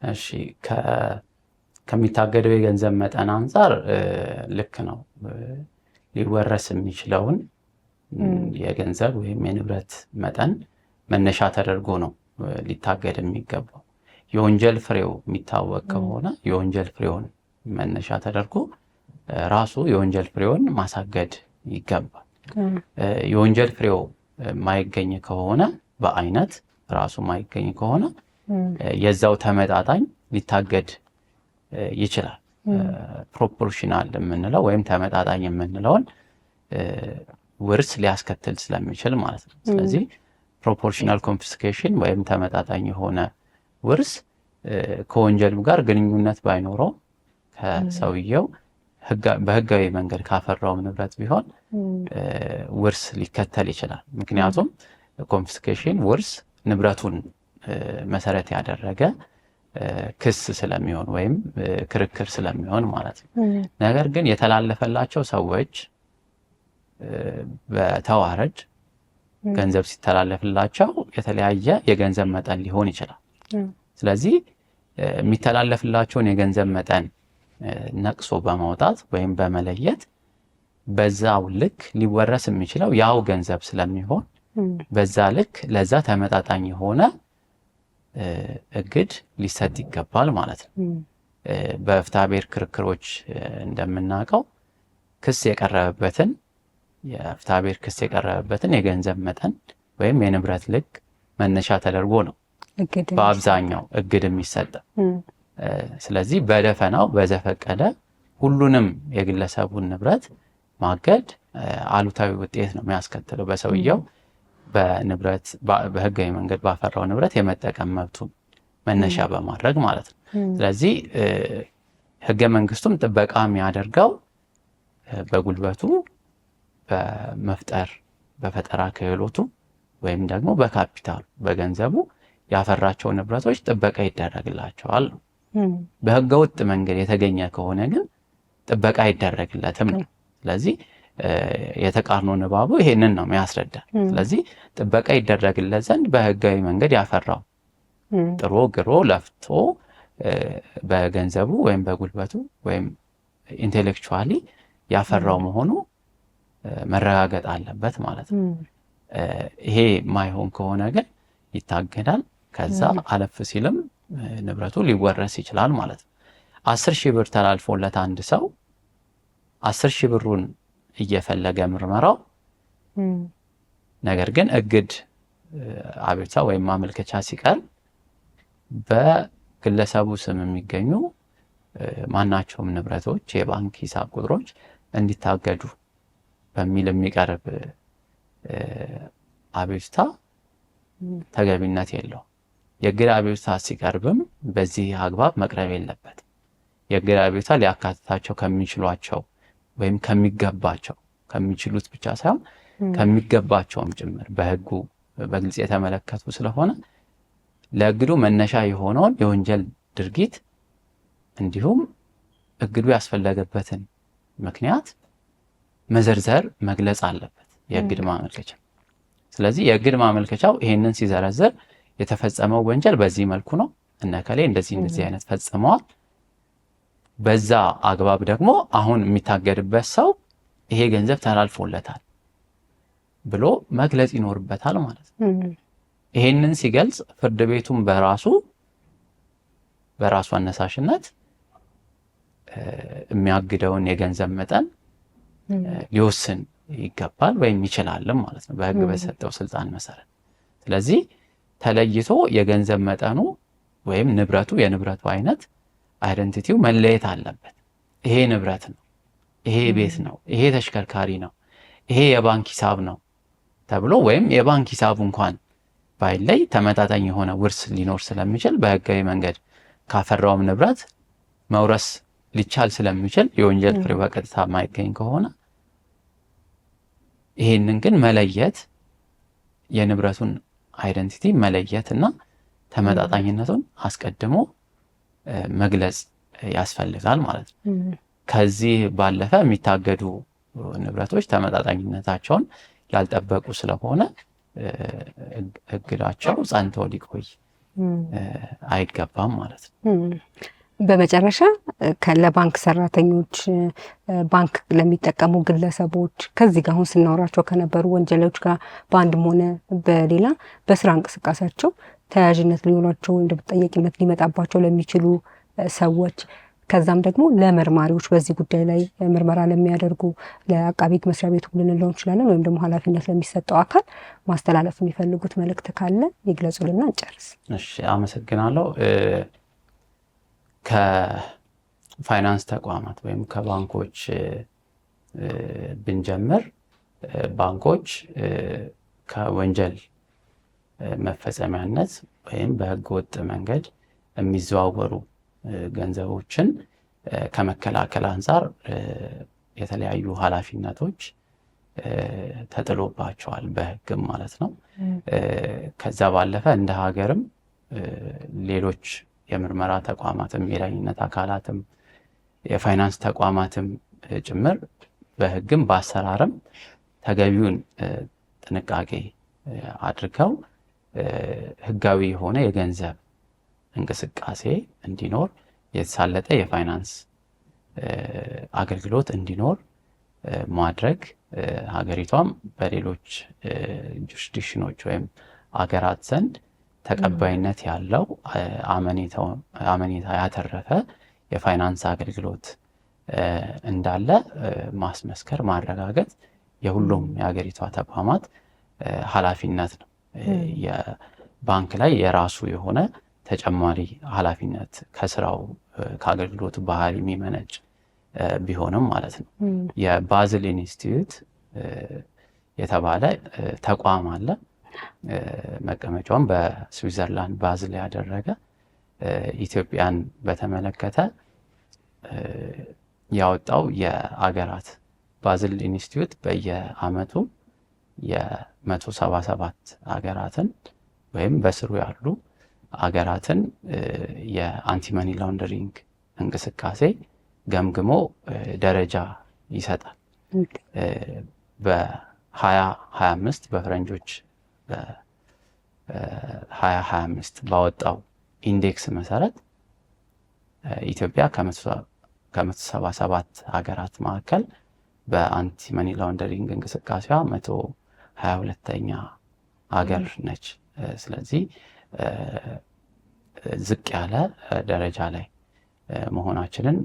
እሺ፣ ከሚታገደው የገንዘብ መጠን አንጻር ልክ ነው። ሊወረስ የሚችለውን የገንዘብ ወይም የንብረት መጠን መነሻ ተደርጎ ነው ሊታገድ የሚገባው። የወንጀል ፍሬው የሚታወቅ ከሆነ የወንጀል ፍሬውን መነሻ ተደርጎ ራሱ የወንጀል ፍሬውን ማሳገድ ይገባል። የወንጀል ፍሬው ማይገኝ ከሆነ በአይነት ራሱ ማይገኝ ከሆነ የዛው ተመጣጣኝ ሊታገድ ይችላል። ፕሮፖርሽናል የምንለው ወይም ተመጣጣኝ የምንለውን ውርስ ሊያስከትል ስለሚችል ማለት ነው። ስለዚህ ፕሮፖርሽናል ኮንፊስኬሽን ወይም ተመጣጣኝ የሆነ ውርስ ከወንጀሉ ጋር ግንኙነት ባይኖረው ከሰውየው በህጋዊ መንገድ ካፈራው ንብረት ቢሆን ውርስ ሊከተል ይችላል። ምክንያቱም ኮንፊስኬሽን ውርስ ንብረቱን መሰረት ያደረገ ክስ ስለሚሆን ወይም ክርክር ስለሚሆን ማለት ነው። ነገር ግን የተላለፈላቸው ሰዎች በተዋረድ ገንዘብ ሲተላለፍላቸው የተለያየ የገንዘብ መጠን ሊሆን ይችላል። ስለዚህ የሚተላለፍላቸውን የገንዘብ መጠን ነቅሶ በማውጣት ወይም በመለየት በዛው ልክ ሊወረስ የሚችለው ያው ገንዘብ ስለሚሆን በዛ ልክ ለዛ ተመጣጣኝ የሆነ እግድ ሊሰጥ ይገባል ማለት ነው። በፍትሐብሔር ክርክሮች እንደምናውቀው የፍትሐብሔር ክስ የቀረበበትን የገንዘብ መጠን ወይም የንብረት ልክ መነሻ ተደርጎ ነው በአብዛኛው እግድ የሚሰጠው። ስለዚህ በደፈናው በዘፈቀደ ሁሉንም የግለሰቡን ንብረት ማገድ አሉታዊ ውጤት ነው የሚያስከትለው በሰውየው በንብረት በህጋዊ መንገድ ባፈራው ንብረት የመጠቀም መብቱን መነሻ በማድረግ ማለት ነው። ስለዚህ ህገ መንግስቱም ጥበቃ የሚያደርገው በጉልበቱ በፈጠራ ክህሎቱ ወይም ደግሞ በካፒታሉ በገንዘቡ ያፈራቸው ንብረቶች ጥበቃ ይደረግላቸዋል። በህገ ወጥ መንገድ የተገኘ ከሆነ ግን ጥበቃ አይደረግለትም ነው። ስለዚህ የተቃርኖ ንባቡ ይሄንን ነው የሚያስረዳ። ስለዚህ ጥበቃ ይደረግለት ዘንድ በህጋዊ መንገድ ያፈራው ጥሮ ግሮ ለፍቶ በገንዘቡ ወይም በጉልበቱ ወይም ኢንቴሌክቹዋሊ ያፈራው መሆኑ መረጋገጥ አለበት ማለት ነው። ይሄ ማይሆን ከሆነ ግን ይታገዳል። ከዛ አለፍ ሲልም ንብረቱ ሊወረስ ይችላል ማለት ነው። 10,000 ብር ተላልፎለት አንድ ሰው 10,000 ብሩን እየፈለገ ምርመራው ነገር ግን እግድ አቤቱታ ወይም ማመልከቻ ሲቀርብ በግለሰቡ ስም የሚገኙ ማናቸውም ንብረቶች፣ የባንክ ሂሳብ ቁጥሮች እንዲታገዱ በሚል የሚቀርብ አቤቱታ ተገቢነት የለውም። የእግድ አቤቱታ ሲቀርብም በዚህ አግባብ መቅረብ የለበትም። የእግድ አቤቱታ ሊያካትታቸው ከሚችሏቸው ወይም ከሚችሉት ብቻ ሳይሆን ከሚገባቸውም ጭምር በህጉ በግልጽ የተመለከቱ ስለሆነ ለእግዱ መነሻ የሆነውን የወንጀል ድርጊት እንዲሁም እግዱ ያስፈለገበትን ምክንያት መዘርዘር መግለጽ አለበት የእግድ ማመልከቻ። ስለዚህ የእግድ ማመልከቻው ይሄንን ሲዘረዝር የተፈጸመው ወንጀል በዚህ መልኩ ነው፣ እነከሌ እንደዚህ አይነት ፈጽመዋል፣ በዛ አግባብ ደግሞ አሁን የሚታገድበት ሰው ይሄ ገንዘብ ተላልፎለታል ብሎ መግለጽ ይኖርበታል ማለት ነው። ይሄንን ሲገልጽ ፍርድ ቤቱም በራሱ አነሳሽነት የሚያግደውን የገንዘብ መጠን ሊወስን ይገባል ወይም ይችላልም ማለት ነው በህግ በሰጠው ስልጣን መሰረት። ስለዚህ ተለይቶ የገንዘብ መጠኑ ወይም የንብረቱ አይነት አይደንቲቲው መለየት አለበት። ይሄ ንብረት ነው፣ ይሄ ቤት ነው፣ ይሄ ተሽከርካሪ ነው፣ ይሄ የባንክ ሂሳብ ነው ተብሎ ወይም የባንክ ሂሳቡ እንኳን ባይለይ ተመጣጣኝ የሆነ ውርስ ሊኖር ስለሚችል በህጋዊ መንገድ ካፈራውም ንብረት መውረስ ሊቻል ስለሚችል የወንጀል ፍሬው በቀጥታ የማይገኝ ከሆነ ይሄንን ግን መለየት የንብረቱን አይደንቲቲ መለየት እና ተመጣጣኝነቱን አስቀድሞ መግለጽ ያስፈልጋል ማለት ነው። ከዚህ ባለፈ የሚታገዱ ንብረቶች ተመጣጣኝነታቸውን ያልጠበቁ ስለሆነ እግዳቸው ጸንቶ ሊቆይ አይገባም ማለት ነው። በመጨረሻ ለባንክ ሰራተኞች፣ ባንክ ለሚጠቀሙ ግለሰቦች ከዚህ ጋር አሁን ስናወራቸው ከነበሩ ወንጀሎች ጋር በአንድም ሆነ በሌላ በስራ እንቅስቃሴያቸው ተያያዥነት ሊሆናቸው ወይም ተጠያቂነት ሊመጣባቸው ለሚችሉ ሰዎች ከዛም ደግሞ ለመርማሪዎች በዚህ ጉዳይ ላይ ምርመራ ለሚያደርጉ ለአቃቤ ሕግ መስሪያ ቤቱ ልንለው እንችላለን ወይም ደግሞ ኃላፊነት ለሚሰጠው አካል ማስተላለፍ የሚፈልጉት መልእክት ካለ ይግለጹልና እንጨርስ። እሺ፣ አመሰግናለሁ። ከፋይናንስ ተቋማት ወይም ከባንኮች ብንጀምር ባንኮች ከወንጀል መፈጸሚያነት ወይም በህገወጥ መንገድ የሚዘዋወሩ ገንዘቦችን ከመከላከል አንጻር የተለያዩ ኃላፊነቶች ተጥሎባቸዋል በህግም ማለት ነው። ከዛ ባለፈ እንደ ሀገርም ሌሎች የምርመራ ተቋማትም የዳኝነት አካላትም የፋይናንስ ተቋማትም ጭምር በህግም በአሰራርም ተገቢውን ጥንቃቄ አድርገው ህጋዊ የሆነ የገንዘብ እንቅስቃሴ እንዲኖር የተሳለጠ የፋይናንስ አገልግሎት እንዲኖር ማድረግ ሀገሪቷም በሌሎች ጁሪስዲክሽኖች ወይም አገራት ዘንድ ተቀባይነት ያለው አመኔታ ያተረፈ የፋይናንስ አገልግሎት እንዳለ ማስመስከር ማረጋገጥ የሁሉም የሀገሪቷ ተቋማት ኃላፊነት ነው። የባንክ ላይ የራሱ የሆነ ተጨማሪ ኃላፊነት ከስራው ከአገልግሎቱ ባህሪ የሚመነጭ ቢሆንም ማለት ነው። የባዝል ኢንስቲትዩት የተባለ ተቋም አለ። መቀመጫውን በስዊዘርላንድ ባዝል ያደረገ ኢትዮጵያን በተመለከተ ያወጣው የአገራት ባዝል ኢንስቲትዩት በየአመቱ የ177 አገራትን ወይም በስሩ ያሉ አገራትን የአንቲመኒ ላውንደሪንግ እንቅስቃሴ ገምግሞ ደረጃ ይሰጣል። በ2025 በፈረንጆች በ2025 ባወጣው ኢንዴክስ መሰረት ኢትዮጵያ ከ177 ሀገራት መካከል በአንቲመኒ ላውንደሪንግ እንቅስቃሴዋ 122ኛ ሀገር ነች። ስለዚህ ዝቅ ያለ ደረጃ ላይ መሆናችንን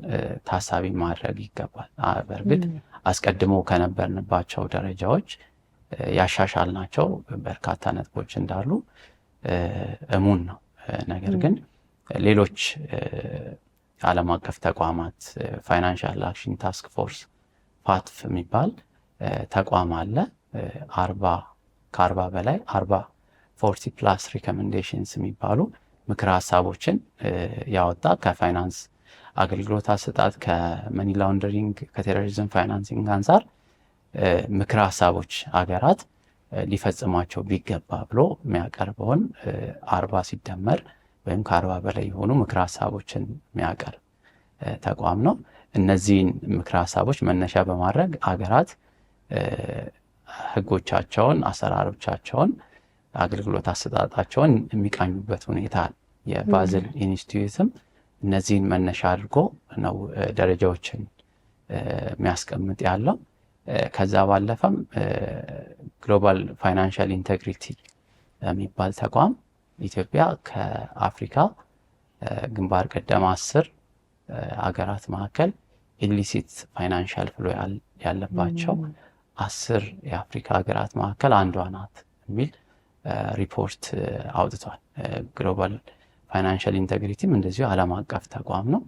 ታሳቢ ማድረግ ይገባል። በእርግጥ አስቀድሞ ከነበርንባቸው ደረጃዎች ያሻሻልናቸው በርካታ ነጥቦች እንዳሉ እሙን ነው። ነገር ግን ሌሎች ዓለም አቀፍ ተቋማት ፋይናንሻል አክሽን ታስክ ፎርስ ፋትፍ የሚባል ተቋም አለ። ከ40 በላይ 40 ፕላስ ሪኮሜንዴሽንስ የሚባሉ ምክረ ሀሳቦችን ያወጣ ከፋይናንስ አገልግሎት አሰጣጥ ከመኒ ላውንደሪንግ ከቴሮሪዝም ፋይናንሲንግ አንጻር ምክረ ሀሳቦች አገራት ሊፈጽሟቸው ቢገባ ብሎ የሚያቀርበውን 40 ሲደመር ወይም ከ40 በላይ የሆኑ ምክረ ሀሳቦችን የሚያቀርብ ተቋም ነው። እነዚህን ምክረ ሀሳቦች መነሻ በማድረግ አገራት ህጎቻቸውን፣ አሰራሮቻቸውን፣ አገልግሎት አሰጣጣቸውን የሚቃኙበት ሁኔታ የባዝል ኢንስቲትዩትም እነዚህን መነሻ አድርጎ ነው ደረጃዎችን የሚያስቀምጥ ያለው። ከዛ ባለፈም ግሎባል ፋይናንሻል ኢንቴግሪቲ የሚባል ተቋም ኢትዮጵያ ከአፍሪካ ግንባር ቀደም 10 አገራት መካከል ኢሊሲት ፋይናንሻል ፍሎ ያለባቸው 10 የአፍሪካ ሀገራት መካከል አንዷ ናት የሚል ሪፖርት አውጥቷል። ግሎባል ፋይናንሻል ኢንቴግሪቲም እንደዚሁ ዓለም አቀፍ ተቋም ነው።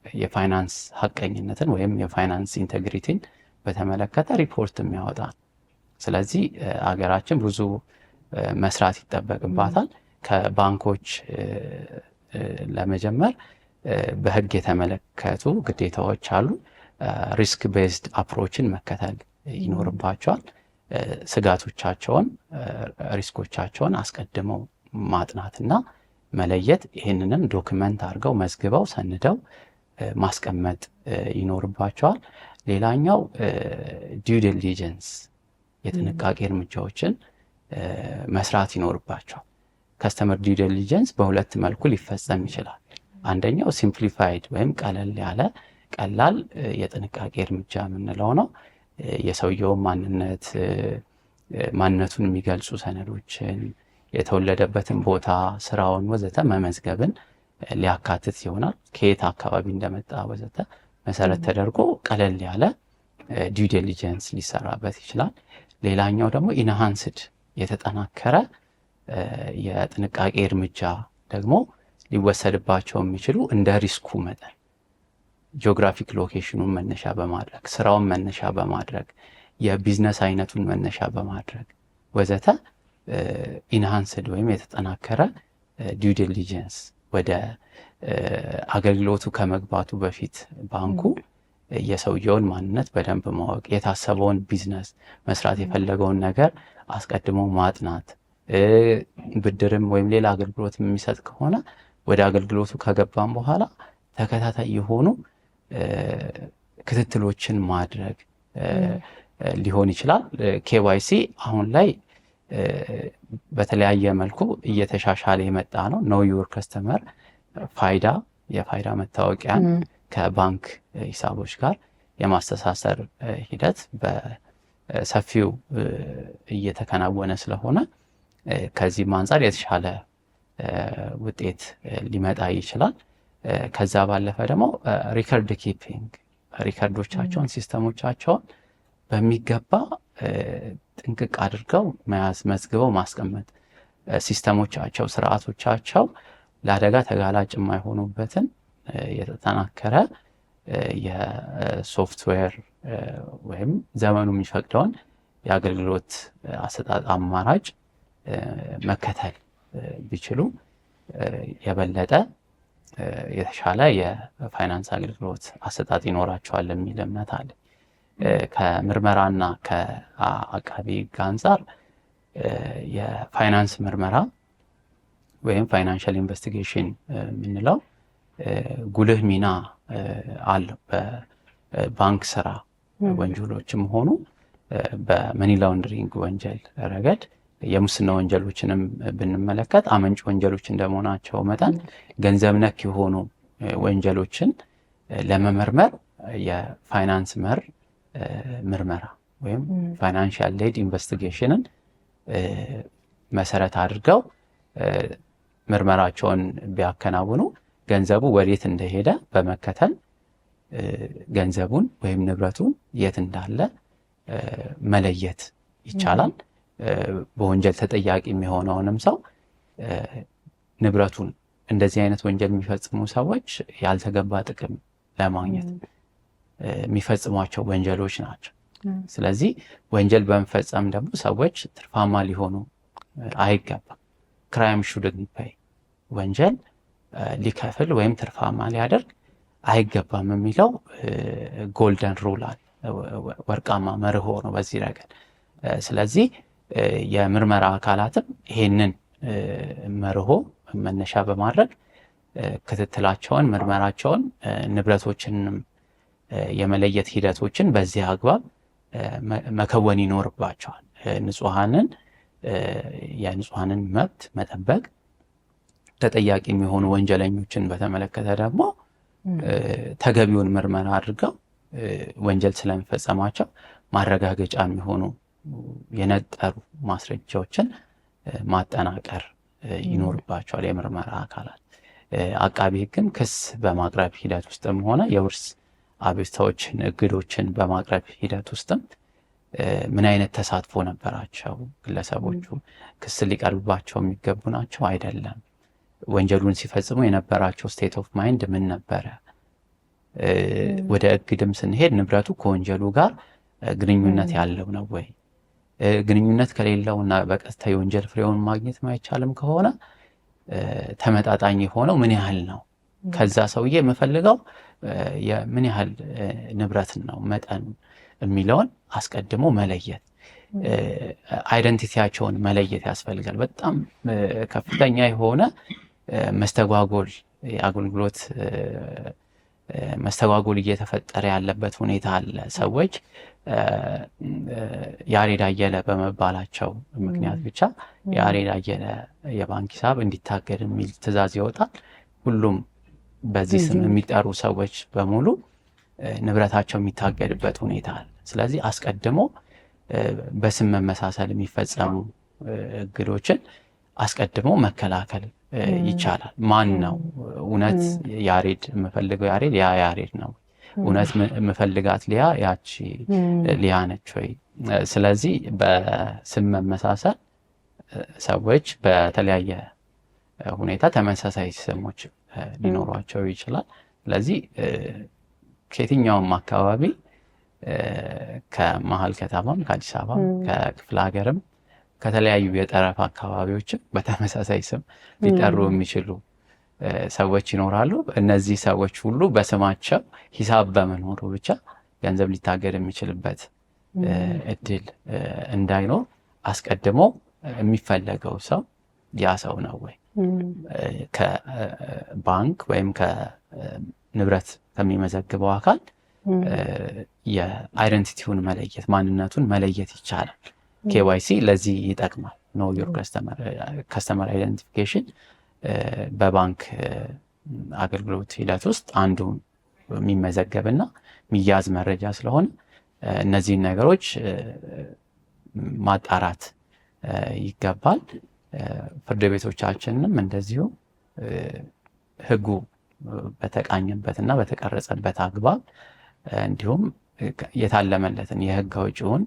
የፋይናንስ ሀቀኝነትን ወይም የፋይናንስ ኢንቴግሪቲን በተመለከተ ሪፖርት የሚያወጣ። ስለዚህ አገራችን ብዙ መስራት ይጠበቅባታል። ከባንኮች ለመጀመር በህግ የተመለከቱ ግዴታዎች አሉ። ሪስክ ቤዝድ አፕሮችን መከተል ይኖርባቸዋል። ስጋቶቻቸውን፣ ሪስኮቻቸውን አስቀድመው ማጥናትና መለየት፣ ይህንንም ዶክመንት አድርገው መዝግበው ሰንደው ማስቀመጥ ይኖርባቸዋል። ሌላኛው ዲው ዲሊጀንስ የጥንቃቄ እርምጃዎችን መስራት ይኖርባቸዋል። ከስተመር ዲው ዲሊጀንስ በሁለት መልኩ ሊፈጸም ይችላል። አንደኛው ሲምፕሊፋይድ ወይም ቀላል የጥንቃቄ እርምጃ የምንለው ነው። የሰውየውን ማንነቱን የሚገልጹ ሰነዶችን፣ የተወለደበትን ቦታ፣ ስራውን ወዘተ መመዝገብን ሊያካትት ይሆናል። ከየት አካባቢ እንደመጣ ወዘተ መሰረት ተደርጎ ቀለል ያለ ዲው ዲሊጀንስ ሊሰራበት ይችላል። ሌላኛው ደግሞ ኢንሃንስድ የተጠናከረ የጥንቃቄ እርምጃ ደግሞ ሊወሰድባቸው የሚችሉ እንደ ሪስኩ መጠን ጂኦግራፊክ ሎኬሽኑን መነሻ በማድረግ ስራውን መነሻ በማድረግ የቢዝነስ አይነቱን መነሻ በማድረግ ወዘተ ኢንሃንስድ ወይም የተጠናከረ ዲው ዲሊጀንስ ወደ አገልግሎቱ ከመግባቱ በፊት ባንኩ የሰውየውን ማንነት በደንብ ማወቅ፣ የታሰበውን ቢዝነስ መስራት የፈለገውን ነገር አስቀድሞ ማጥናት፣ ብድርም ወይም ሌላ አገልግሎት የሚሰጥ ከሆነ ወደ አገልግሎቱ ከገባም በኋላ ተከታታይ የሆኑ ክትትሎችን ማድረግ ሊሆን ይችላል። ኬዋይሲ አሁን ላይ በተለያየ መልኩ እየተሻሻለ የመጣ ነው። ኖው ዩር ከስተመር የፋይዳ መታወቂያን ከባንክ ሂሳቦች ጋር የማስተሳሰር ሂደት በሰፊው እየተከናወነ ስለሆነ ከዚህም አንጻር የተሻለ ውጤት ሊመጣ ይችላል። ከዛ ባለፈ ደግሞ ሪከርድ ኪፒንግ ሪከርዶቻቸውን፣ ሲስተሞቻቸውን በሚገባ ጥንቅቅ አድርገው መያዝ፣ መዝግበው ማስቀመጥ፣ ሲስተሞቻቸው፣ ስርዓቶቻቸው ለአደጋ ተጋላጭ የማይሆኑበትን የተጠናከረ የሶፍትዌር ወይም ዘመኑ የሚፈቅደውን የአገልግሎት አሰጣጥ አማራጭ መከተል ቢችሉ የበለጠ የተሻለ የፋይናንስ አገልግሎት አሰጣጥ ይኖራቸዋል የሚል እምነት አለ። ከምርመራና ከአቃቢ ሕግ አንጻር የፋይናንስ ምርመራ ወይም ፋይናንሻል ኢንቨስቲጌሽን የምንለው ጉልህ ሚና አለው። በባንክ ስራ ወንጀሎችም ሆኑ በመኒ ላውንደሪንግ ወንጀል ረገድ የሙስና ወንጀሎችንም ብንመለከት አመንጭ ወንጀሎች እንደመሆናቸው መጠን ገንዘብ ነክ የሆኑ ወንጀሎችን ለመመርመር የፋይናንስ መር ምርመራ ወይም ፋይናንሻል ሌድ ኢንቨስቲጌሽንን መሰረት አድርገው ምርመራቸውን ቢያከናውኑ ገንዘቡ ወዴት እንደሄደ በመከተል ገንዘቡን ወይም ንብረቱን የት እንዳለ መለየት ይቻላል። በወንጀል ተጠያቂ የሚሆነውንም ሰው ንብረቱን እንደዚህ አይነት ወንጀል የሚፈጽሙ ሰዎች ያልተገባ ጥቅም ለማግኘት የሚፈጽሟቸው ወንጀሎች ናቸው። ስለዚህ ወንጀል በመፈጸም ደግሞ ሰዎች ትርፋማ ሊሆኑ አይገባም። ክራይም ሹድንት ፔይ ወንጀል ሊከፍል ወይም ትርፋማ ሊያደርግ አይገባም የሚለው ጎልደን ሩል አለ፣ ወርቃማ መርሆ ነው በዚህ ረገድ። ስለዚህ የምርመራ አካላትም ይሄንን መርሆ መነሻ በማድረግ ክትትላቸውን፣ ምርመራቸውን፣ ንብረቶችንም የመለየት ሂደቶችን በዚህ አግባብ መከወን ይኖርባቸዋል። የንጹሐንን መብት መጠበቅ፣ ተጠያቂ የሚሆኑ ወንጀለኞችን በተመለከተ ደግሞ ተገቢውን ምርመራ አድርገው ወንጀል ስለሚፈጸማቸው ማረጋገጫ የሚሆኑ የነጠሩ ማስረጃዎችን ማጠናቀር ይኖርባቸዋል የምርመራ አካላት። አቃቢ ሕግም ክስ በማቅረብ ሂደት ውስጥም ሆነ የውርስ አቤቱታዎችን፣ እግዶችን በማቅረብ ሂደት ውስጥም ምን አይነት ተሳትፎ ነበራቸው ግለሰቦቹ፣ ክስ ሊቀርብባቸው የሚገቡ ናቸው አይደለም፣ ወንጀሉን ሲፈጽሙ የነበራቸው ስቴት ኦፍ ማይንድ ምን ነበረ፣ ወደ እግድም ስንሄድ ንብረቱ ከወንጀሉ ጋር ግንኙነት ያለው ነው ወይ፣ ግንኙነት ከሌለውና በቀጥታ የወንጀል ፍሬውን ማግኘት ማይቻልም ከሆነ ተመጣጣኝ የሆነው ምን ያህል ነው፣ ከዛ ሰውዬ የምፈልገው ምን ያህል ንብረት ነው መጠን የሚለውን አስቀድሞ መለየት፣ አይደንቲቲያቸውን መለየት ያስፈልጋል። በጣም ከፍተኛ የሆነ መስተጓጎል የአገልግሎት መስተጓጎል እየተፈጠረ ያለበት ሁኔታ አለ። ሰዎች ያሬድ አየለ በመባላቸው ምክንያት ብቻ ያሬድ አየለ የባንክ ሂሳብ እንዲታገድ የሚል ትዕዛዝ ይወጣል። ሁሉም በዚህ ስም የሚጠሩ ሰዎች በሙሉ ንብረታቸው የሚታገድበት ሁኔታ አለ። ስለዚህ አስቀድሞ በስም መመሳሰል የሚፈጸሙ እግዶችን አስቀድሞ መከላከል ይቻላል። ማን ነው እውነት ያሬድ የምፈልገው ያሬድ ያ ያሬድ ነው? እውነት የምፈልጋት ሊያ ያቺ ሊያ ነች ወይ? ስለዚህ በስም መመሳሰል ሰዎች በተለያየ ሁኔታ ተመሳሳይ ስሞች ሊኖሯቸው ይችላል። ስለዚህ ከየትኛውም አካባቢ ከመሀል ከተማም ከአዲስ አበባም ከክፍለ ሀገርም ከተለያዩ የጠረፍ አካባቢዎችም በተመሳሳይ ስም ሊጠሩ የሚችሉ ሰዎች ይኖራሉ። እነዚህ ሰዎች ሁሉ በስማቸው ሂሳብ በመኖሩ ብቻ ገንዘብ ሊታገድ የሚችልበት እድል እንዳይኖር አስቀድሞ የሚፈለገው ሰው ያ ሰው ነው ወይ? ከባንክ ወይም ከንብረት ከሚመዘግበው አካል የአይደንቲቲውን መለየት ማንነቱን መለየት ይቻላል። KYC ለዚህ ይጠቅማል። ኖ ዮር ከስተመር አይደንቲፊኬሽን በባንክ አገልግሎት ሂደት ውስጥ አንዱ የሚመዘገብና የሚያዝ መረጃ ስለሆነ እነዚህን ነገሮች ማጣራት ይገባል። ፍርድ ቤቶቻችንም እንደዚሁ ሕጉ በተቃኘበትና በተቀረጸበት አግባብ እንዲሁም የታለመለትን የሕግ አውጪውን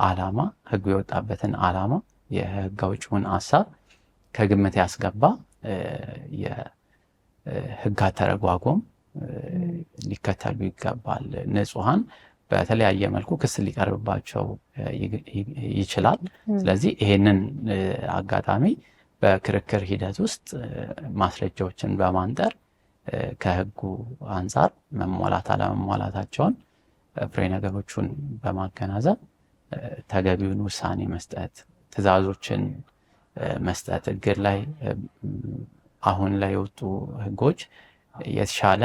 ዓላማ ሕጉ የወጣበትን ዓላማ የሕግ አውጪውን ሐሳብ ከግምት ያስገባ የሕግ አተረጓጎም ሊከተሉ ይገባል። ንጹሐን በተለያየ መልኩ ክስ ሊቀርብባቸው ይችላል። ስለዚህ ይሄንን አጋጣሚ በክርክር ሂደት ውስጥ ማስረጃዎችን በማንጠር ከሕጉ አንጻር መሟላት አለመሟላታቸውን ፍሬ ነገሮቹን በማገናዘብ ተገቢውን ውሳኔ መስጠት፣ ትዕዛዞችን መስጠት። እግድ ላይ አሁን ላይ የወጡ ሕጎች የተሻለ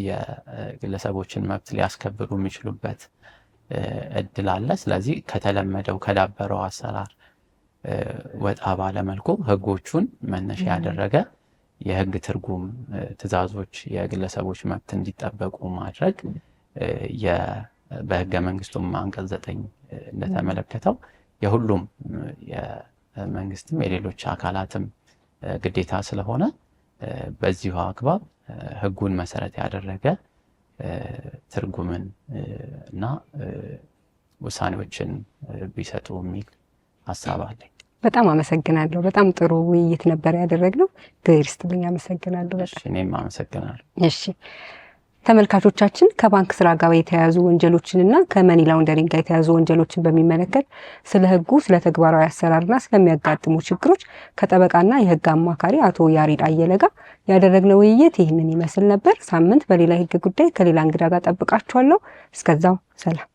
የግለሰቦችን መብት ሊያስከብሩ የሚችሉበት እድል አለ። ስለዚህ ከተለመደው ከዳበረው አሰራር ወጣ ባለመልኩ ሕጎቹን መነሻ ያደረገ የሕግ ትርጉም ትዕዛዞች የግለሰቦች መብት እንዲጠበቁ ማድረግ በሕገ መንግስቱም አንቀጽ 9 እንደተመለከተው የሁሉም የመንግስትም የሌሎች አካላትም ግዴታ ስለሆነ በዚሁ አግባብ ሕጉን መሰረት ያደረገ ትርጉምን እና ውሳኔዎችን ቢሰጡ የሚል ሀሳብ አለኝ። በጣም አመሰግናለሁ። በጣም ጥሩ ውይይት ነበር ያደረግነው። እግዚአብሔር ይስጥልኝ። አመሰግናለሁ። እኔም አመሰግናለሁ። እሺ ተመልካቾቻችን ከባንክ ስራ ጋር የተያያዙ ወንጀሎችንና ከመኒ ላውንደሪንግ ጋር የተያያዙ ወንጀሎችን በሚመለከት ስለ ሕጉ፣ ስለ ተግባራዊ አሰራርና ስለሚያጋጥሙ ችግሮች ከጠበቃና የሕግ አማካሪ አቶ ያሬድ አየለ ጋር ያደረግነው ውይይት ይህንን ይመስል ነበር። ሳምንት በሌላ የሕግ ጉዳይ ከሌላ እንግዳ ጋር ጠብቃችኋለሁ። እስከዛው ሰላም።